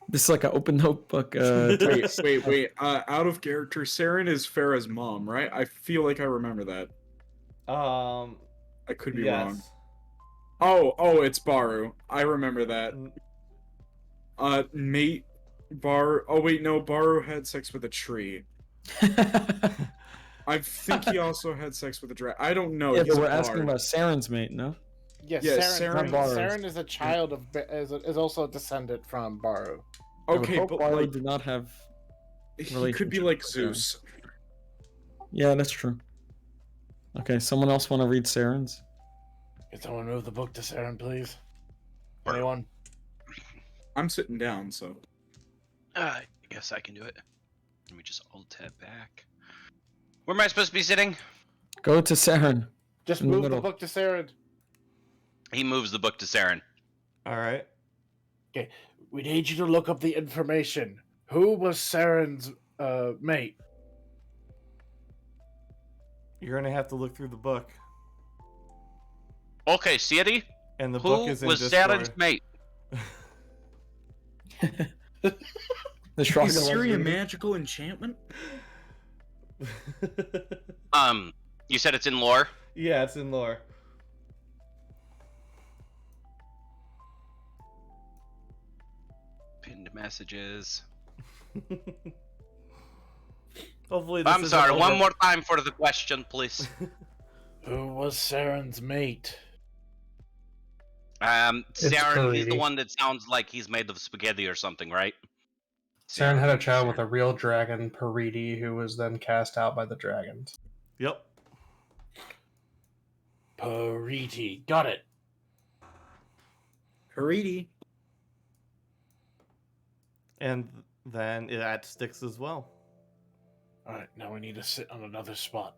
This is like an open notebook. Wait. Out of character. Saren is Farah's mom, right? I feel like I remember that. I could be wrong. Yes. Oh, it's Baru. I remember that. Mate, Oh wait, no. Baru had sex with a tree. I think he also had sex with a dragon. I don't know. Yeah, He's but we're a asking bard. about Saren's mate, no? Yes, Yeah, Saren, Saren- Saren is a child of is also a descendant from Baru. I would Okay, hope but Barlow like did not have. he could relationship be like with Zeus. Yeah, that's true. Okay, someone else want to read Saren's? Can someone move the book to Saren, please? Or- Anyone? I'm sitting down, so. I guess I can do it. Let me just alt tab back. Where am I supposed to be sitting? Go to Saren. Just In the move the middle. book to Saren. He moves the book to Saren. All right. We need you to look up the information. Who was Saren's mate? You're gonna have to look through the book, Okay, Siri, and the book who is in was Discord. Saren's mate? The shrug Is of Siri a Legend. magical enchantment? You said it's in lore? Yeah, it's in lore. Pinned messages. Hopefully, this I'm isn't sorry, one over- more time for the question, please. Who was Saren's mate? Saren, he's the Paridi. one that sounds like he's made of spaghetti or something, right? Saren had a child with a real dragon, Paridi, who was then cast out by the dragons. Yep. Pariti. Got it. Haridi. And then that sticks as well. Alright, now we need to sit on another spot.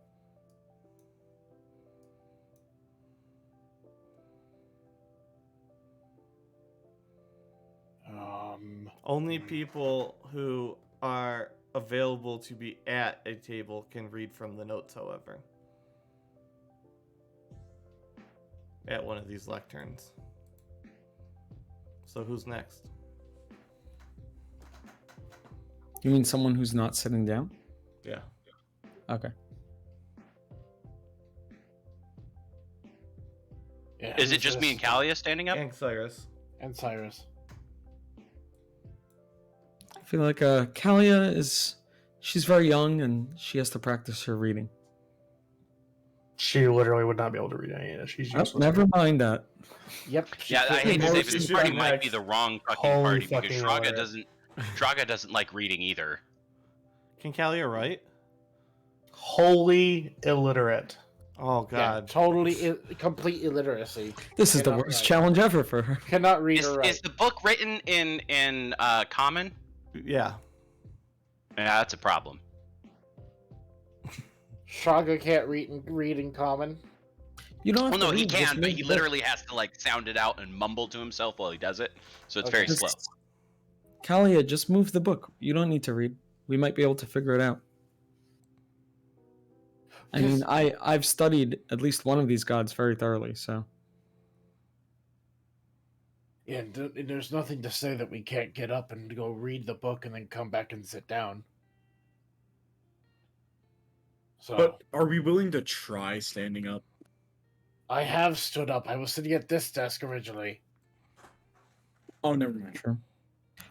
Only people who are available to be at a table can read from the notes, however. At one of these lecterns. So who's next? You mean someone who's not sitting down? Yeah. Okay. Yeah, Is it who's just me this? and Kalia standing up? And Cyrus. And Cyrus. I feel like Kalia she's very young and she has to practice her reading. She literally would not be able to read any of it. She's Oh, useless. never mind that. Yep. Yeah, I hate to say Most this should party be might be next. the wrong fucking Holy party because fucking Draga doesn't like reading either. Can Kalia write? Wholly illiterate. Oh Yeah, God. totally complete illiteracy. This is the Cannot worst write. challenge ever for her. Cannot read Is, or write. is the book written in common? Yeah. Yeah, that's a problem. Shraga can't read in common. You don't have Well, to no, he read, just can, but move he the book. literally has to like sound it out and mumble to himself while he does it. So it's very Okay. slow. Kalia, just move the book. You don't need to read. We might be able to figure it out. I mean, Yes. I've studied at least one of these gods very thoroughly, so Yeah, and there's nothing to say that we can't get up and go read the book and then come back and sit down. So, But are we willing to try standing up? I have stood up. I was sitting at this desk originally. Oh, never mind. sure.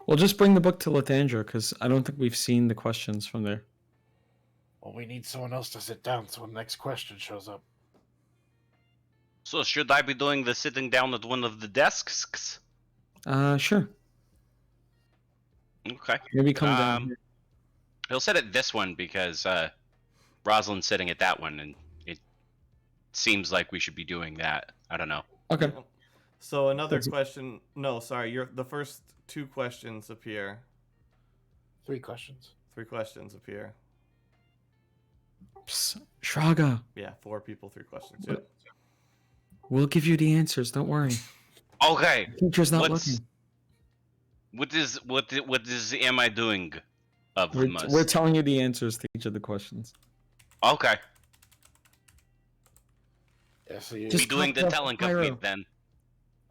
We'll just bring the book to Lathandra because I don't think we've seen the questions from there. Well, we need someone else to sit down so when the next question shows up. So should I be doing the sitting down at one of the desks? Sure. Okay. Maybe come down. Here. He'll sit at this one because Rosalind's sitting at that one, and it seems like we should be doing that. I don't know. Okay. So another That's- question. No, sorry. The first 2 questions appear. 3 questions. 3 questions appear. Psst, Shraga, Yeah, 4 people, 3 questions. Yeah. we'll give you the answers. Don't worry. Okay. The teacher's not What's- looking. What is am I doing of the most? We're telling you the answers to each of the questions. Okay. Yeah, so you... Just Be doing the copy off telling of me Cairo. then.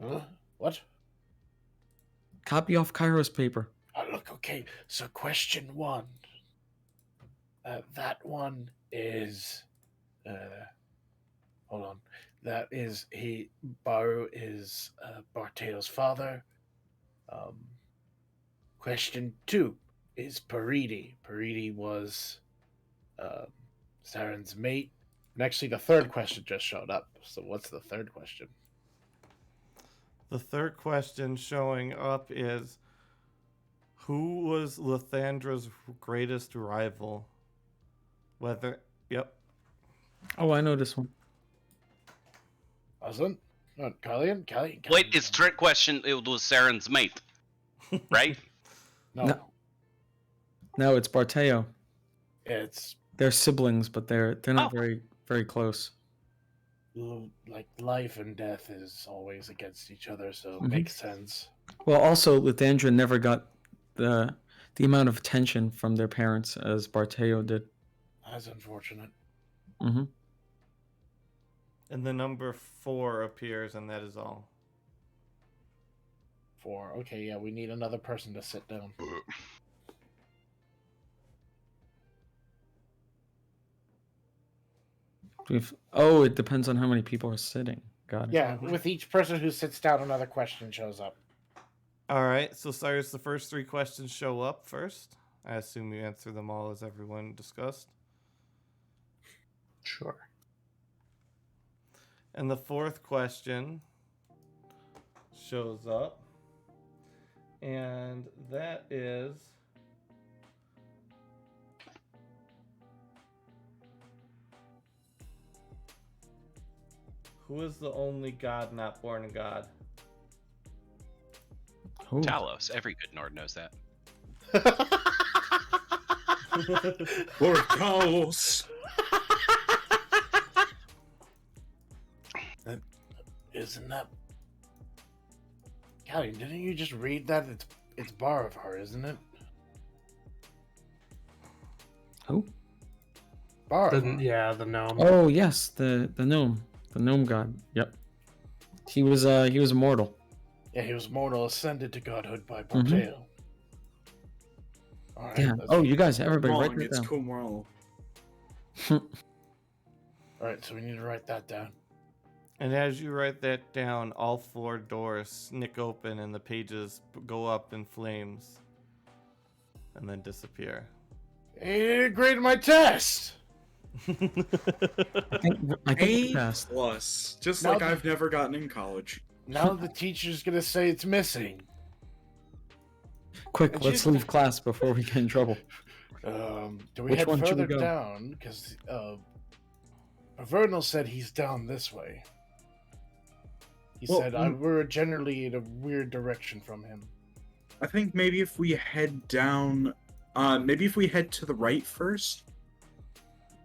Huh? What? Copy off Cairo's paper. Oh, look, okay. So question 1. That one is... hold on. That is... Baru is Barteo's father. Question 2 is Paridi. Paridi was Saren's mate. And actually, the 3rd question just showed up. So what's the 3rd question? The 3rd question showing up is, who was Lathandra's greatest rival? Whether... Yep. Oh, I know this one. Wasn't? No, Kallian? Wait, it's trick question. It was Saren's mate, right? No. No. No, it's Barteo. It's They're siblings, but they're not Oh. very close. like life and death is always against each other, so it Mhm. makes sense. Well, also, Lathandra never got the amount of attention from their parents as Barteo did. That's unfortunate. Mm-hmm. And the number 4 appears, and that is all. 4. Okay, yeah, we need another person to sit down. It depends on how many people are sitting. Got it. Yeah, with each person who sits down, another question shows up. All right, so Cyrus, the first 3 questions show up first. I assume you answer them all as everyone discussed. Sure. And the 4th question shows up. And that is... Who is the only god not born a god? Ooh. Talos. Every good Nord knows that. Lord Talos. Isn't that... Callie, didn't you just read that? It's Baravar, isn't it? Who? Baravar. Yeah, the gnome. Oh yes, the gnome god. Yep. He was immortal. Yeah, he was mortal, ascended to godhood by Mhm. Barteo. Alright, Yeah. that's- Oh, you guys, everybody, write Wrong. that It's down. Kumral. Alright, so we need to write that down. And as you write that down, all 4 doors snick open and the pages go up in flames. And then disappear. Hey, you graded my test! I think A we passed. plus, just Now like the- I've never gotten in college. Now the teacher's gonna say it's missing. Quick, And let's she's- leave class before we get in trouble. Do we Which head one should we further go? down? Because Vernal said he's down this way. He Well, said we're generally in a weird direction from him. I think maybe if we head down, maybe if we head to the right first,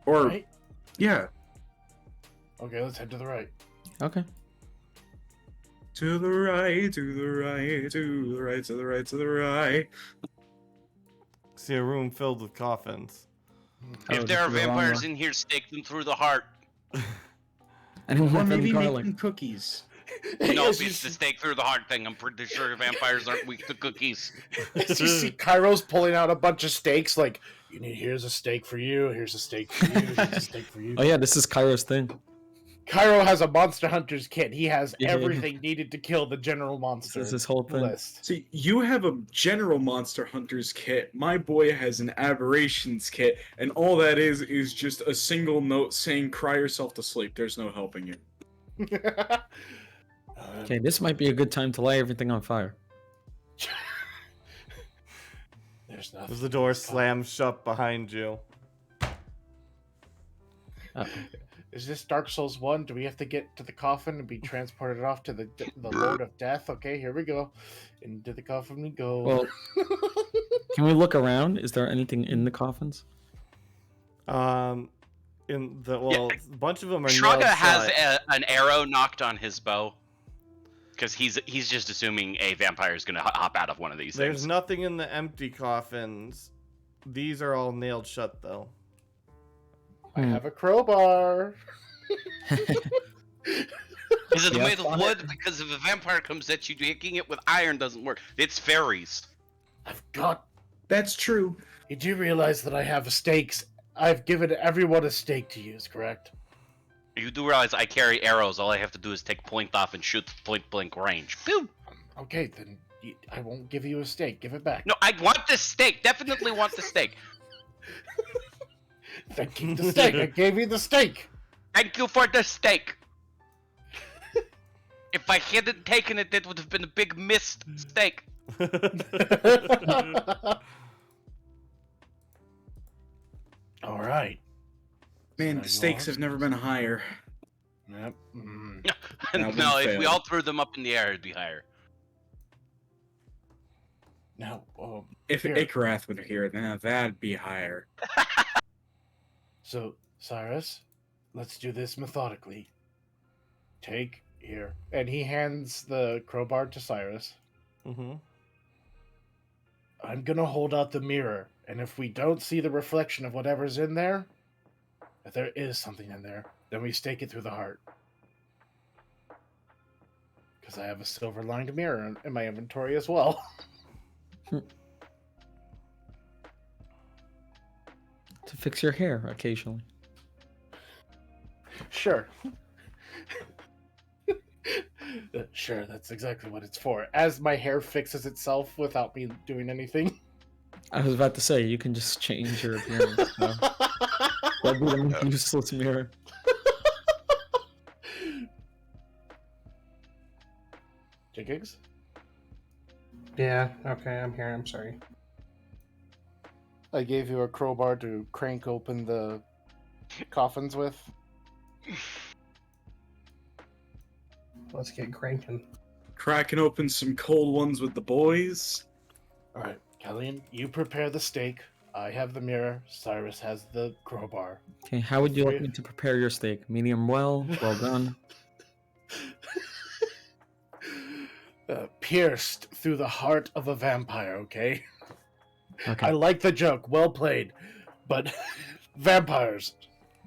or Right? yeah, Okay, let's head to the right. Okay. to the right, to the right, to the right, to the right, to the right. See a room filled with coffins. Oh, If there are this is the wrong vampires one. in here, stake them through the heart. I don't Or have any maybe make garlic. them cookies. No, As you it's the see- stake through the heart thing. I'm pretty sure vampires aren't weak to cookies. As you see Kairo's pulling out a bunch of steaks, like, here's a steak for you, here's a steak for you, here's a steak for you. Oh yeah, this is Kairo's thing. Cairo has a Monster Hunter's kit. He has Yeah. everything needed to kill the general This monster is his whole thing. list. See, you have a general Monster Hunter's kit. My boy has an Aberrations kit, and all that is just a single note saying "Cry yourself to sleep." There's no helping you. Okay, this might be a good time to light everything on fire. There's nothing. As the door slams shut behind you. Is this Dark Souls 1? Do we have to get to the coffin and be transported off to the Lord of Death? Okay, here we go. Into the coffin we go. Well, can we look around? Is there anything in the coffins? In the a bunch of them are Shraga nailed has shut. an arrow knocked on his bow. Because he's just assuming a vampire is going to hop out of one of these There's things. nothing in the empty coffins. These are all nailed shut though. I have a crowbar. Is it Yeah, made of on wood? Because if a vampire comes at you, hitting it with iron doesn't work. It's fairies. I've got. That's true. You do realize that I have stakes. I've given everyone a stake to use, correct? You do realize I carry arrows. All I have to do is take point off and shoot point blank range. Pew! Okay, then I won't give you a stake. Give it back. No, I want the steak. Definitely want the steak. Then keep the stake. I gave you the stake. Thank you for the steak. If I hadn't taken it, it would have been a big missed steak. All right. Man, Now the you stakes are. have never been higher. Yep. Mm. Now No, we if we failed. all threw them up in the air, it'd be higher. Now, If Here. Ikarath were here, then that'd be higher. so Cyrus, let's do this methodically. Take here, and he hands the crowbar to Cyrus. Mm-hmm. I'm gonna hold out the mirror, and if we don't see the reflection of whatever's in there, if there is something in there, then we stake it through the heart. Because I have a silver-lined mirror in my inventory as well. To fix your hair occasionally. Sure. Sure, that's exactly what it's for. As my hair fixes itself without me doing anything. I was about to say you can just change your appearance. So. That'd be the most useless mirror. Jiggins? Yeah, okay, I'm here. I'm sorry. I gave you a crowbar to crank open the coffins with. Let's get cranking. Cracking open some cold ones with the boys. Alright, Kellyan, you prepare the steak. I have the mirror. Cyrus has the crowbar. Okay, how would you like me to prepare your steak? Medium well done. Pierced through the heart of a vampire, okay? Okay, I like the joke. Well played. But vampires.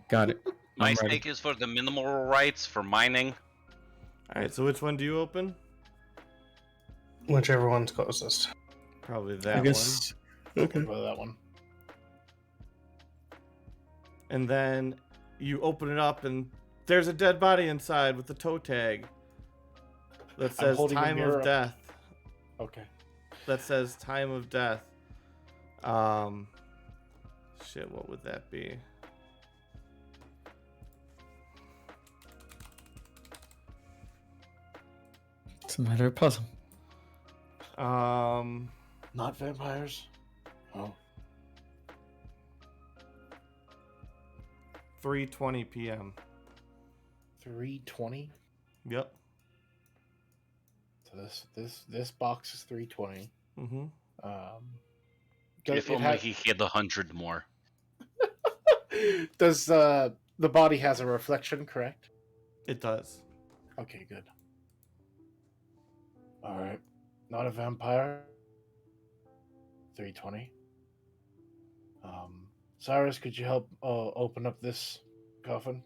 got it. My I'm ready. steak is for the minimal rights for mining. All right. So which one do you open? Whichever one's closest. Probably that I guess. Okay. That one. one. And then you open it up, and there's a dead body inside with the toe tag that says holding the time mirror of up. death. Okay. That says time of death. Shit, what would that be? It's a matter of puzzle. Not vampires? Oh. 3:20 p.m. 320. Yep. So this box is 320. Mm-hmm. If only he had 100 more. Does the body has a reflection, correct? It does. Okay, good. All right, not a vampire. 320. Cyrus, could you help open up this coffin?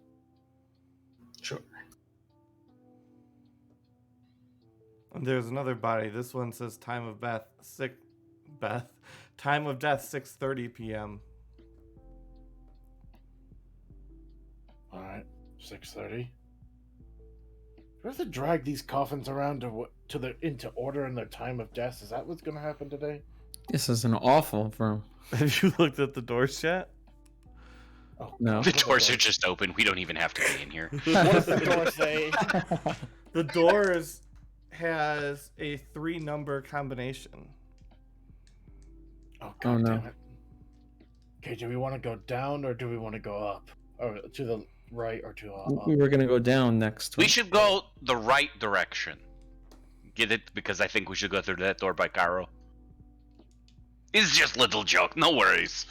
Sure. And there's another body. This one says time of death 6:30 p.m. All right, 6:30. Do we have to drag these coffins around into order in their time of death? Is that what's going to happen today? This is an awful room. Have you looked at the doors yet? Oh, No. The doors are just open. We don't even have to be in here. What does the door say? The doors has a 3-number combination. Oh, God no. damn it. Okay, do we want to go down or do we want to go up? Or to the right or to up? We were gonna go down next. We week. should go the right direction. Get it? Because I think we should go through that door by Cairo. It's just little joke. No worries.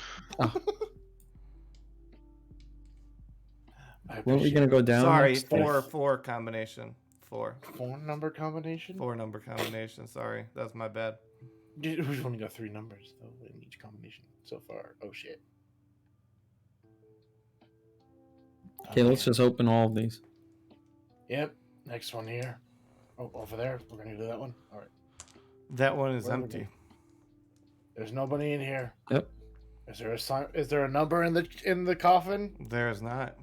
Weren't we gonna go down? Sorry, next week? 4 combination. 4. 4-number combination? 4-number combination. Sorry, that's my bad. We've only got 3 numbers though in each combination so far. Oh shit. Okay, let's just open all of these. Yep. Next one here. Oh, over there. We're gonna do that one. All right. That one is Where are we empty. going? There's nobody in here. Yep. Is there a sign? Is there a number in the coffin? There is not.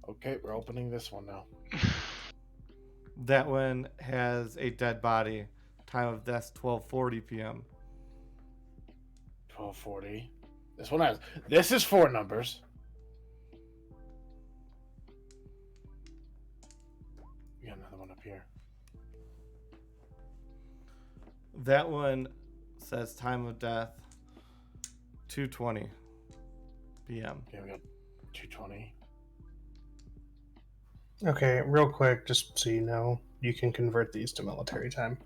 Okay, we're opening this one now. That one has a dead body. Time of death 12:40 p.m. 1240. This one has. This is 4 numbers. We got another one up here. That one says time of death 2:20 p.m. Okay, we got 220. Okay, real quick, just so you know, you can convert these to military time.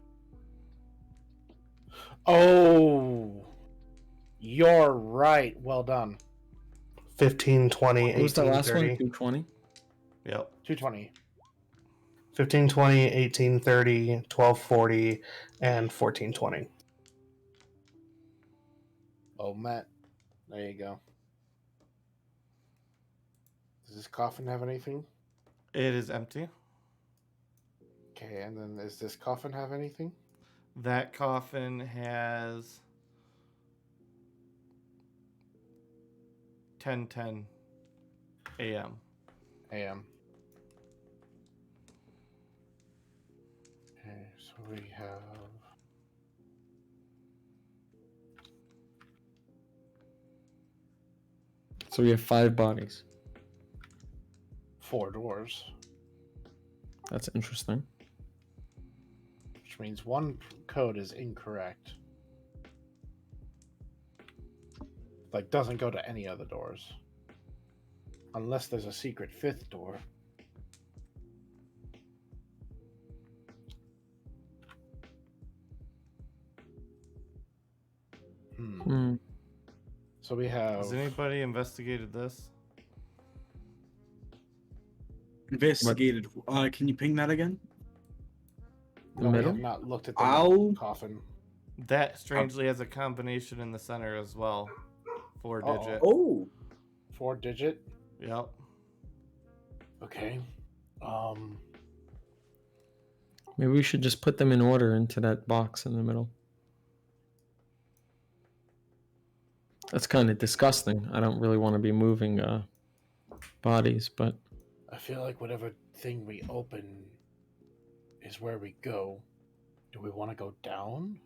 Oh, you're right. Well done. 15, 20, 18, What was the last 30. one? 220. Yep. 220. 15, 20, 18, 30, 12, 40, and 14, 20. Oh, Matt. There you go. Does this coffin have anything? It is empty. Okay, and then does this coffin have anything? That coffin has 10:10 a.m. AM. Okay, so we have So we have 5 bodies. 4 doors, That's interesting. which means one code is incorrect. Like, doesn't go to any other doors. Unless there's a secret 5th door. Hmm. So we have. Has anybody investigated this? Investigated. Can you ping that again? The No, we middle? have not looked at the I'll- coffin. That strangely has a combination in the center as well. 4-digit. Oh. 4-digit. Yep. Okay. Maybe we should just put them in order into that box in the middle. That's kind of disgusting. I don't really want to be moving bodies, but I feel like whatever thing we open is where we go. Do we want to go down?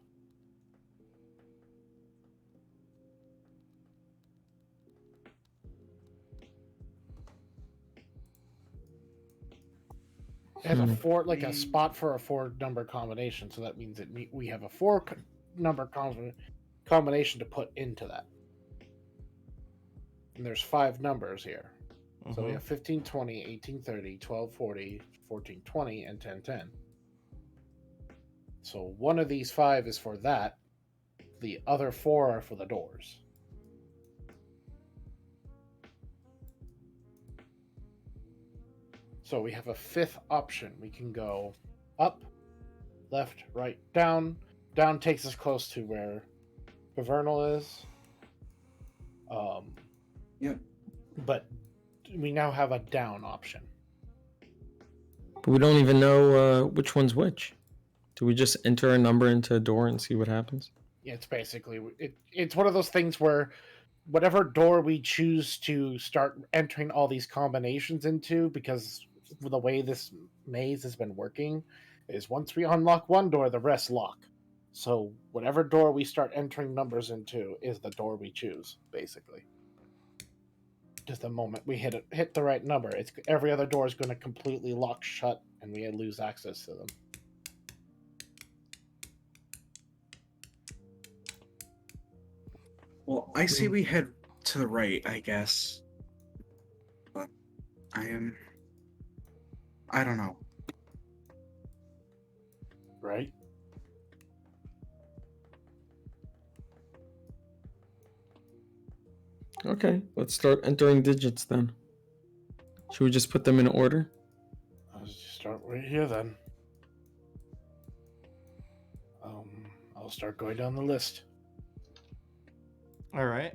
It has a 4, like a spot for a 4-number combination, so that means we have a 4-number combination to put into that. And there's 5 numbers here. So we Mhm. have 1520, 1830, 1240, 1420, and 1010. So one of these 5 is for that. The other 4 are for the doors. So we have a 5th option. We can go up, left, right, down. Down takes us close to where Pavernal is. Yep. But we now have a down option. But we don't even know which one's which. Do we just enter a number into a door and see what happens? It's basically it's one of those things where whatever door we choose to start entering all these combinations into, because the way this maze has been working is once we unlock one door, the rest lock. So whatever door we start entering numbers into is the door we choose, basically. Just the moment we hit the right number, it's every other door is going to completely lock shut, and we lose access to them. Well, I say we head to the right, I guess. But I don't know. Right? Okay, let's start entering digits then. Should we just put them in order? Let's just start right here then. I'll start going down the list. All right.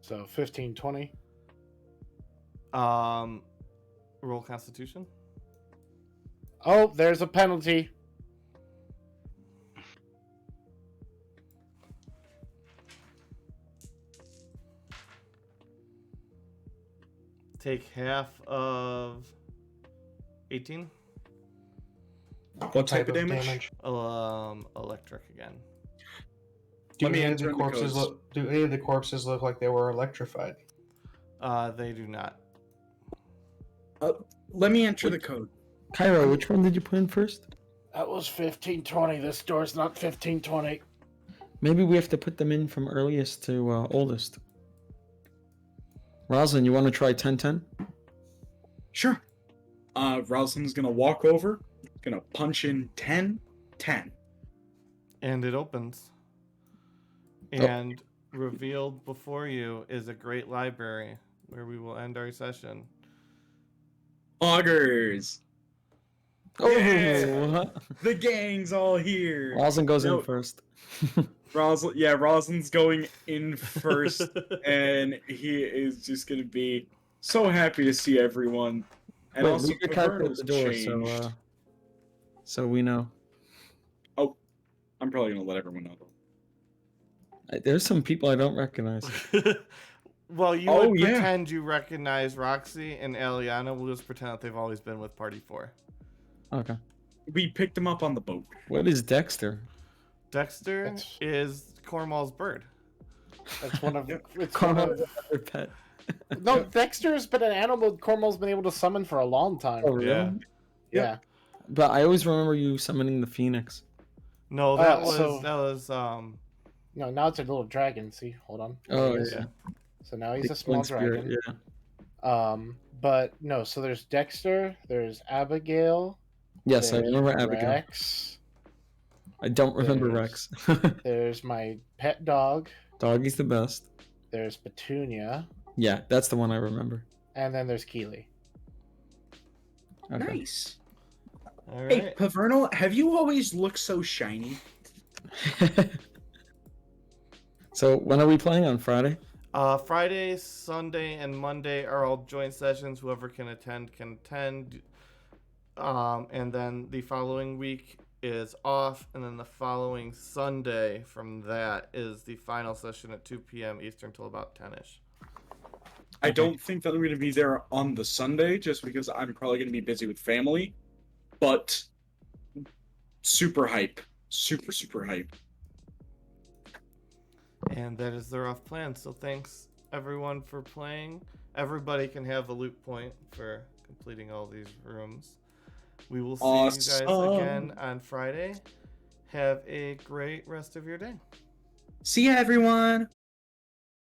So 1520. Roll Constitution. Oh, there's a penalty. Take half of 18. What type of damage? Electric again. Do Let me any of enter the in the corpses codes. look? Do any of the corpses look like they were electrified? They do not. Let me enter the code. Cairo, which one did you put in first? That was 1520. This door's not 1520. Maybe we have to put them in from earliest to oldest. Rosalind, you want to try 1010? Sure. Rosalind's gonna walk over, gonna punch in 10, 10. And it opens. And revealed before you is a great library where we will end our session. Augers! Oh, Yeah! The gang's all here. Rosalind goes No. in first. Rosalind's going in first, and he is just gonna be so happy to see everyone. And Wait, also, leave your character at Pavernal's the door, changed. so we know. I'm probably gonna let everyone know. There's some people I don't recognize. Well, you Oh, would yeah. pretend you recognize Roxy, and Aliana will just pretend that they've always been with Party 4. Okay. We picked him up on the boat. What is Dexter? Dexter That's- is Cornwall's bird. That's one of. It's one Cornwall of is another pet. no, Dexter's been an animal Cornwall's been able to summon for a long time. Oh, really? Yeah. Yeah. But I always remember you summoning the phoenix. No, that so- was No, now it's a little dragon. See, hold on. Oh, There he is. yeah. So now he's The a small twin spirit, dragon. yeah. But no. So there's Dexter. There's Abigail. Yes, I there's remember Abigail. Rex. I don't remember There's- Rex. There's my pet dog. Doggy's the best. There's Petunia, Yeah, that's the one I remember. and then there's Keeley. Okay. Nice. all Hey, right. Pavernal, have you always looked so shiny? So when are we playing on Friday? Friday, Sunday, and Monday are all joint sessions. Whoever can attend can attend. And then the following week is off, and then the following Sunday from that is the final session at 2 p.m. Eastern till about 10ish. I don't think that I'm going to be there on the Sunday, just because I'm probably going to be busy with family. But super hype. Super hype. And that is their off plan. So thanks everyone for playing. Everybody can have a loot point for completing all these rooms. We will see you guys Awesome. again on Friday. Have a great rest of your day. See ya, everyone!